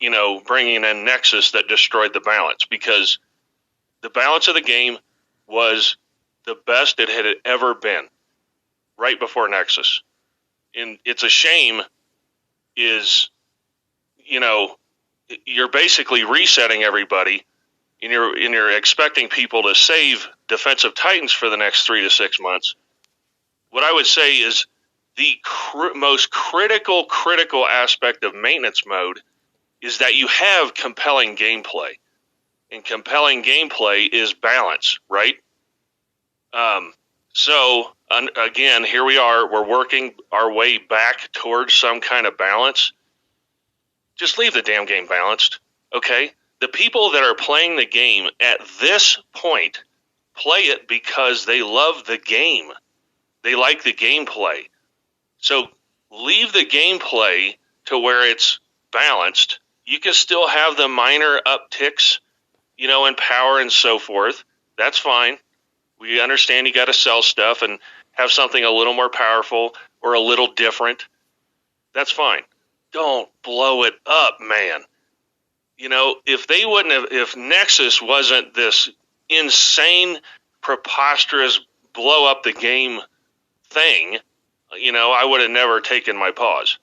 you know, bringing in Nexus that destroyed the balance, because the balance of the game was the best it had ever been right before Nexus. And it's a shame is, you know, you're basically resetting everybody and you're expecting people to save defensive Titans for the next 3 to 6 months. What I would say is the most critical aspect of maintenance mode is that you have compelling gameplay. And compelling gameplay is balance, right? So, again, here we are. We're working our way back towards some kind of balance. Just leave the damn game balanced, okay? The people that are playing the game at this point play it because they love the game. They like the gameplay. So leave the gameplay to where it's balanced. You can still have the minor upticks, you know, in power and so forth. That's fine. We understand you got to sell stuff and have something a little more powerful or a little different. That's fine. Don't blow it up, man. You know, if Nexus wasn't this insane, preposterous blow up the game thing, you know, I would have never taken my pause.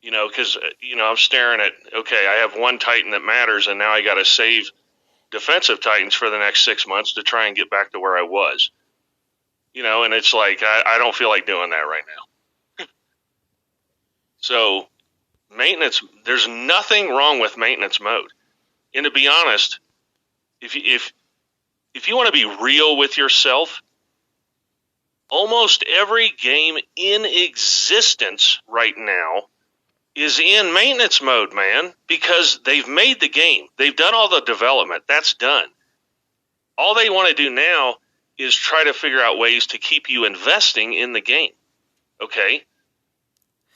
You know, because, you know, I'm staring at, okay, I have one Titan that matters, and now I got to save defensive Titans for the next 6 months to try and get back to where I was. You know, and it's like, I don't feel like doing that right now. So, maintenance, there's nothing wrong with maintenance mode. And to be honest, if you want to be real with yourself, almost every game in existence right now is in maintenance mode, man, because they've made the game. They've done all the development. That's done. All they want to do now is try to figure out ways to keep you investing in the game. Okay?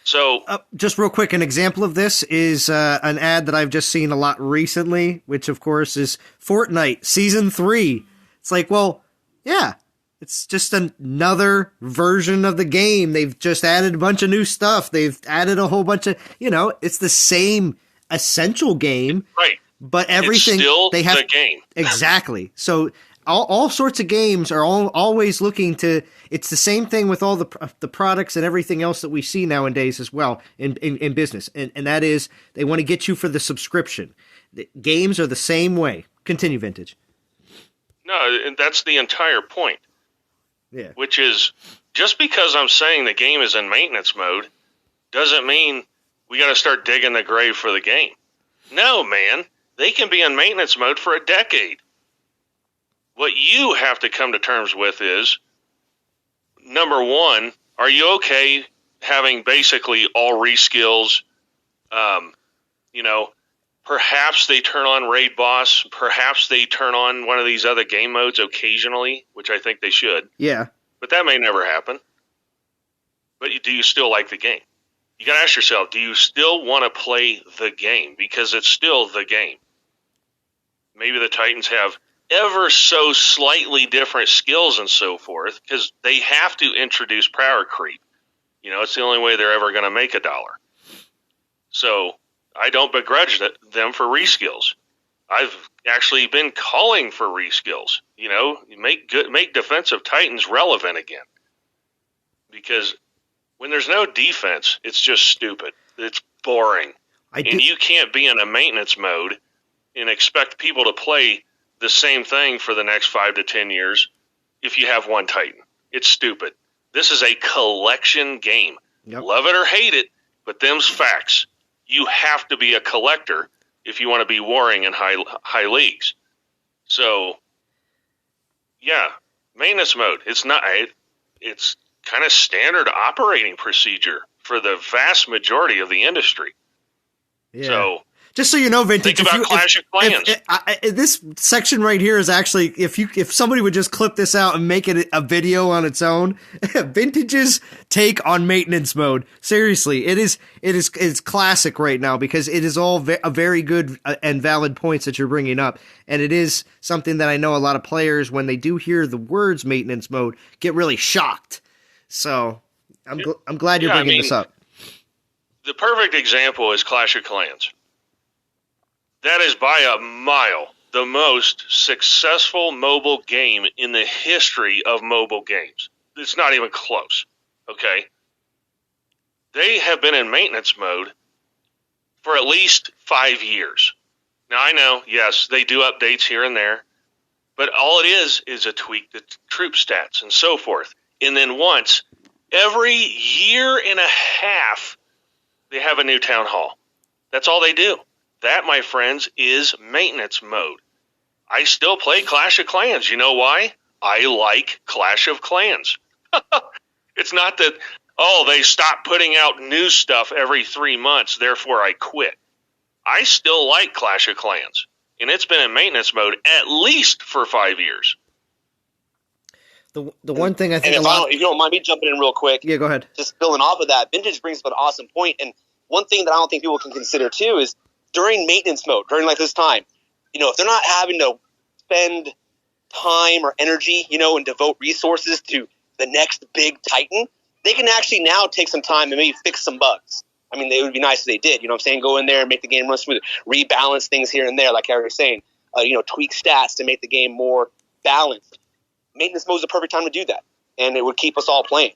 So, just real quick, an example of this is an ad that I've just seen a lot recently, which, of course, is Fortnite Season 3. It's like, well, yeah, it's just another version of the game. They've just added a bunch of new stuff. They've added a whole bunch of, you know, it's the same essential game. Right. But everything it's still they have the game. Exactly. So all sorts of games are always looking to. It's the same thing with all the products and everything else that we see nowadays as well in business, and that is they want to get you for the subscription. The games are the same way. Continue, Vintage. No, and that's the entire point. Yeah. Which is, just because I'm saying the game is in maintenance mode doesn't mean we got to start digging the grave for the game. No, man. They can be in maintenance mode for a decade. What you have to come to terms with is, number one, are you okay having basically all reskills? You know, perhaps they turn on Raid Boss. Perhaps they turn on one of these other game modes occasionally, which I think they should. Yeah. But that may never happen. But do you still like the game? you got to ask yourself, do you still want to play the game? Because it's still the game. Maybe the Titans have ever so slightly different skills and so forth, because they have to introduce power creep. You know, it's the only way they're ever going to make $1. So I don't begrudge them for reskills. I've actually been calling for reskills. You know, make defensive Titans relevant again. Because when there's no defense, it's just stupid. It's boring. And you can't be in a maintenance mode and expect people to play the same thing for the next 5 to 10 years if you have one Titan. It's stupid. This is a collection game. Yep. Love it or hate it, but them's facts. You have to be a collector if you want to be warring in high leagues. So, yeah, maintenance mode. It's kind of standard operating procedure for the vast majority of the industry. Yeah. So, just so you know, Vintage, think about Clash of Clans. This section right here is actually, if somebody would just clip this out and make it a video on its own, Vintage's take on maintenance mode. Seriously, it's classic right now, because it is all a very good and valid points that you're bringing up, and it is something that I know a lot of players, when they do hear the words maintenance mode, get really shocked. So I'm glad you're bringing this up. The perfect example is Clash of Clans. That is by a mile the most successful mobile game in the history of mobile games. It's not even close, okay? They have been in maintenance mode for at least 5 years. Now, I know, yes, they do updates here and there, but all it is a tweak the troop stats and so forth. And then once every year and a half, they have a new town hall. That's all they do. That, my friends, is maintenance mode. I still play Clash of Clans. You know why? I like Clash of Clans. It's not that, they stop putting out new stuff every 3 months, therefore I quit. I still like Clash of Clans, and it's been in maintenance mode at least for 5 years. The one thing I think if you don't mind me jumping in real quick. Yeah, go ahead. Just building off of that, Vintage brings up an awesome point, and one thing that I don't think people can consider too is during maintenance mode, during like this time, if they're not having to spend time or energy, and devote resources to the next big Titan, they can actually now take some time and maybe fix some bugs. I mean, it would be nice if they did, you know what I'm saying? Go in there and make the game run smooth, rebalance things here and there, like Harry was saying, tweak stats to make the game more balanced. Maintenance mode is the perfect time to do that, and it would keep us all playing.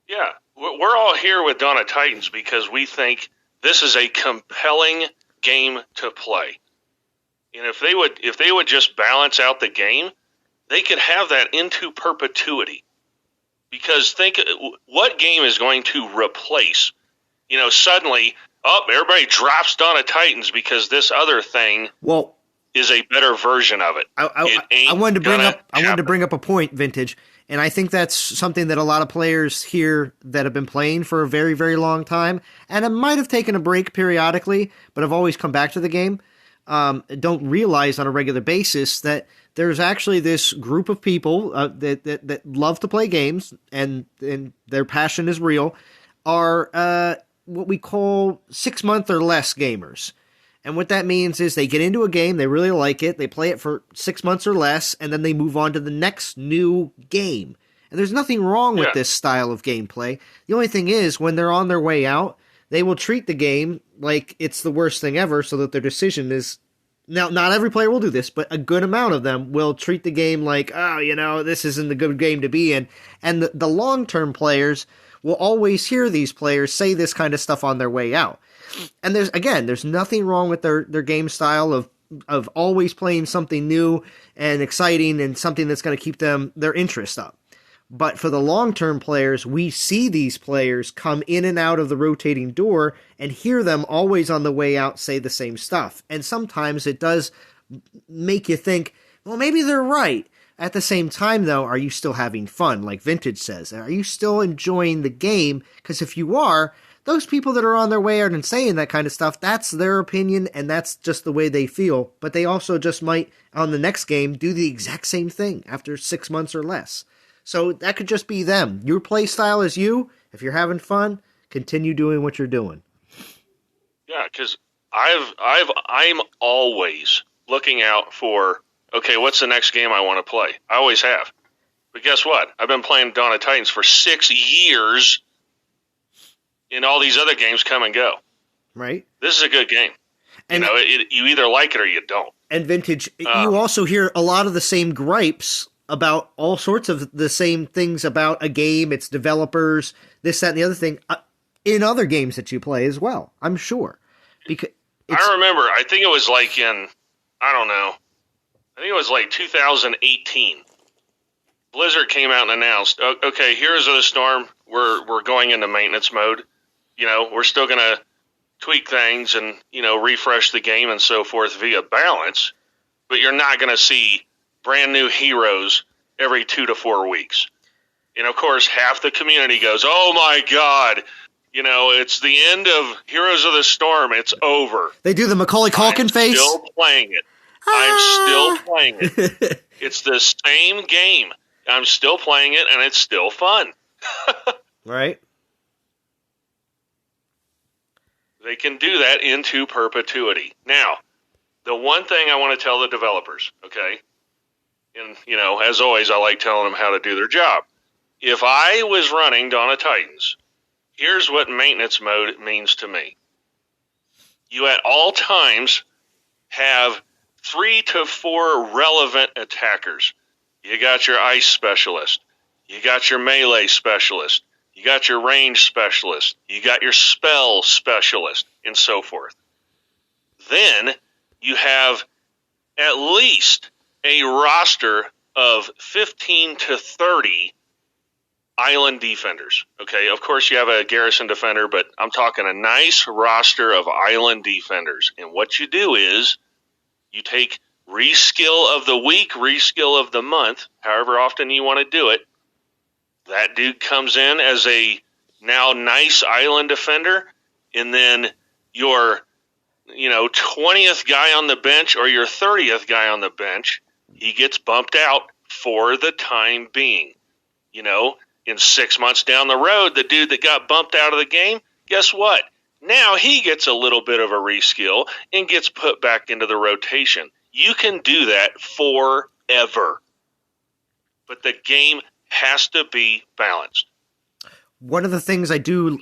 Yeah, we're all here with Dawn of Titans because we think this is a compelling game to play. And if they would just balance out the game, they could have that into perpetuity. Because think, what game is going to replace, suddenly, everybody drops Dawn of Titans because this other thing is a better version of it. I wanted to bring up a point, Vintage, and I think that's something that a lot of players here that have been playing for a very, very long time, and it might have taken a break periodically, but have always come back to the game, don't realize on a regular basis that there's actually this group of people that love to play games, and their passion is real, are what we call 6 month or less gamers. And what that means is they get into a game, they really like it, they play it for 6 months or less, and then they move on to the next new game. And there's nothing wrong with this style of gameplay. The only thing is, when they're on their way out, they will treat the game like it's the worst thing ever, so that their decision is... Now, not every player will do this, but a good amount of them will treat the game like, this isn't the good game to be in. And the long-term players will always hear these players say this kind of stuff on their way out. And there's nothing wrong with their game style of always playing something new and exciting and something that's going to keep their interest up. But for the long-term players, we see these players come in and out of the rotating door and hear them always on the way out say the same stuff. And sometimes it does make you think, well, maybe they're right. At the same time, though, are you still having fun? Like Vintage says, are you still enjoying the game? Because if you are, those people that are on their way out and saying that kind of stuff, that's their opinion, and that's just the way they feel. But they also just might, on the next game, do the exact same thing after 6 months or less. So that could just be them. Your play style is you. If you're having fun, Continue doing what you're doing. Yeah, because I'm always looking out for, okay, what's the next game I want to play? I always have. But guess what? I've been playing Dawn of Titans for 6 years, and all these other games come and go. Right. This is a good game. And You either like it or you don't. And Vintage, you also hear a lot of the same gripes about all sorts of the same things about a game, its developers, this, that, and the other thing, in other games that you play as well, I'm sure. Because I remember, I think it was like in, I don't know, I think it was like 2018. Blizzard came out and announced, okay, Heroes of the Storm, we're going into maintenance mode. We're still going to tweak things and, refresh the game and so forth via balance, but you're not going to see brand new heroes every 2 to 4 weeks. And of course, half the community goes, oh my God, it's the end of Heroes of the Storm. It's over. They do the Macaulay Culkin face. I'm still playing it. I'm still playing it. It's the same game. I'm still playing it, and it's still fun. Right. They can do that into perpetuity. Now, the one thing I want to tell the developers, okay, and, as always, I like telling them how to do their job. If I was running Dawn of Titans, here's what maintenance mode means to me. You at all times have 3 to 4 relevant attackers. You got your ice specialist. You got your melee specialist. You got your range specialist. You got your spell specialist, and so forth. Then you have at least a roster of 15 to 30 island defenders. Okay, of course you have a garrison defender, but I'm talking a nice roster of island defenders. And what you do is you take Reskill of the week, Reskill of the month, however often you want to do it. That dude comes in as a now nice island defender, and then your 20th guy on the bench or your 30th guy on the bench, he gets bumped out for the time being. In 6 months down the road, the dude that got bumped out of the game, guess what? Now he gets a little bit of a reskill and gets put back into the rotation. You can do that forever. But the game has to be balanced. One of the things I do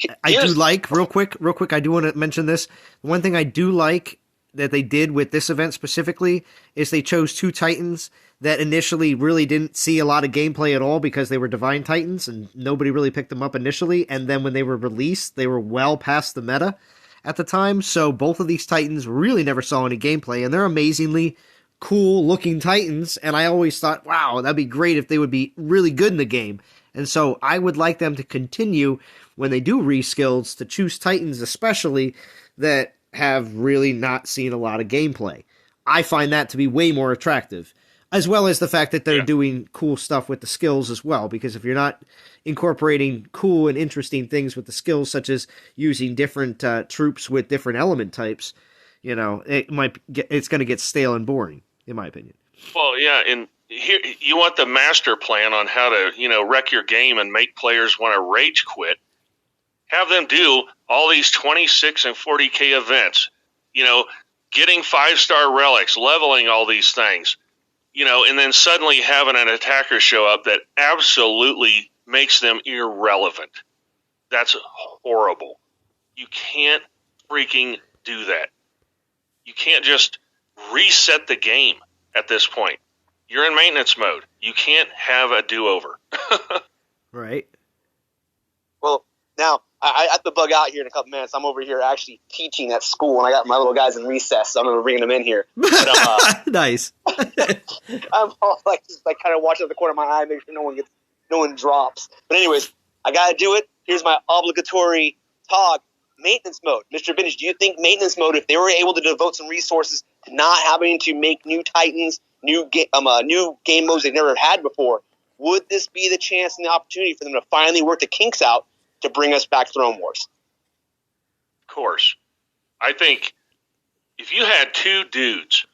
like, real quick, I do want to mention this. One thing I do like that they did with this event specifically is they chose 2 Titans that initially really didn't see a lot of gameplay at all because they were Divine Titans and nobody really picked them up initially. And then when they were released, they were well past the meta at the time. So both of these Titans really never saw any gameplay, and they're amazingly cool looking Titans. And I always thought, wow, that'd be great if they would be really good in the game. And so I would like them to continue when they do reskills to choose Titans especially that have really not seen a lot of gameplay. I find that to be way more attractive, as well as the fact that they're doing cool stuff with the skills as well, because if you're not incorporating cool and interesting things with the skills, such as using different troops with different element types, it's going to get stale and boring, in my opinion. Well, yeah, and here you want the master plan on how to, wreck your game and make players want to rage quit. Have them do all these 26 and 40K events, getting 5-star relics, leveling all these things, and then suddenly having an attacker show up that absolutely makes them irrelevant. That's horrible. You can't freaking do that. You can't just reset the game at this point. You're in maintenance mode. You can't have a do-over. Right. Well, now, I have to bug out here in a couple minutes. I'm over here actually teaching at school, and I got my little guys in recess, so I'm going to bring them in here. But, nice. I'm all just kind of watching at the corner of my eye, make sure no one drops. But anyways, I got to do it. Here's my obligatory talk. Maintenance mode. Mr. Vintage, do you think maintenance mode, if they were able to devote some resources to not having to make new Titans, new game modes they've never had before, would this be the chance and the opportunity for them to finally work the kinks out to bring us back Throne Wars? Of course. I think if you had 2 dudes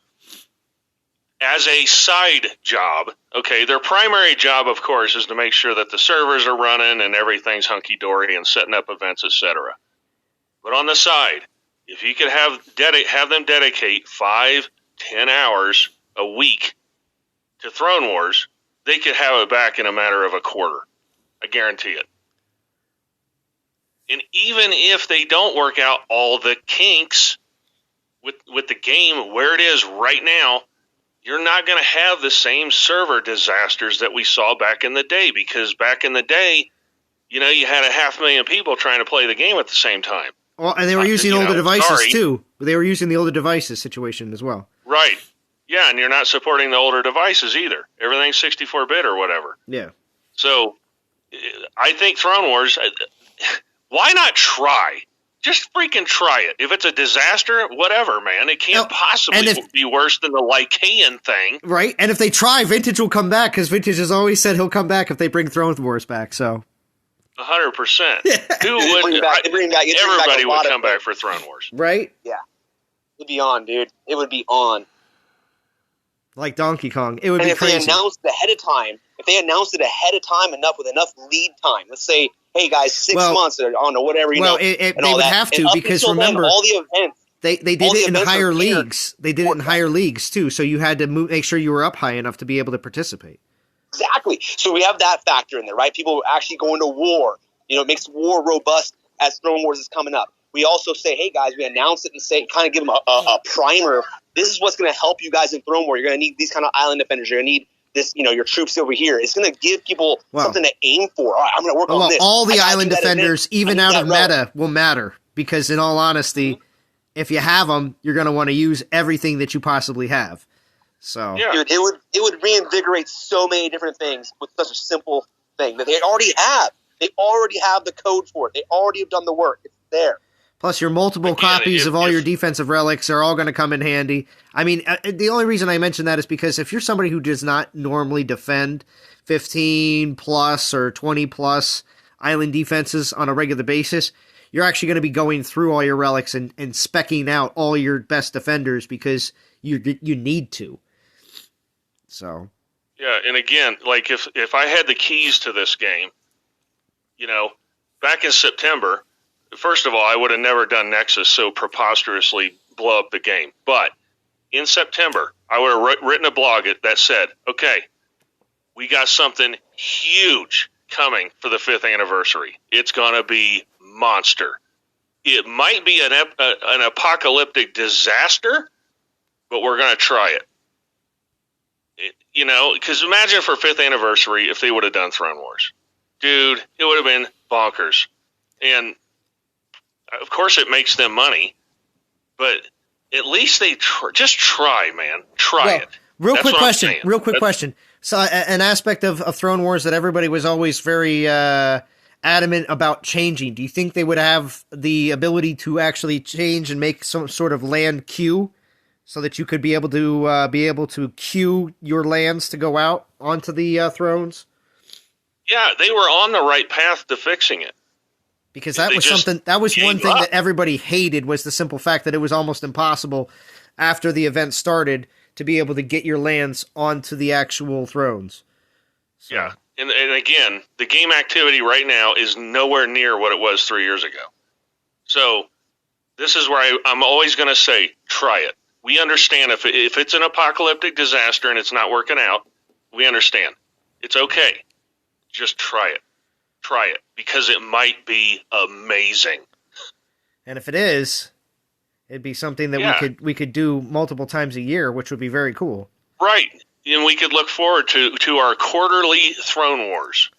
as a side job, okay, their primary job, of course, is to make sure that the servers are running and everything's hunky-dory and setting up events, etc. But on the side, if you could have them dedicate 5-10 hours a week to Throne Wars, they could have it back in a matter of a quarter. I guarantee it. And even if they don't work out all the kinks with the game where it is right now, you're not going to have the same server disasters that we saw back in the day, because back in the day, you had 500,000 people trying to play the game at the same time. Well, and they were using older devices too. They were using the older devices situation as well. Right. Yeah, and you're not supporting the older devices either. Everything's 64-bit or whatever. Yeah. So I think Throne Wars, why not try? Just freaking try it. If it's a disaster, whatever, man. It can't possibly be worse than the Lycaean thing. Right, and if they try, Vintage will come back, because Vintage has always said he'll come back if they bring Throne Wars back, so. 100%. Who would? Everybody would come back for Throne Wars. Right? Yeah. It'd be on, dude. It would be on. Like Donkey Kong. It would be crazy. If they announced it ahead of time, with enough lead time, let's say, hey guys, 6 months or whatever, they would have to, because remember, all the events. They did it in higher leagues. They did it in higher leagues too, so you had to make sure you were up high enough to be able to participate. Exactly. So we have that factor in there, right? People actually going to war. It makes war robust as Throne Wars is coming up. We also say, hey guys, we announce it and say, kind of give them a primer. This is what's going to help you guys in Throne War. You're going to need these kind of island defenders. You're going to need this, your troops over here. It's going to give people something to aim for. All right, I'm going to work on this. All the island defenders, even out of meta, will matter, because in all honesty, if you have them, you're going to want to use everything that you possibly have. So, dude, it would reinvigorate so many different things with such a simple thing that they already have. They already have the code for it. They already have done the work. It's there. Plus, your multiple copies of all your defensive relics are all going to come in handy. I mean, the only reason I mention that is because if you're somebody who does not normally defend 15 plus or 20 plus island defenses on a regular basis, you're actually going to be going through all your relics and speccing out all your best defenders, because you need to. So. Yeah, and again, like if I had the keys to this game, back in September, first of all, I would have never done Nexus so preposterously blow up the game. But in September, I would have written a blog that said, okay, we got something huge coming for the 5th anniversary. It's going to be monster. It might be an apocalyptic disaster, but we're going to try it. Because imagine for 5th anniversary if they would have done Throne Wars. Dude, it would have been bonkers. And of course it makes them money, but at least they just try, man. Try it. Real quick question. So an aspect of Throne Wars that everybody was always very adamant about changing. Do you think they would have the ability to actually change and make some sort of land queue, so that you could be able to queue your lands to go out onto the thrones? Yeah, they were on the right path to fixing it. Because that was one thing that everybody hated, was the simple fact that it was almost impossible after the event started to be able to get your lands onto the actual thrones. So. Yeah, and again, the game activity right now is nowhere near what it was 3 years ago. So this is where I'm always going to say, try it. We understand if it's an apocalyptic disaster and it's not working out, we understand. It's okay. Just try it. Try it, because it might be amazing. And if it is, it'd be something that we could do multiple times a year, which would be very cool. Right. And we could look forward to our quarterly Throne Wars.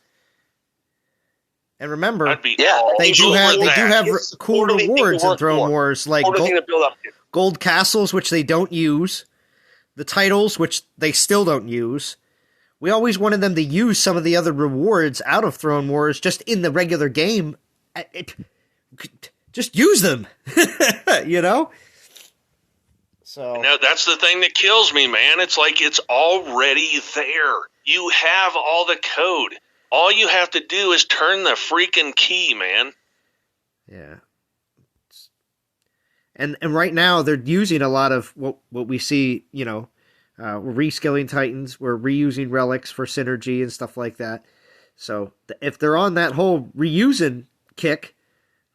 And remember, they do have cool rewards in Throne Wars, like gold castles, which they don't use, the titles, which they still don't use. We always wanted them to use some of the other rewards out of Throne Wars just in the regular game. Just use them, So no, that's the thing that kills me, man. It's like it's already there. You have all the code. All you have to do is turn the freaking key, man. Yeah. And right now they're using a lot of what we see, We're reskilling Titans. We're reusing relics for synergy and stuff like that. So if they're on that whole reusing kick,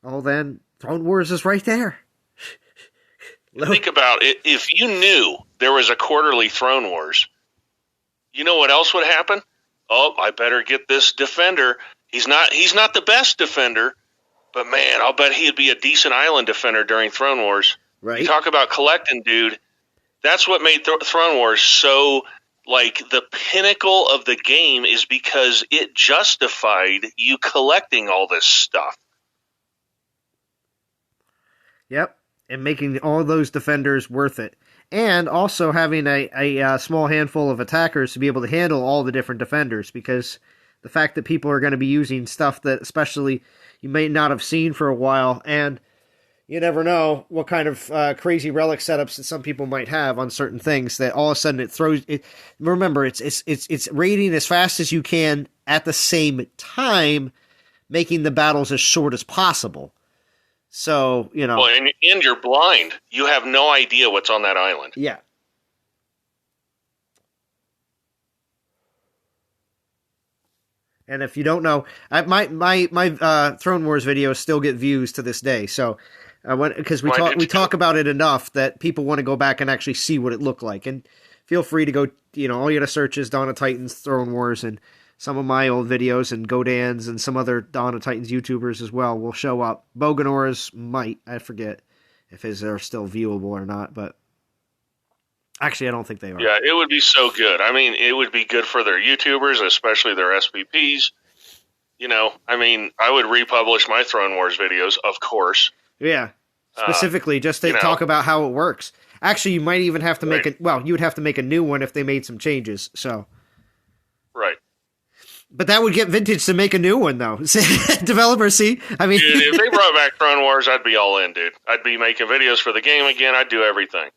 well, then Throne Wars is right there. Think about it. If you knew there was a quarterly Throne Wars, you know what else would happen? Oh, I better get this defender. He's not the best defender, but man, I'll bet he'd be a decent island defender during Throne Wars. Right. You talk about collecting, dude. That's what made Throne Wars so, like, the pinnacle of the game, is because it justified you collecting all this stuff. Yep, and making all those defenders worth it. And also having a small handful of attackers to be able to handle all the different defenders, because the fact that people are going to be using stuff that especially you may not have seen for a while, and you never know what kind of crazy relic setups that some people might have on certain things, that all of a sudden it throws it. Remember, it's raiding as fast as you can at the same time, making the battles as short as possible. So, you know. Well, and you're blind. You have no idea what's on that island. Yeah. And if you don't know, my Throne Wars videos still get views to this day. So, because we talk about it enough that people want to go back and actually see what it looked like. And feel free to go, all you got to search is Dawn of Titans Throne Wars, and some of my old videos and Godan's and some other Dawn of Titans YouTubers as well will show up. Boganora's might. I forget if his are still viewable or not, but actually I don't think they are. Yeah, it would be so good. I mean, it would be good for their YouTubers, especially their SPPs. I would republish my Throne Wars videos, of course. Yeah, specifically just to talk about how it works. Actually, you might even have to make you would have to make a new one if they made some changes, so. Right. But that would get Vintage to make a new one, though. Developers, see? I mean, dude, if they brought back Throne Wars, I'd be all in, dude. I'd be making videos for the game again. I'd do everything.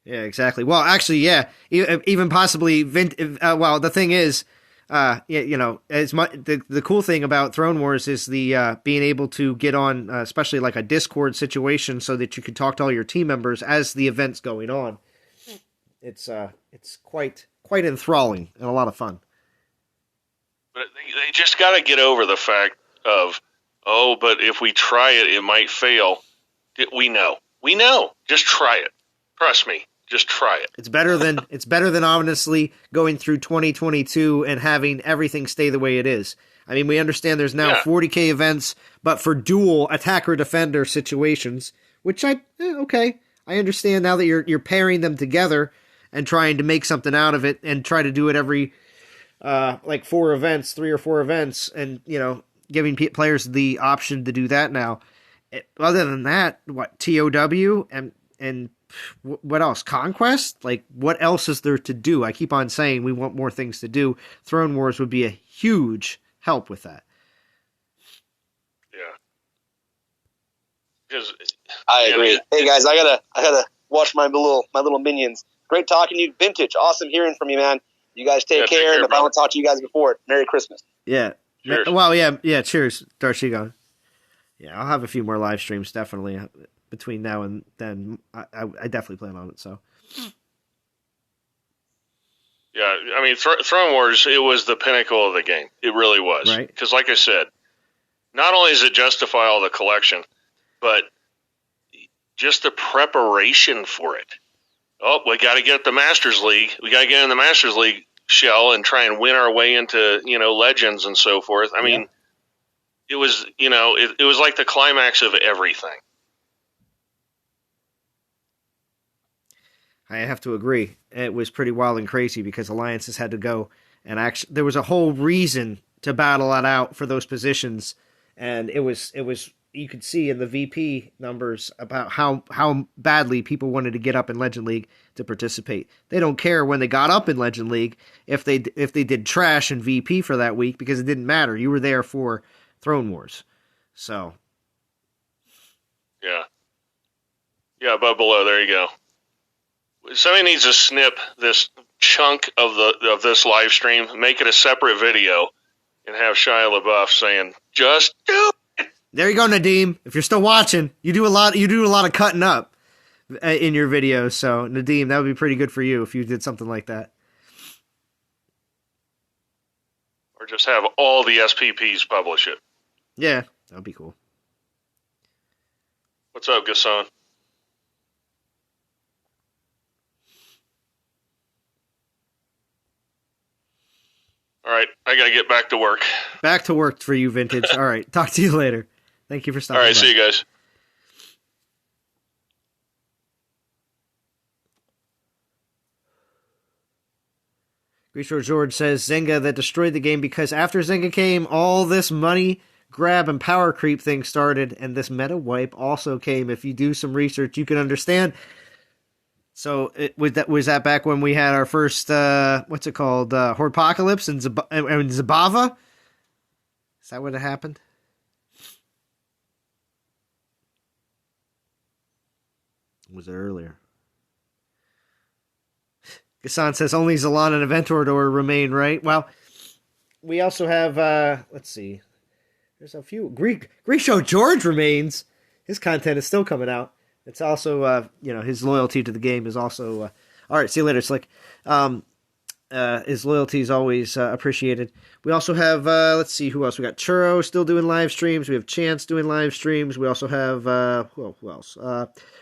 Yeah, exactly. Well, actually, yeah, even possibly. Well, the thing is, as much the cool thing about Throne Wars is the being able to get on, especially like a Discord situation, so that you can talk to all your team members as the event's going on. It's quite enthralling and a lot of fun. But they just got to get over the fact of, but if we try it, it might fail. We know. Just try it. Trust me. Just try it. It's better than honestly going through 2022 and having everything stay the way it is. I mean, we understand there's now 40K events, but for dual attacker defender situations, which I understand now that you're pairing them together and trying to make something out of it and try to do it every 3 or 4 events, and giving players the option to do that now. Other than that, what TOW and what else? Conquest? Like, what else is there to do? I keep on saying we want more things to do. Throne Wars would be a huge help with that. Yeah. Because I agree. Hey guys, I gotta watch my little minions. Great talking to you, Vintage. Awesome hearing from you, man. You guys take care. And if I don't talk to you guys before, Merry Christmas. Yeah. Cheers. Well, yeah. Cheers, Darshigon. Yeah, I'll have a few more live streams definitely between now and then. I definitely plan on it. So. Yeah, I mean, Throne Wars, it was the pinnacle of the game. It really was. Right. Because, like I said, not only does it justify all the collection, but just the preparation for it. Oh, we got to get the Masters League. We got to get in the Masters League shell and try and win our way into, legends and so forth. I mean, it was, it was like the climax of everything. I have to agree. It was pretty wild and crazy because alliances had to go, and actually there was a whole reason to battle that out for those positions, and it was you could see in the VP numbers about how badly people wanted to get up in Legend League to participate. They don't care when they got up in Legend League if they did trash in VP for that week, because it didn't matter. You were there for Throne Wars. So yeah, above below. There you go. Somebody needs to snip this chunk of this live stream, make it a separate video, and have Shia LaBeouf saying, "Just do it." There you go, Nadim. If you're still watching, you do a lot of cutting up. in your videos. So Nadim, that would be pretty good for you if you did something like that. Or just have all the SPPs publish it. Yeah, that would be cool. What's up, Gasson? All right, I got to get back to work. Back to work for you, Vintage. All right, talk to you later. Thank you for stopping by. All right, see you guys. Greaser George says Zynga that destroyed the game because after Zynga came, all this money grab and power creep thing started, and this meta wipe also came. If you do some research, you can understand. So was that back when we had our first what's it called, Hordepocalypse and Zabava? Is that what happened? Or was it earlier? Gassan says only Zalan and Aventador remain, right? Well, we also have let's see. There's a few. Grisho George remains. His content is still coming out. It's also, his loyalty to the game is also... all right, see you later, Slick. His loyalty is always appreciated. We also have, let's see, who else? We got Churro still doing live streams. We have Chance doing live streams. We also have, who else?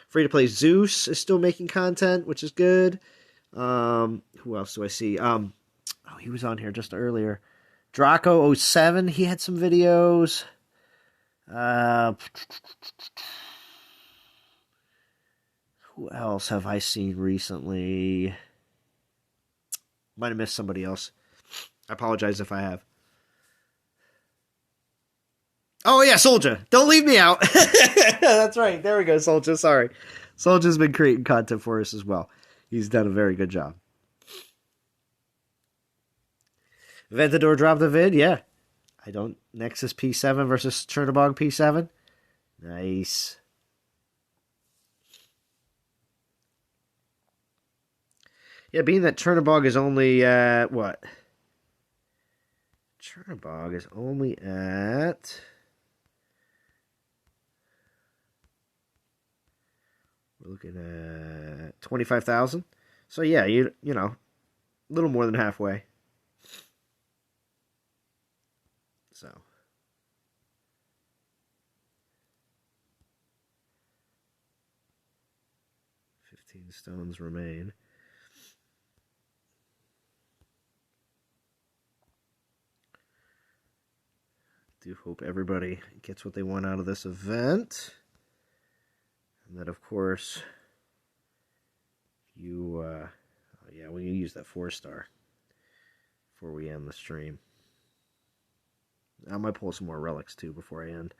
Free to Play Zeus is still making content, which is good. Who else do I see? He was on here just earlier. Draco07, he had some videos. Who else have I seen recently? Might have missed somebody else. I apologize if I have. Oh, yeah, Soldier. Don't leave me out. That's right. There we go, Soldier. Sorry. Soldier's been creating content for us as well. He's done a very good job. Aventador dropped a vid? Yeah. Nexus P7 versus Chernobog P7. Nice. Yeah, being that Chernobog is only at, what? Chernobog is only at... We're looking at 25,000. So yeah, you know, a little more than halfway. So 15 stones remain. Do hope everybody gets what they want out of this event. And that, of course, you, we use that 4-star before we end the stream. I might pull some more relics, too, before I end.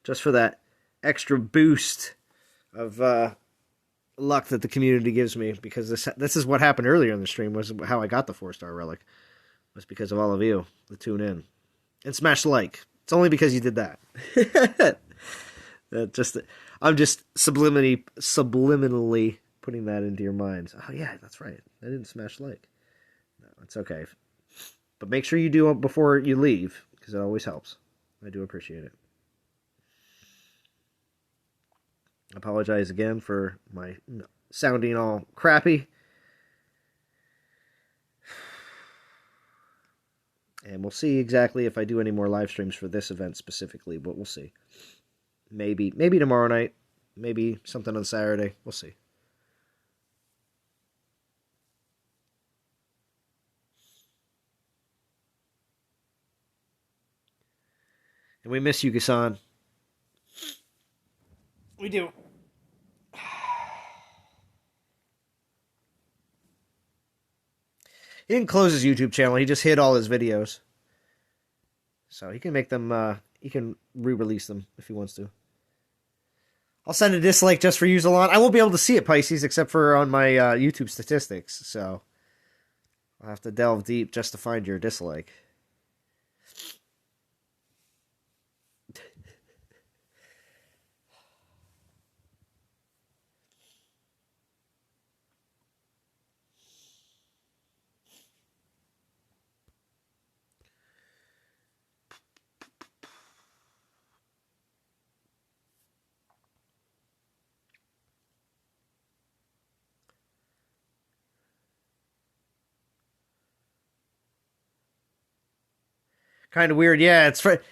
Just for that extra boost of luck that the community gives me. Because this is what happened earlier in the stream, was how I got the 4-star relic. Was because of all of you that tune in. And smash like. It's only because you did that. I'm just subliminally putting that into your minds. Oh, yeah, that's right. I didn't smash like. No, it's okay. But make sure you do it before you leave, because it always helps. I do appreciate it. I apologize again for my sounding all crappy. And we'll see exactly if I do any more live streams for this event specifically, but we'll see. Maybe tomorrow night. Maybe something on Saturday. We'll see. And we miss you, Gassan. We do. He didn't close his YouTube channel. He just hid all his videos. So he can make them, he can re-release them if he wants to. I'll send a dislike just for you, Zalon. I won't be able to see it, Pisces, except for on my YouTube statistics. So I'll have to delve deep just to find your dislike. kind of weird. Yeah,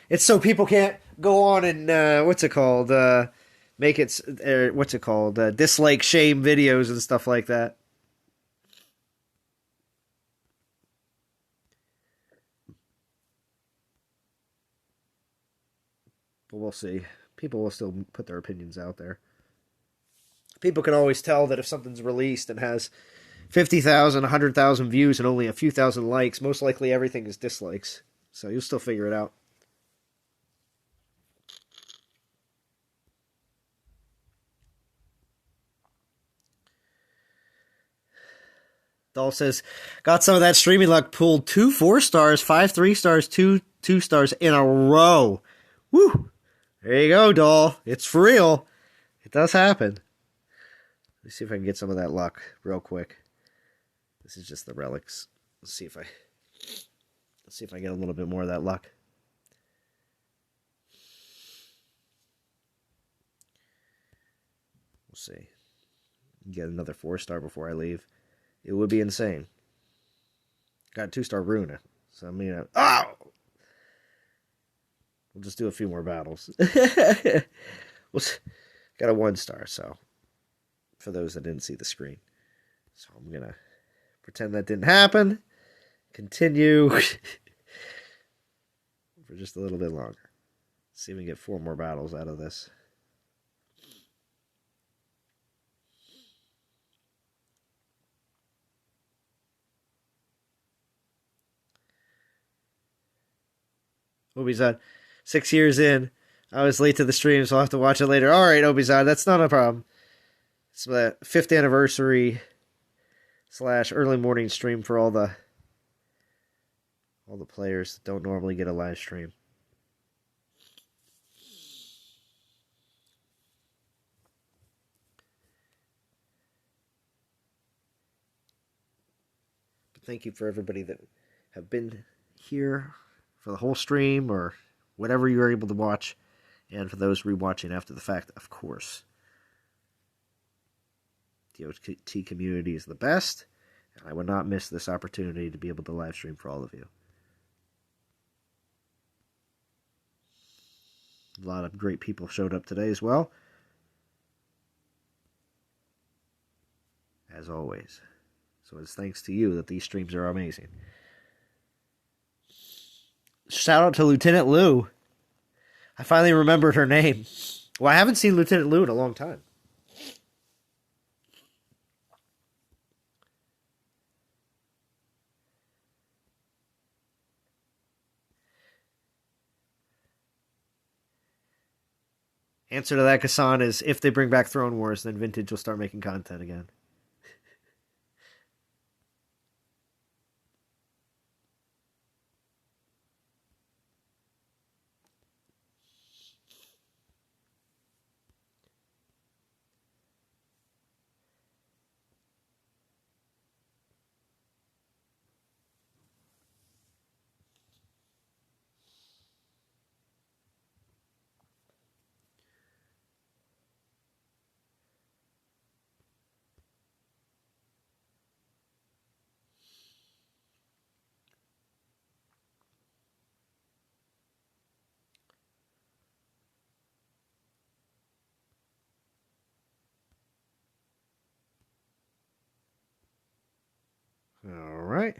it's so people can't go on and what's it called? Make it what's it called? Dislike shame videos and stuff like that. But we'll see. People will still put their opinions out there. People can always tell that if something's released and has 50,000, 100,000 views and only a few thousand likes, most likely everything is dislikes. So you'll still figure it out. Doll says, got some of that streaming luck, pulled 2 4 stars, 5 3 stars, 2 2 stars in a row. Woo! There you go, Doll. It's for real. It does happen. Let's see if I can get some of that luck real quick. This is just the relics. Let's see if I get a little bit more of that luck. We'll see. Get another 4-star before I leave. It would be insane. Got a 2-star Runa. So I mean, oh! We'll just do a few more battles. Got a 1-star, so for those that didn't see the screen. So I'm going to pretend that didn't happen. Continue for just a little bit longer. See if we can get 4 more battles out of this. Obizad, 6 years in. I was late to the stream, so I'll have to watch it later. All right, Obizad, that's not a problem. It's the 5th anniversary / early morning stream for all the players that don't normally get a live stream. But thank you for everybody that have been here for the whole stream or whatever you were able to watch, and for those rewatching after the fact, of course. The OT community is the best, and I would not miss this opportunity to be able to live stream for all of you. A lot of great people showed up today as well, as always. So it's thanks to you that these streams are amazing. Shout out to Lieutenant Lou. I finally remembered her name. Well, I haven't seen Lieutenant Lou in a long time. Answer to that, Kassan, is if they bring back Throne Wars, then Vintage will start making content again. All right.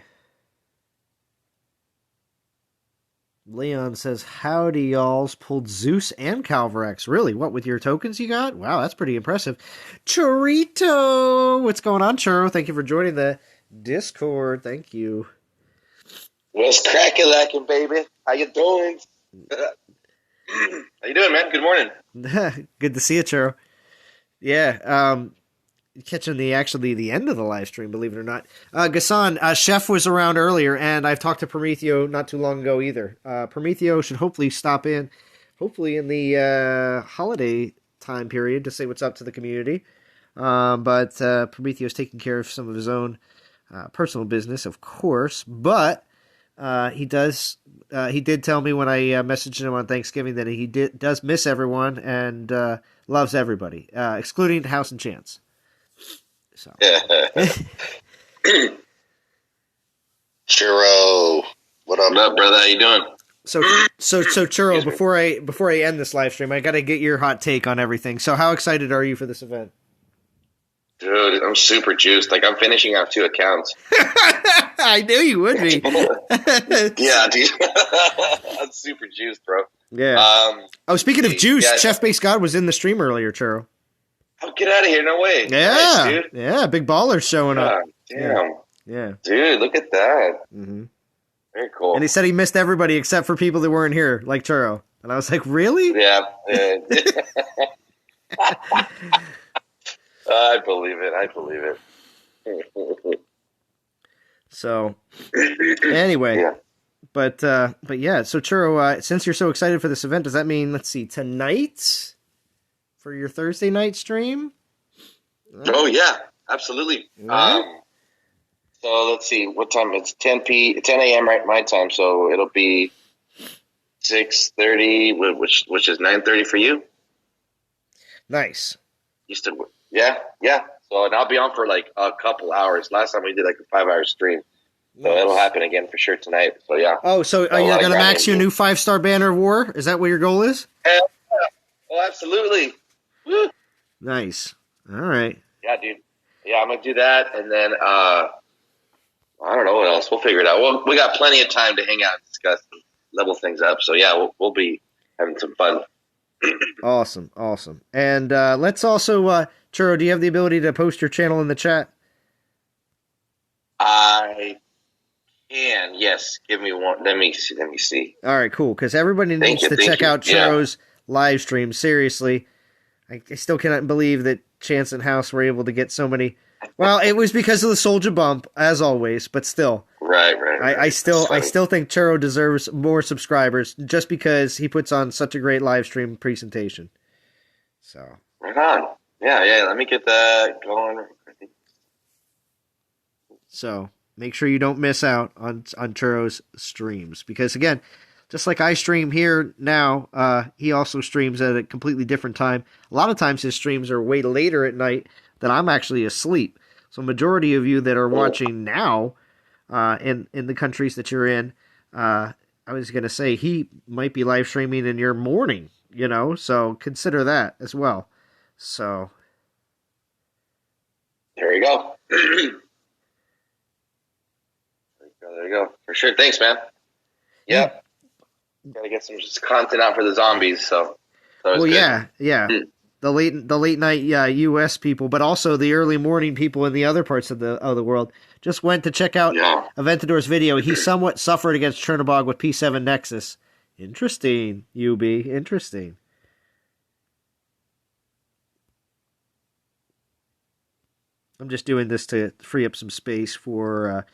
Leon says, howdy, y'alls. Pulled Zeus and Calvarex. Really? What, with your tokens you got? Wow, that's pretty impressive. Chorito! What's going on, Churro? Thank you for joining the Discord. Thank you. What's crackin', baby? How you doing? How you doing, man? Good morning. Good to see you, Churro. Yeah, catching the end of the live stream, believe it or not. Gassan, Chef was around earlier, and I've talked to Prometheo not too long ago either. Prometheo should hopefully stop in, hopefully in the holiday time period, to say what's up to the community. But Prometheo's taking care of some of his own personal business, of course. But he did tell me when I messaged him on Thanksgiving that he does miss everyone and loves everybody, excluding House and Chance. So. Churro, what up, brother? How you doing? So Churro, before I end this live stream, I got to get your hot take on everything. So how excited are you for this event? Dude, I'm super juiced. Like, I'm finishing out 2 accounts. I knew you would be. Yeah, dude. I'm super juiced, bro. Yeah. Speaking of juice, Chef Base God was in the stream earlier, Churro. Oh, get out of here. No way. Yeah. Nice, dude. Yeah, big ballers showing up. Damn. Yeah. Dude, look at that. Mm-hmm. Very cool. And he said he missed everybody except for people that weren't here, like Churro. And I was like, really? Yeah. I believe it. So, anyway. Yeah. But yeah, so Churro, since you're so excited for this event, does that mean, let's see, tonight for your Thursday night stream? Oh, yeah, absolutely. Right. So let's see, what time? It's 10 a.m. right, my time, so it'll be 6:30, which is 9:30 for you. Nice. Yeah. So, and I'll be on for like a couple hours. Last time we did like a 5-hour stream. So it'll happen again for sure tonight. So, yeah. Oh, so are you going to max your new 5-star banner of war? Is that what your goal is? Yeah. Oh, absolutely. Woo. Nice. All right. Yeah, dude. Yeah, I'm going to do that. And then, I don't know what else. We'll figure it out. We got plenty of time to hang out and discuss and level things up. So, yeah, we'll be having some fun. Awesome. And let's also, Churro, do you have the ability to post your channel in the chat? I can, yes. Give me one. Let me see. All right, cool. Because everybody needs to check out Churro's live stream. Seriously, I still cannot believe that Chance and House were able to get so many. Well, it was because of the Soldier bump, as always, but still. Right. I still think Churro deserves more subscribers just because he puts on such a great live stream presentation. So. Right on. Yeah. Let me get that going. So make sure you don't miss out on Churro's streams because, again, just like I stream here now, he also streams at a completely different time. A lot of times his streams are way later at night than I'm actually asleep. So majority of you that are watching now in the countries that you're in, I was going to say he might be live streaming in your morning, so consider that as well. So there you go. There you go. For sure. Thanks, man. Yeah. Gotta get some content out for the zombies. So well, yeah. The late night U.S. people, but also the early morning people in the other parts of the world just went to check out Aventador's video. He somewhat suffered against Chernobog with P7 Nexus. Interesting, UB. Interesting. I'm just doing this to free up some space for.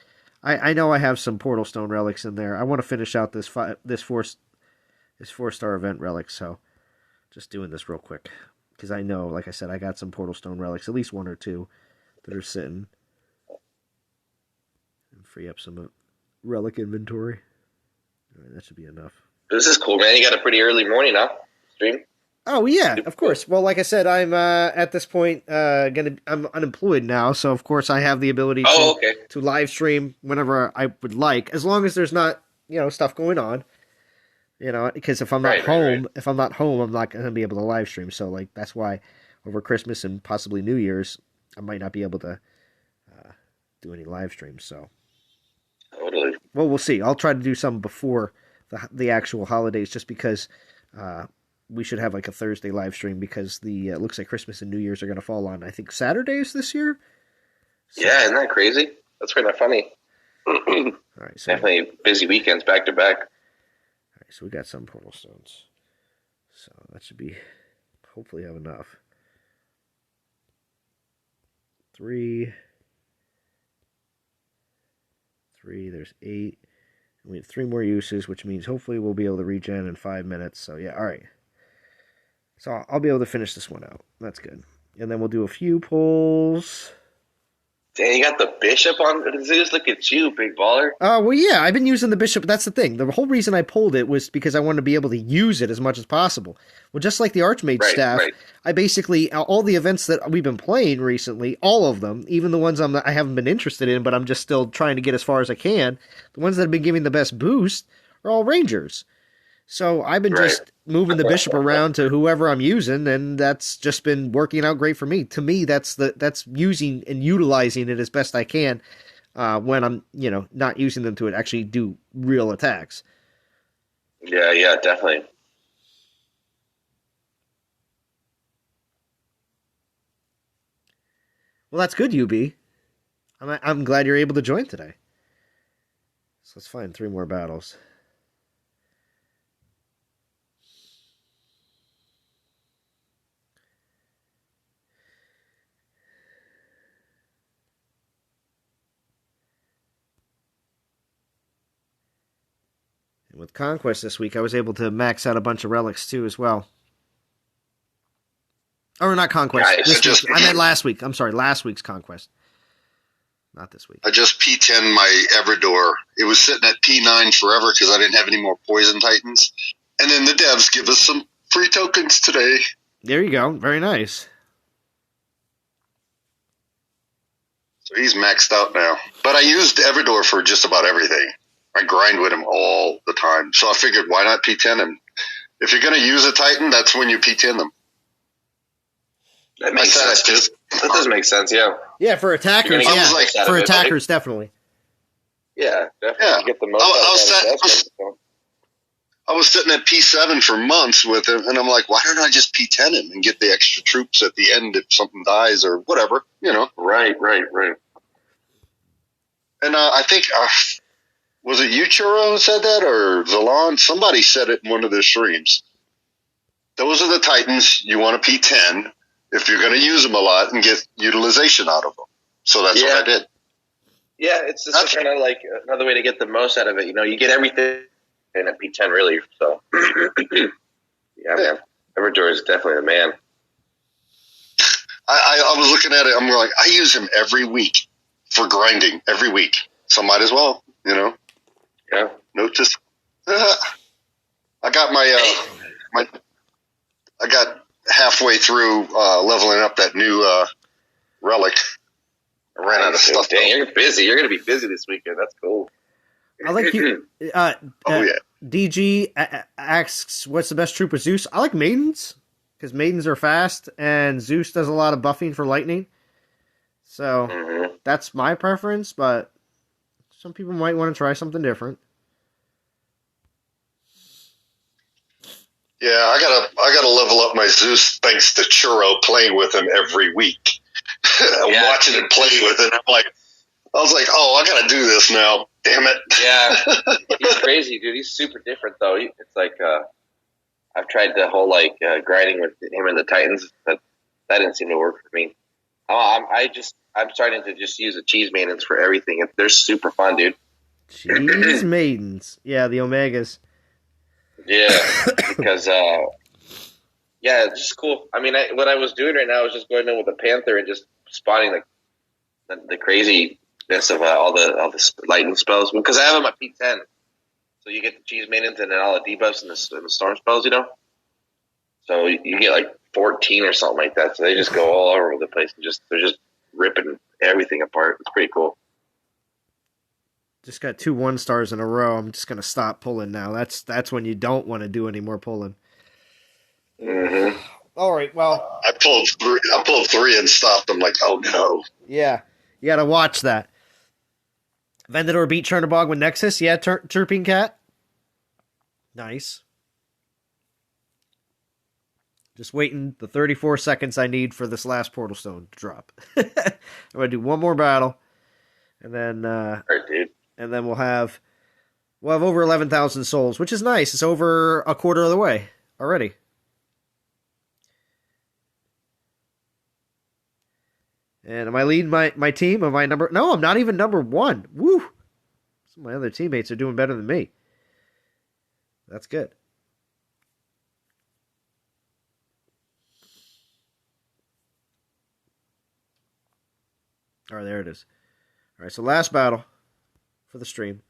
I know I have some Portal Stone relics in there. I want to finish out this 4-star event relic, so just doing this real quick. Because I know, like I said, I got some Portal Stone relics, at least 1 or 2, that are sitting. And free up some relic inventory. All right, that should be enough. This is cool, man. You got a pretty early morning, huh? Stream? Oh, yeah, of course. Well, like I said, I'm at this point I'm unemployed now, so of course I have the ability to live stream whenever I would like, as long as there's not, stuff going on. Because if I'm not home, I'm not going to be able to live stream. So, like, that's why over Christmas and possibly New Year's, I might not be able to do any live streams. So, totally. Well, we'll see. I'll try to do some before the actual holidays, just because we should have like a Thursday live stream because the looks like Christmas and New Year's are going to fall on, I think, Saturdays this year. So, yeah, isn't that crazy? That's kind of funny. All right, so definitely busy weekends back to back. So we got some Portal Stones. So that should be, hopefully have enough. 3, there's 8. And we have 3 more uses, which means hopefully we'll be able to regen in 5 minutes. So yeah, all right. So I'll be able to finish this one out. That's good. And then we'll do a few pulls. Dang, you got the bishop on Zeus. Look at you, big baller. Well, yeah, I've been using the bishop. That's the thing. The whole reason I pulled it was because I wanted to be able to use it as much as possible. Well, just like the Archmage staff, I basically, all the events that we've been playing recently, all of them, even the ones I haven't been interested in, but I'm just still trying to get as far as I can, the ones that have been giving the best boost are all Rangers. So I've been Right. just moving the bishop around to whoever I'm using, and that's just been working out great for me. To me, that's using and utilizing it as best I can when I'm not using them to actually do real attacks. Yeah, definitely. Well, that's good, UB. I'm glad you're able to join today. So let's find 3 more battles. And with Conquest this week, I was able to max out a bunch of relics too as well. Or not Conquest. Nice. I meant last week. I'm sorry, last week's Conquest. Not this week. I just P10 my Everdor. It was sitting at P9 forever because I didn't have any more Poison Titans. And then the devs give us some free tokens today. There you go. Very nice. So he's maxed out now. But I used Everdor for just about everything. I grind with him all the time. So I figured, why not P10 him? If you're going to use a Titan, that's when you P10 them. That makes sense. That does make sense, yeah. Yeah, for attackers, for attackers, definitely. Yeah, definitely. Yeah. You get the most out of I was sitting at P7 for months with him, and I'm like, why don't I just P10 him and get the extra troops at the end if something dies or whatever, Right. And I think, was it you, Churro, who said that, or Zalon? Somebody said it in one of their streams. Those are the Titans you want to P10 if you're going to use them a lot and get utilization out of them. So that's what I did. Yeah, it's just kind of like another way to get the most out of it. You get everything in a P10, really. So, yeah, man. Everdor is definitely the man. I was looking at it. I'm like, I use him every week for grinding, every week. So might as well, Yeah. No, just I got I got halfway through leveling up that new relic. I ran out of stuff. Dang, you're busy. You're going to be busy this weekend. That's cool. I like you. DG asks, what's the best troop with Zeus? I like Maidens, because Maidens are fast, and Zeus does a lot of buffing for lightning. So that's my preference, but some people might want to try something different. Yeah, I gotta level up my Zeus thanks to Churro playing with him every week. I'm watching him play with it. I was like, oh, I gotta do this now. Damn it. Yeah, he's crazy, dude. He's super different, though. It's like I've tried the whole grinding with him and the Titans, but that didn't seem to work for me. I'm starting to just use the cheese maidens for everything. They're super fun, dude. Cheese maidens, yeah, the Omegas. Yeah, because it's just cool. I mean, what I was doing right now was just going in with a Panther and just spotting the craziness of all the lightning spells, because I have them at P10, so you get the cheese maidens and then all the debuffs and the storm spells, So you get 14 or something like that. So they just go all over the place and they're just ripping everything apart. It's pretty cool. Just got 2 1-stars in a row. I'm just gonna stop pulling now. That's when you don't want to do any more pulling. Mm-hmm. All right. Well, I pulled 3 and stopped. I'm like, oh no. Yeah, you gotta watch that. Vendador beat Chernobog with Nexus. Yeah, Chirping Cat. Nice. Just waiting the 34 seconds I need for this last Portal Stone to drop. I'm gonna do one more battle, and then All right, dude. And then we'll have over 11,000 souls, which is nice. It's over a quarter of the way already. And am I leading my team? Am I number? No, I'm not even number 1. Woo! Some of my other teammates are doing better than me. That's good. All right, there it is. All right, so last battle for the stream.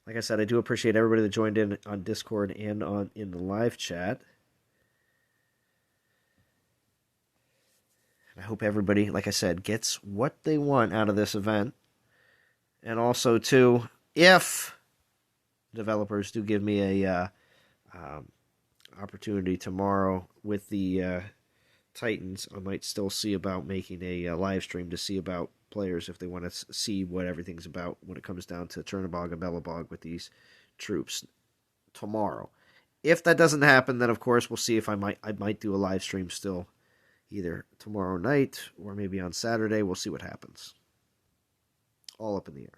Like I said, I do appreciate everybody that joined in on Discord and in the live chat. And I hope everybody, like I said, gets what they want out of this event. And also, too, if developers do give me a opportunity tomorrow with the Titans. I might still see about making a live stream to see about players if they want to see what everything's about when it comes down to Chernobog and Belobog with these troops tomorrow. If that doesn't happen, then of course we'll see if I might do a live stream still either tomorrow night or maybe on Saturday. We'll see what happens. All up in the air.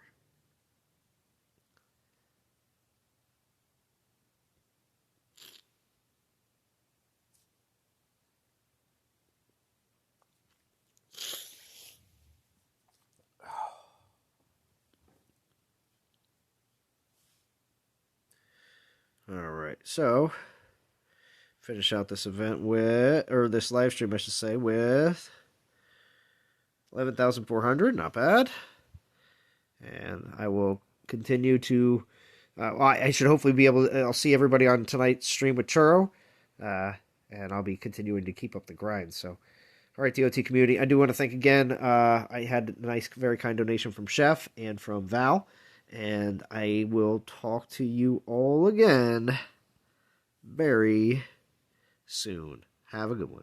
All right, so finish out this event with, or this live stream, I should say, with 11,400. Not bad. And I will continue to. I should hopefully be able to. I'll see everybody on tonight's stream with Churro, and I'll be continuing to keep up the grind. So, all right, DOT community, I do want to thank again. I had a nice, very kind donation from Chef and from Val. And I will talk to you all again very soon. Have a good one.